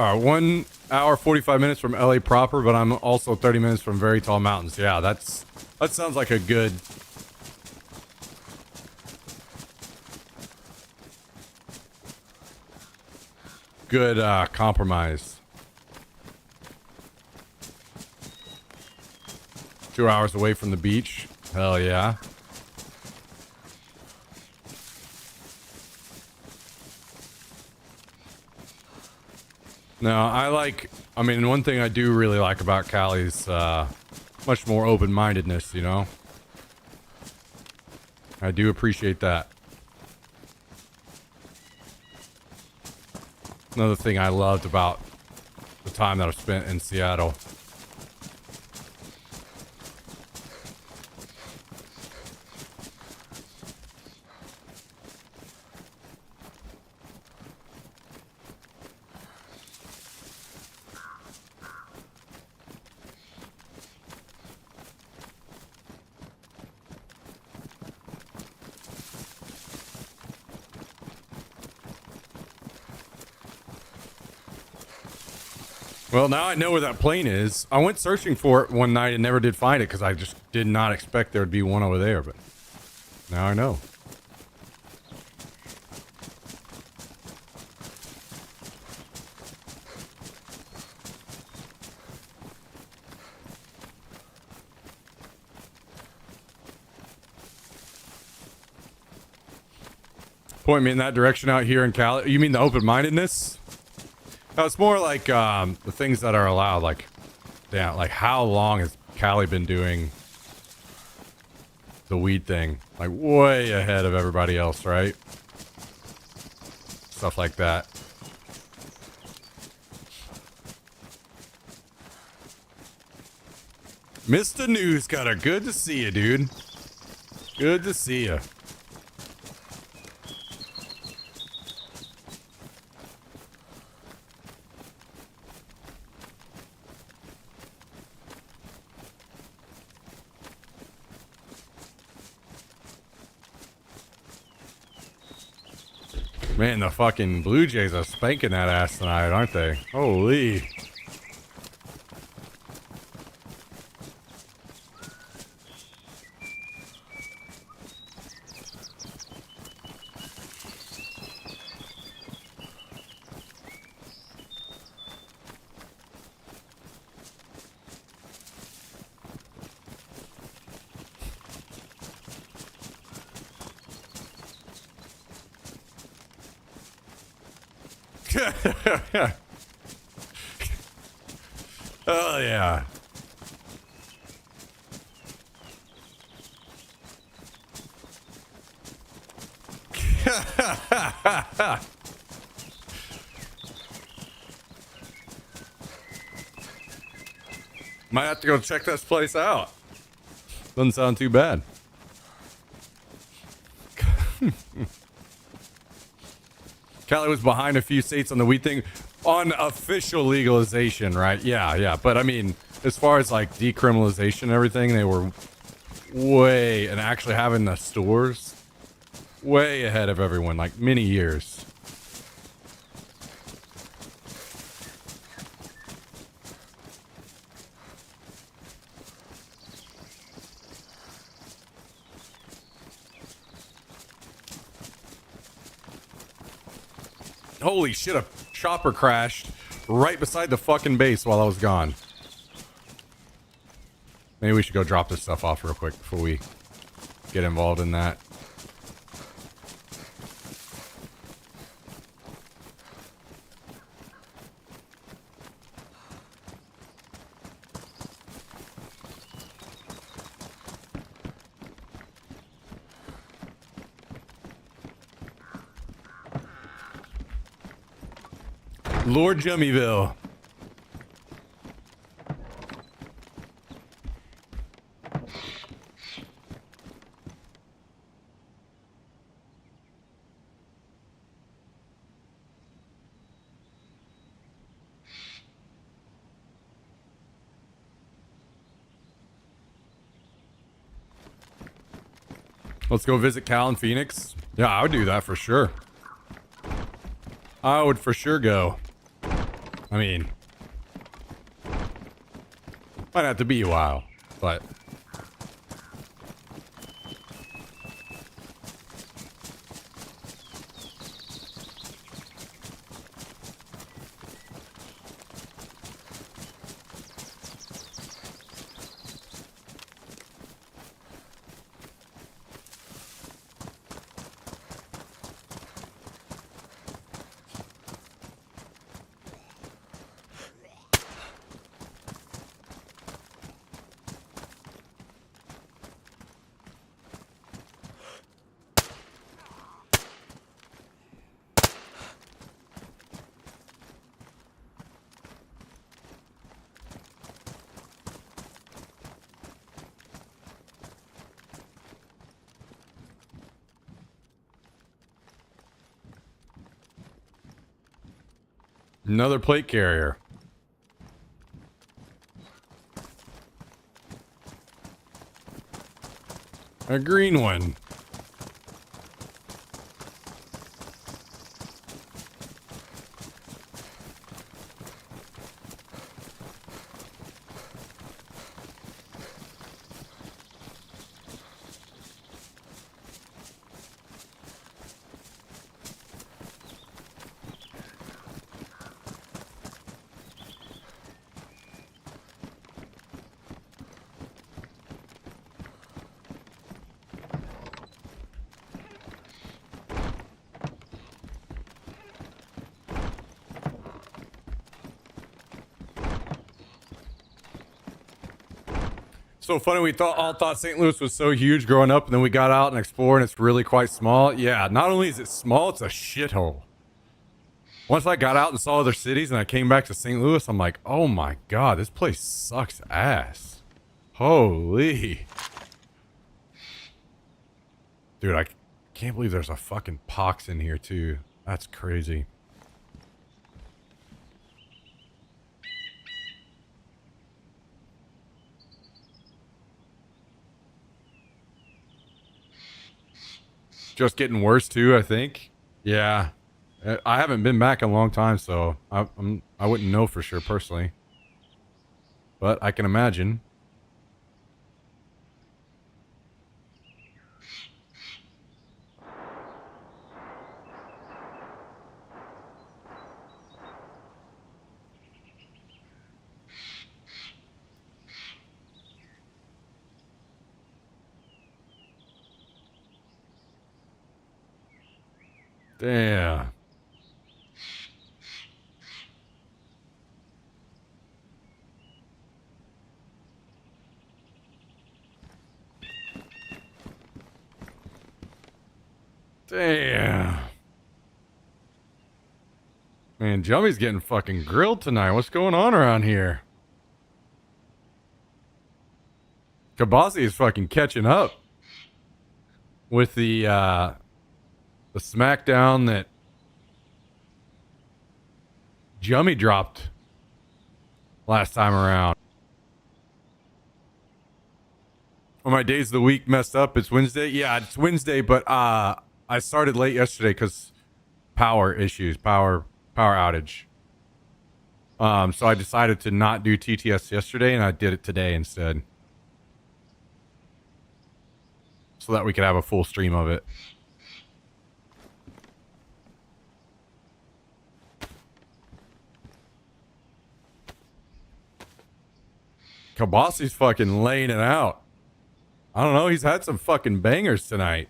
One hour 45 minutes from LA proper, but I'm also 30 minutes from very tall mountains. Yeah, that sounds like a good good compromise. 2 hours away from the beach. Hell yeah. No, I mean, one thing I do really like about Cali's much more open-mindedness, you know? I do appreciate that. Another thing I loved about the time that I've spent in Seattle. Well, now I know where that plane is. I went searching for it one night and never did find it because I just did not expect there would be one over there, but now I know. Point me in that direction out here in Cali. You mean the open-mindedness? No, it's more like the things that are allowed. Like, damn, like how long has Cali been doing the weed thing? Like way ahead of everybody else, right? Stuff like that. Mr. News Cutter, good to see you, dude. Good to see you. Man, the fucking Blue Jays are spanking that ass tonight, aren't they? Holy. Oh yeah. Might have to go check this place out. Doesn't sound too bad. Cali was behind a few states on the weed thing on official legalization, right? Yeah. But I mean, as far as like decriminalization and everything, they were way, and actually having the stores way ahead of everyone, like many years. Holy shit, a chopper crashed right beside the fucking base while I was gone. Maybe we should go drop this stuff off real quick before we get involved in that. Lord Jummyville. Let's go visit Cal and Phoenix. Yeah, I would do that for sure. I would for sure go. I mean, might have to be a while, but Another plate carrier. A green one. So funny, we all thought St. Louis was so huge growing up, and then we got out and explored, and it's really quite small. Yeah, not only is it small, it's a shithole. Once I got out and saw other cities and I came back to St. Louis, I'm like, oh my God, this place sucks ass. Holy. Dude, I can't believe there's a fucking pox in here too. That's crazy. Just getting worse too, I think. Yeah. I haven't been back in a long time, so I wouldn't know for sure personally. But I can imagine. Damn. Damn. Man, Jummy's getting fucking grilled tonight. What's going on around here? Kabasi is fucking catching up with the smackdown that Jummy dropped last time around. Well, my days of the week messed up. It's Wednesday. Yeah, it's Wednesday, but I started late yesterday because power issues, power outage. So I decided to not do TTS yesterday, and I did it today instead, so that we could have a full stream of it. Kabasi's fucking laying it out. I don't know. He's had some fucking bangers tonight.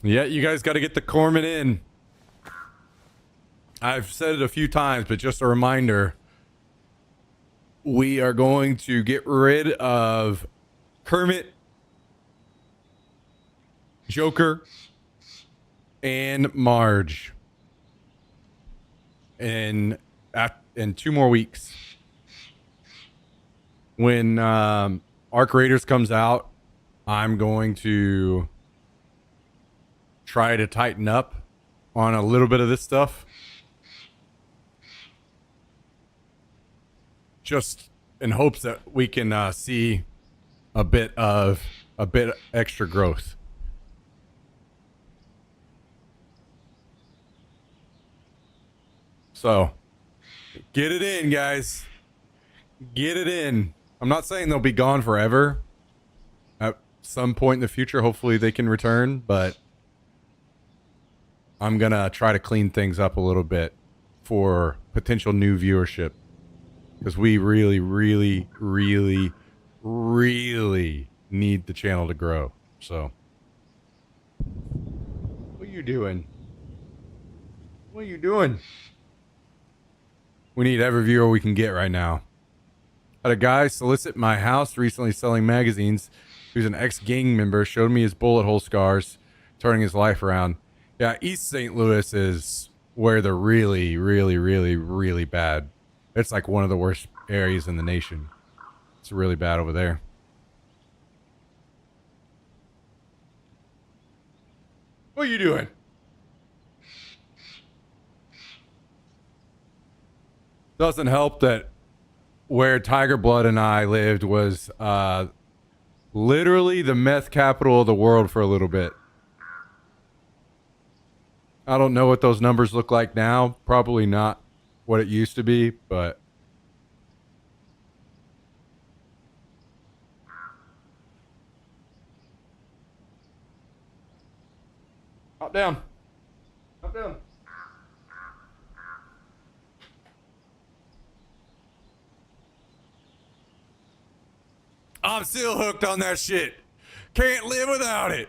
Yeah, you guys got to get the corpsman in. I've said it a few times, but just a reminder. We are going to get rid of Kermit, Joker, and Marge in 2 more weeks. when Arc Raiders comes out, I'm going to try to tighten up on a little bit of this stuff. Just in hopes that we can see a bit extra growth. So, get it in, guys. Get it in. I'm not saying they'll be gone forever. At some point in the future, hopefully they can return, but I'm going to try to clean things up a little bit for potential new viewership. Because we really, really, really, really need the channel to grow. So, what are you doing? What are you doing? We need every viewer we can get right now. Had a guy solicit my house recently selling magazines. Who's an ex-gang member, showed me his bullet hole scars, turning his life around. Yeah, East St. Louis is where they're really, really, really, really bad. It's like one of the worst areas in the nation. It's really bad over there. What are you doing? Doesn't help that where Tiger Blood and I lived was literally the meth capital of the world for a little bit. I don't know what those numbers look like now. Probably not what it used to be, but hop down. Hop down. I'm still hooked on that shit. Can't live without it.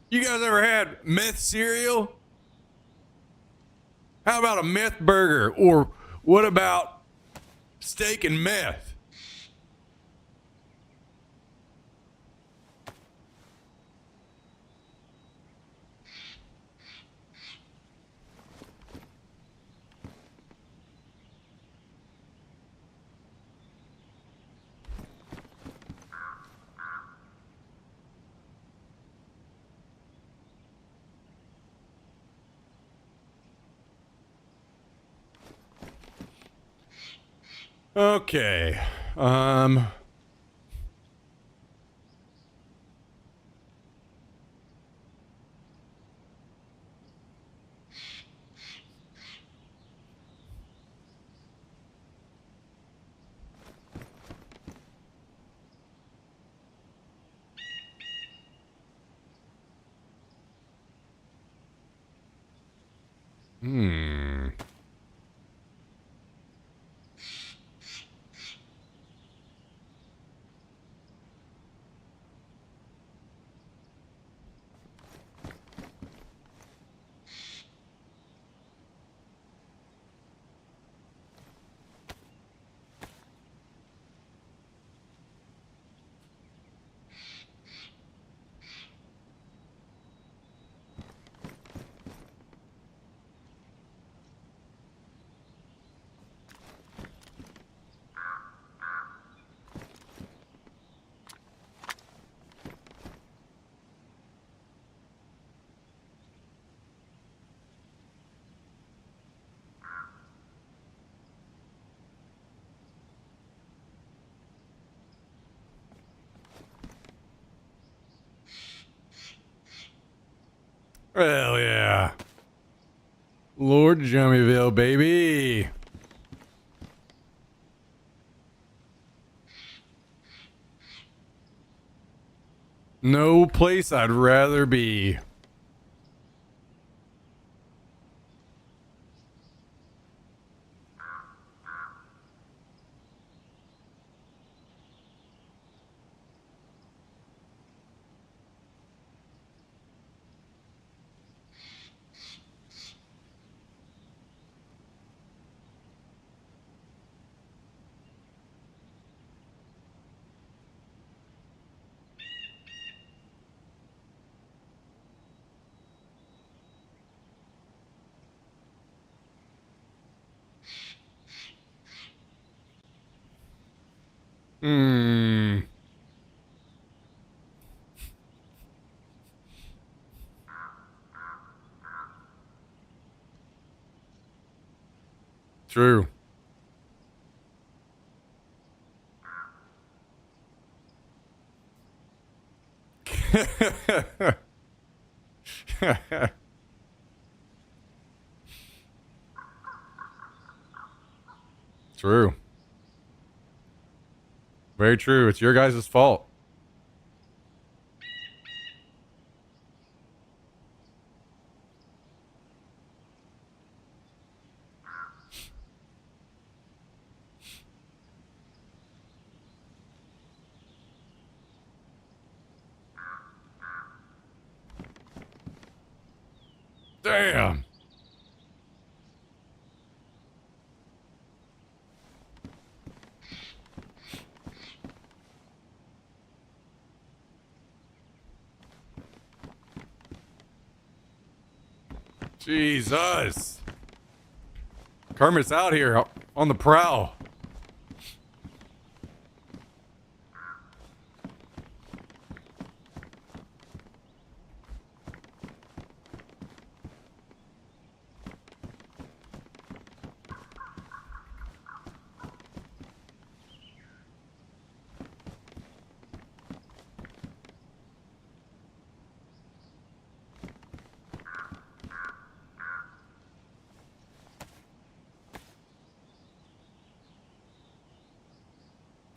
You guys ever had meth cereal? How about a meth burger? Or what about steak and meth? Okay. Hmm. Hell yeah. Lord Jummyville, baby. No place I'd rather be. Hmm. True. True. Very true. It's your guys' fault. Damn. Jesus. Kermit's out here on the prowl.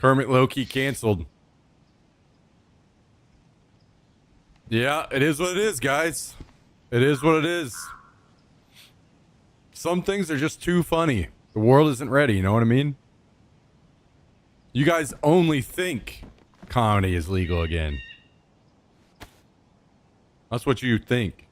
Kermit Loki canceled. Yeah, it is what it is, guys. It is what it is. Some things are just too funny. The world isn't ready, you know what I mean? You guys only think comedy is legal again. That's what you think.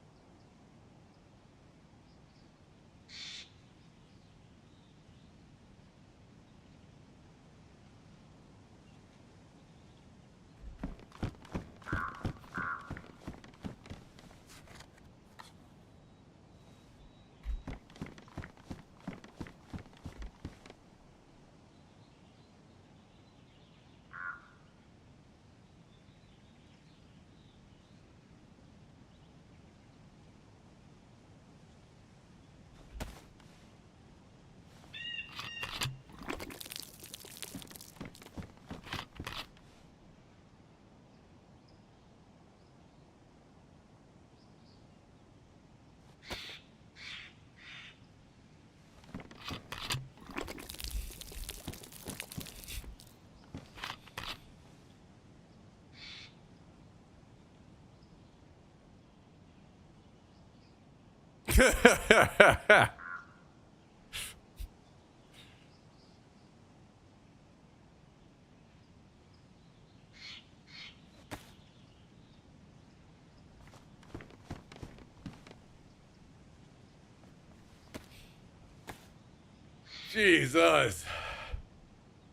Jesus.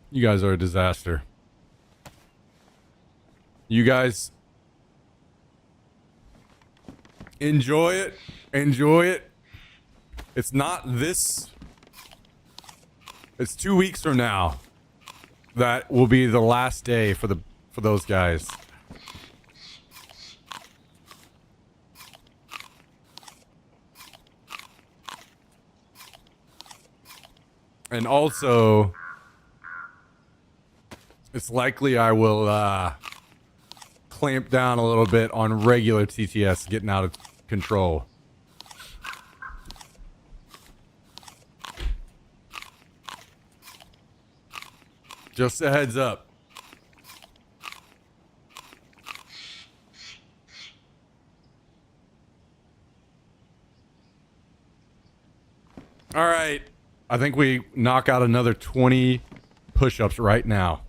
You guys are a disaster. You guys enjoy it. Enjoy it. It's not this. It's 2 weeks from now. That will be the last day for those guys. And also, it's likely I will clamp down a little bit on regular TTS getting out of control. Just a heads up. All right. I think we knock out another 20 push-ups right now.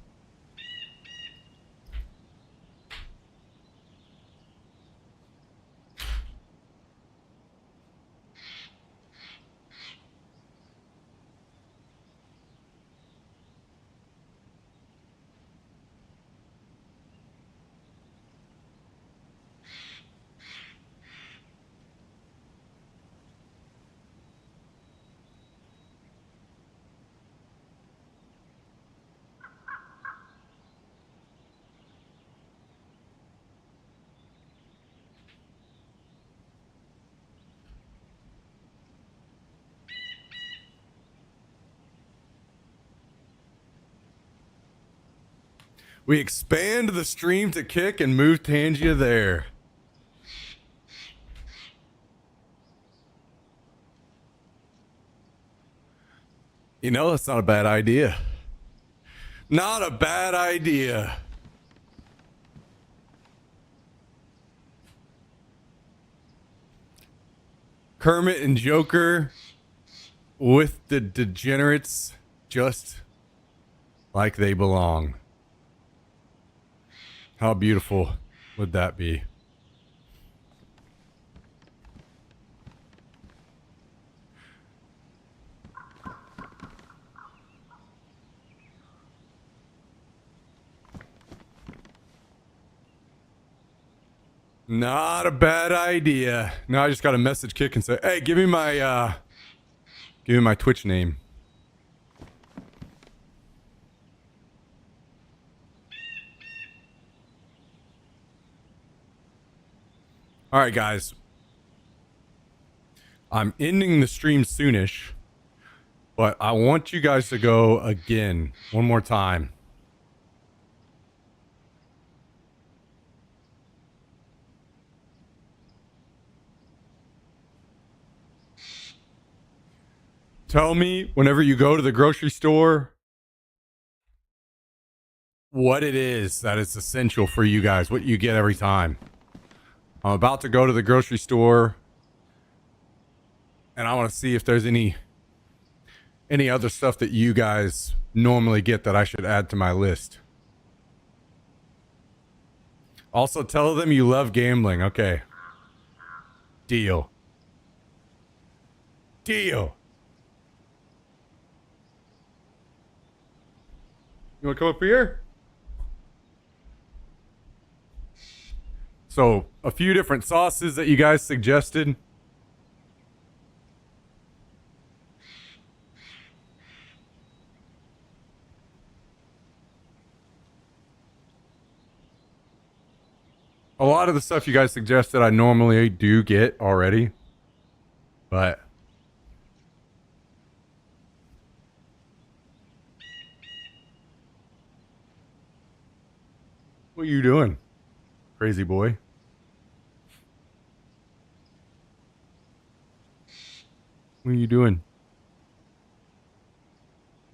We expand the stream to kick and move Tangia there. You know, that's not a bad idea. Not a bad idea. Kermit and Joker with the degenerates just like they belong. How beautiful would that be? Not a bad idea. Now I just got a message kick and say, "Hey, give me my Twitch name." All right, guys. I'm ending the stream soonish, but I want you guys to go again one more time. Tell me whenever you go to the grocery store what it is that is essential for you guys, what you get every time. I'm about to go to the grocery store and I want to see if there's any other stuff that you guys normally get that I should add to my list. Also, tell them you love gambling. Okay. Deal. Deal. You want to come up here? So, a few different sauces that you guys suggested. A lot of the stuff you guys suggested I normally do get already. But what are you doing, crazy boy? What are you doing?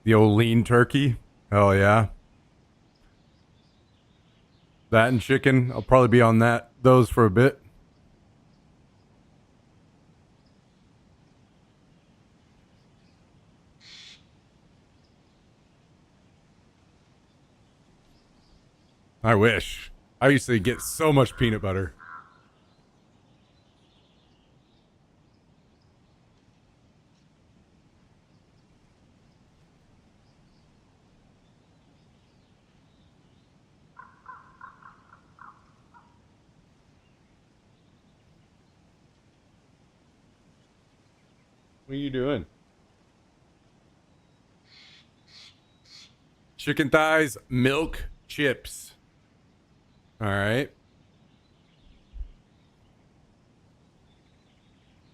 The old lean turkey? Hell yeah. That and chicken. I'll probably be on those for a bit. I wish. I used to get so much peanut butter. What are you doing? Chicken thighs, milk, chips. All right.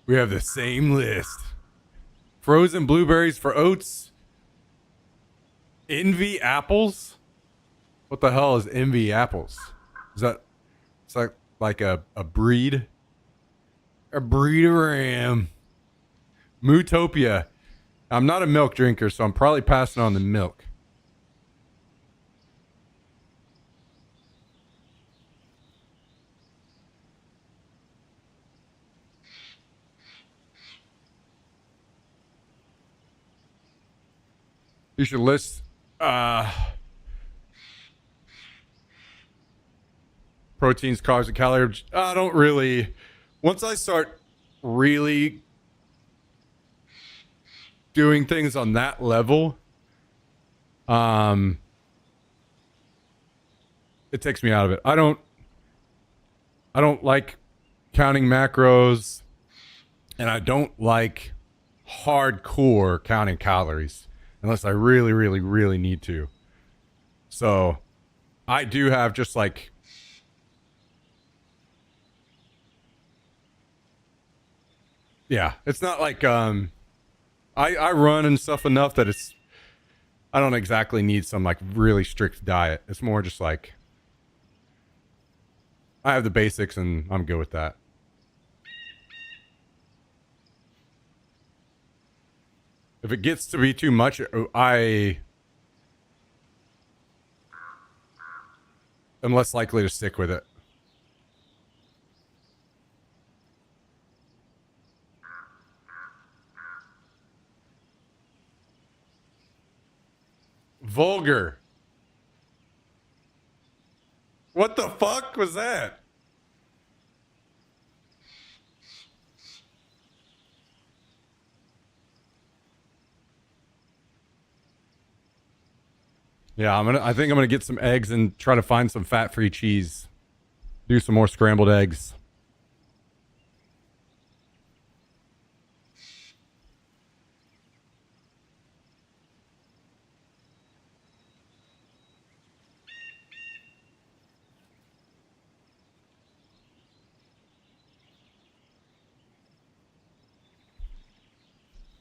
We have the same list. Frozen blueberries for oats. Envy apples? What the hell is envy apples? Is that it's like a breed? A breed of ram. Mootopia. I'm not a milk drinker, so I'm probably passing on the milk. You should list proteins, carbs, and calories. I don't really. Once I start really doing things on that level, it takes me out of it. I don't like counting macros, and I don't like hardcore counting calories unless I really, really, really need to. So I do have just like yeah, it's not like I run and stuff enough that I don't exactly need some like really strict diet. It's more just like I have the basics and I'm good with that. If it gets to be too much, I am less likely to stick with it. Vulgar. What the fuck was that? Yeah, I think I'm gonna get some eggs and try to find some fat-free cheese. Do some more scrambled eggs.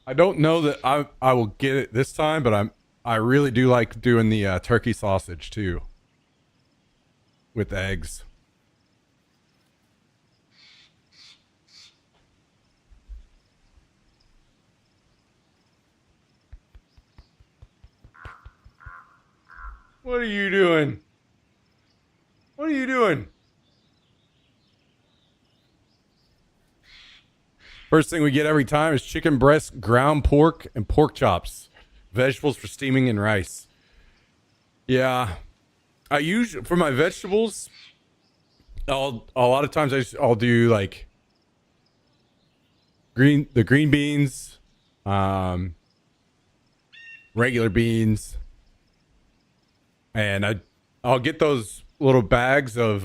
I don't know that I will get it this time, but I really do like doing the turkey sausage too with eggs. What are you doing? What are you doing? First thing we get every time is chicken breast, ground pork, and pork chops. Vegetables for steaming and rice. Yeah. I usually, for my vegetables, a lot of times I'll do like the green beans, regular beans, and I'll get those little bags of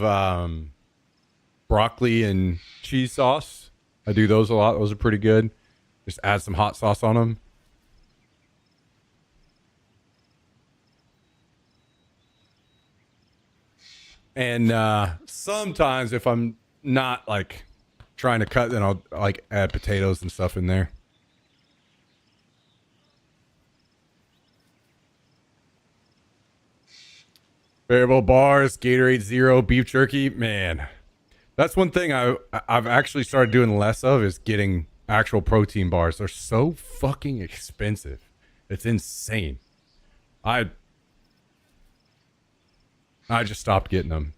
broccoli and cheese sauce. I do those a lot. Those are pretty good. Just add some hot sauce on them. And sometimes if I'm not like trying to cut, then I'll like add potatoes and stuff in there. Variable bars, Gatorade Zero, beef jerky. Man, that's one thing I've actually started doing less of is getting actual protein bars. They're so fucking expensive. It's insane. I just stopped getting them.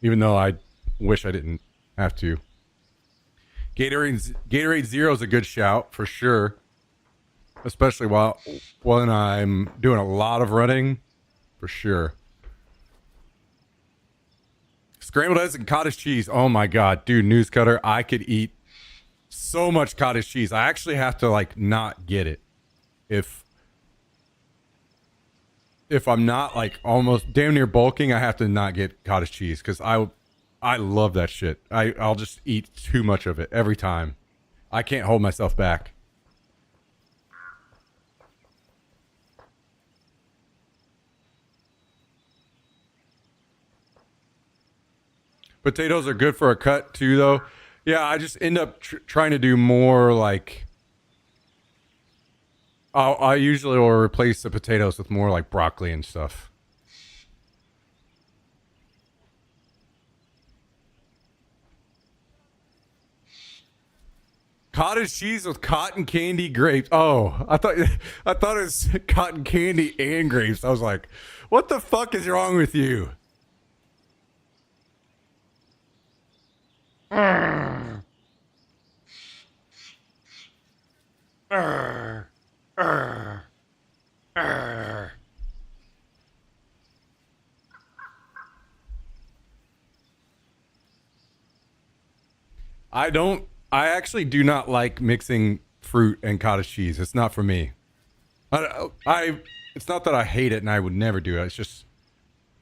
Even though I wish I didn't have to. Gatorade Zero is a good shout for sure. Especially when I'm doing a lot of running. For sure. Scrambled eggs and cottage cheese. Oh my god, dude, news cutter. I could eat so much cottage cheese. I actually have to like not get it. If I'm not like almost damn near bulking, I have to not get cottage cheese because I love that shit. I'll just eat too much of it every time. I can't hold myself back. Potatoes are good for a cut too, though. Yeah, I just end up trying to do more like. I usually will replace the potatoes with more like broccoli and stuff. Cottage cheese with cotton candy grapes. Oh, I thought it was cotton candy and grapes. I was like, what the fuck is wrong with you? I actually do not like mixing fruit and cottage cheese. It's not for me. It's not that I hate it and I would never do it. It's just,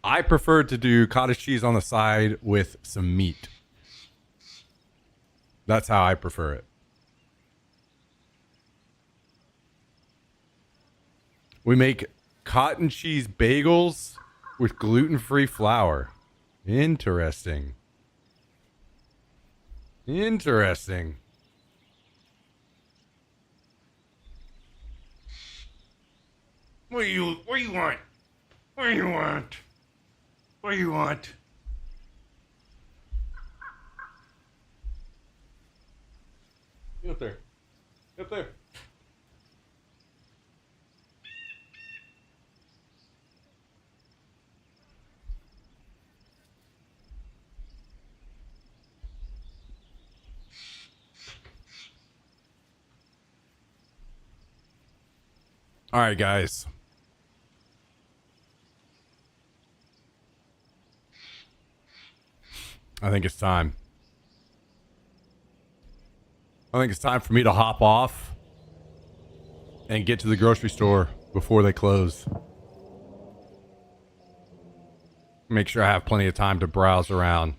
I prefer to do cottage cheese on the side with some meat. That's how I prefer it. We make cotton cheese bagels with gluten-free flour. Interesting. Interesting. What do you want? What do you want? What do you want? Get up there. Get up there. All right, guys. I think it's time. I think it's time for me to hop off and get to the grocery store before they close. Make sure I have plenty of time to browse around.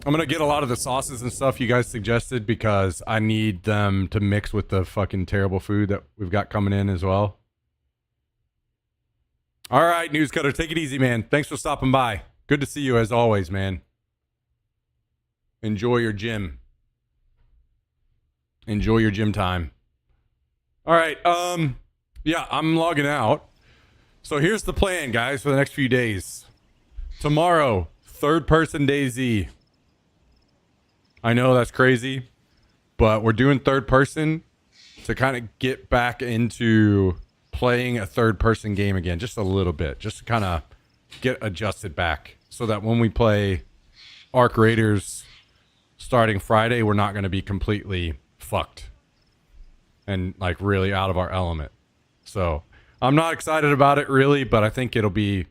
I'm going to get a lot of the sauces and stuff you guys suggested because I need them to mix with the fucking terrible food that we've got coming in as well. All right, News Cutter, take it easy, man. Thanks for stopping by. Good to see you as always, man. Enjoy your gym. Enjoy your gym time. All right, yeah, I'm logging out. So here's the plan, guys, for the next few days. Tomorrow, third person DayZ. I know that's crazy, but we're doing third person to kind of get back into playing a third person game again, just a little bit, just to kind of get adjusted back so that when we play Arc Raiders starting Friday, we're not going to be completely fucked and like really out of our element. So I'm not excited about it really, but I think it'll be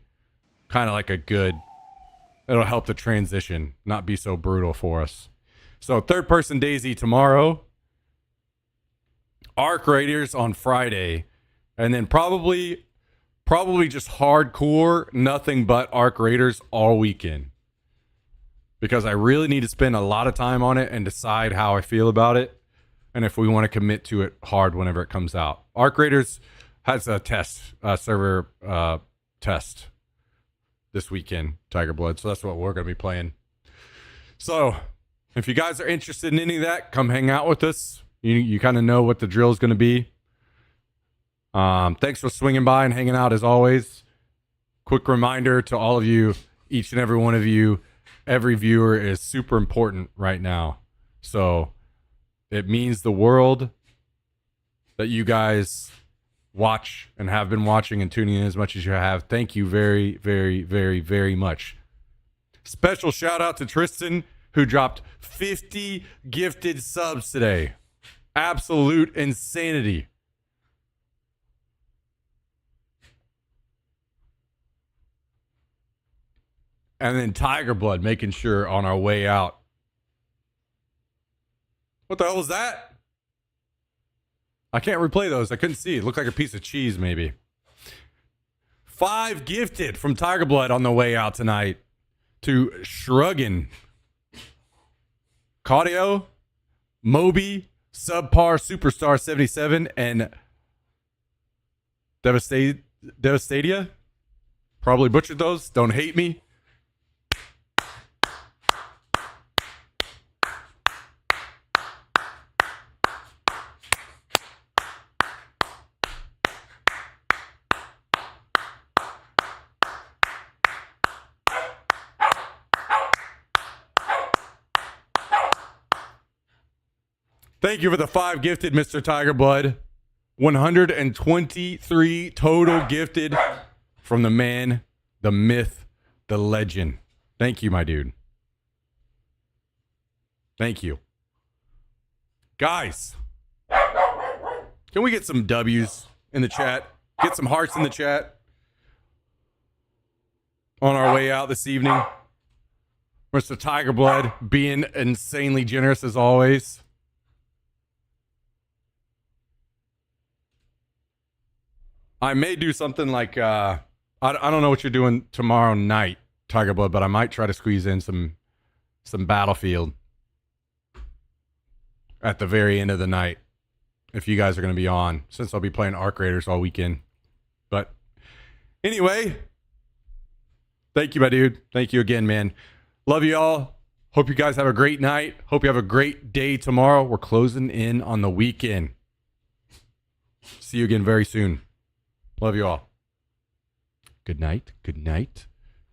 kind of like it'll help the transition not be so brutal for us. So third person DayZ tomorrow, Arc Raiders on Friday, and then probably just hardcore nothing but Arc Raiders all weekend. Because I really need to spend a lot of time on it and decide how I feel about it and if we want to commit to it hard whenever it comes out. Arc Raiders has a server test this weekend, Tiger Blood, so that's what we're going to be playing. So if you guys are interested in any of that, come hang out with us. You kind of know what the drill is going to be. Thanks for swinging by and hanging out as always. Quick reminder to all of you, each and every one of you, every viewer is super important right now. So it means the world that you guys watch and have been watching and tuning in as much as you have. Thank you very, very, very, very much. Special shout out to Tristan, who dropped 50 gifted subs today. Absolute insanity. And then Tiger Blood making sure on our way out. What the hell was that? I can't replay those. I couldn't see. It looked like a piece of cheese, maybe. 5 gifted from Tiger Blood on the way out tonight to Shruggin, Cardio, Moby, Subpar Superstar 77, and Devastadia. Probably butchered those. Don't hate me. Thank you for the 5 gifted, Mr. Tiger Blood. 123 total gifted from the man, the myth, the legend. Thank you, my dude. Thank you. Guys, can we get some W's in the chat? Get some hearts in the chat on our way out this evening. Mr. Tiger Blood being insanely generous as always. I may do something like, I don't know what you're doing tomorrow night, Tiger Blood, but I might try to squeeze in some Battlefield at the very end of the night if you guys are going to be on, since I'll be playing Arc Raiders all weekend. But anyway, thank you, my dude. Thank you again, man. Love you all. Hope you guys have a great night. Hope you have a great day tomorrow. We're closing in on the weekend. See you again very soon. Love you all. Good night. Good night.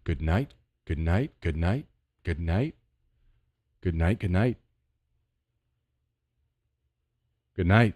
Good night. Good night. Good night. Good night. Good night. Good night. Good night.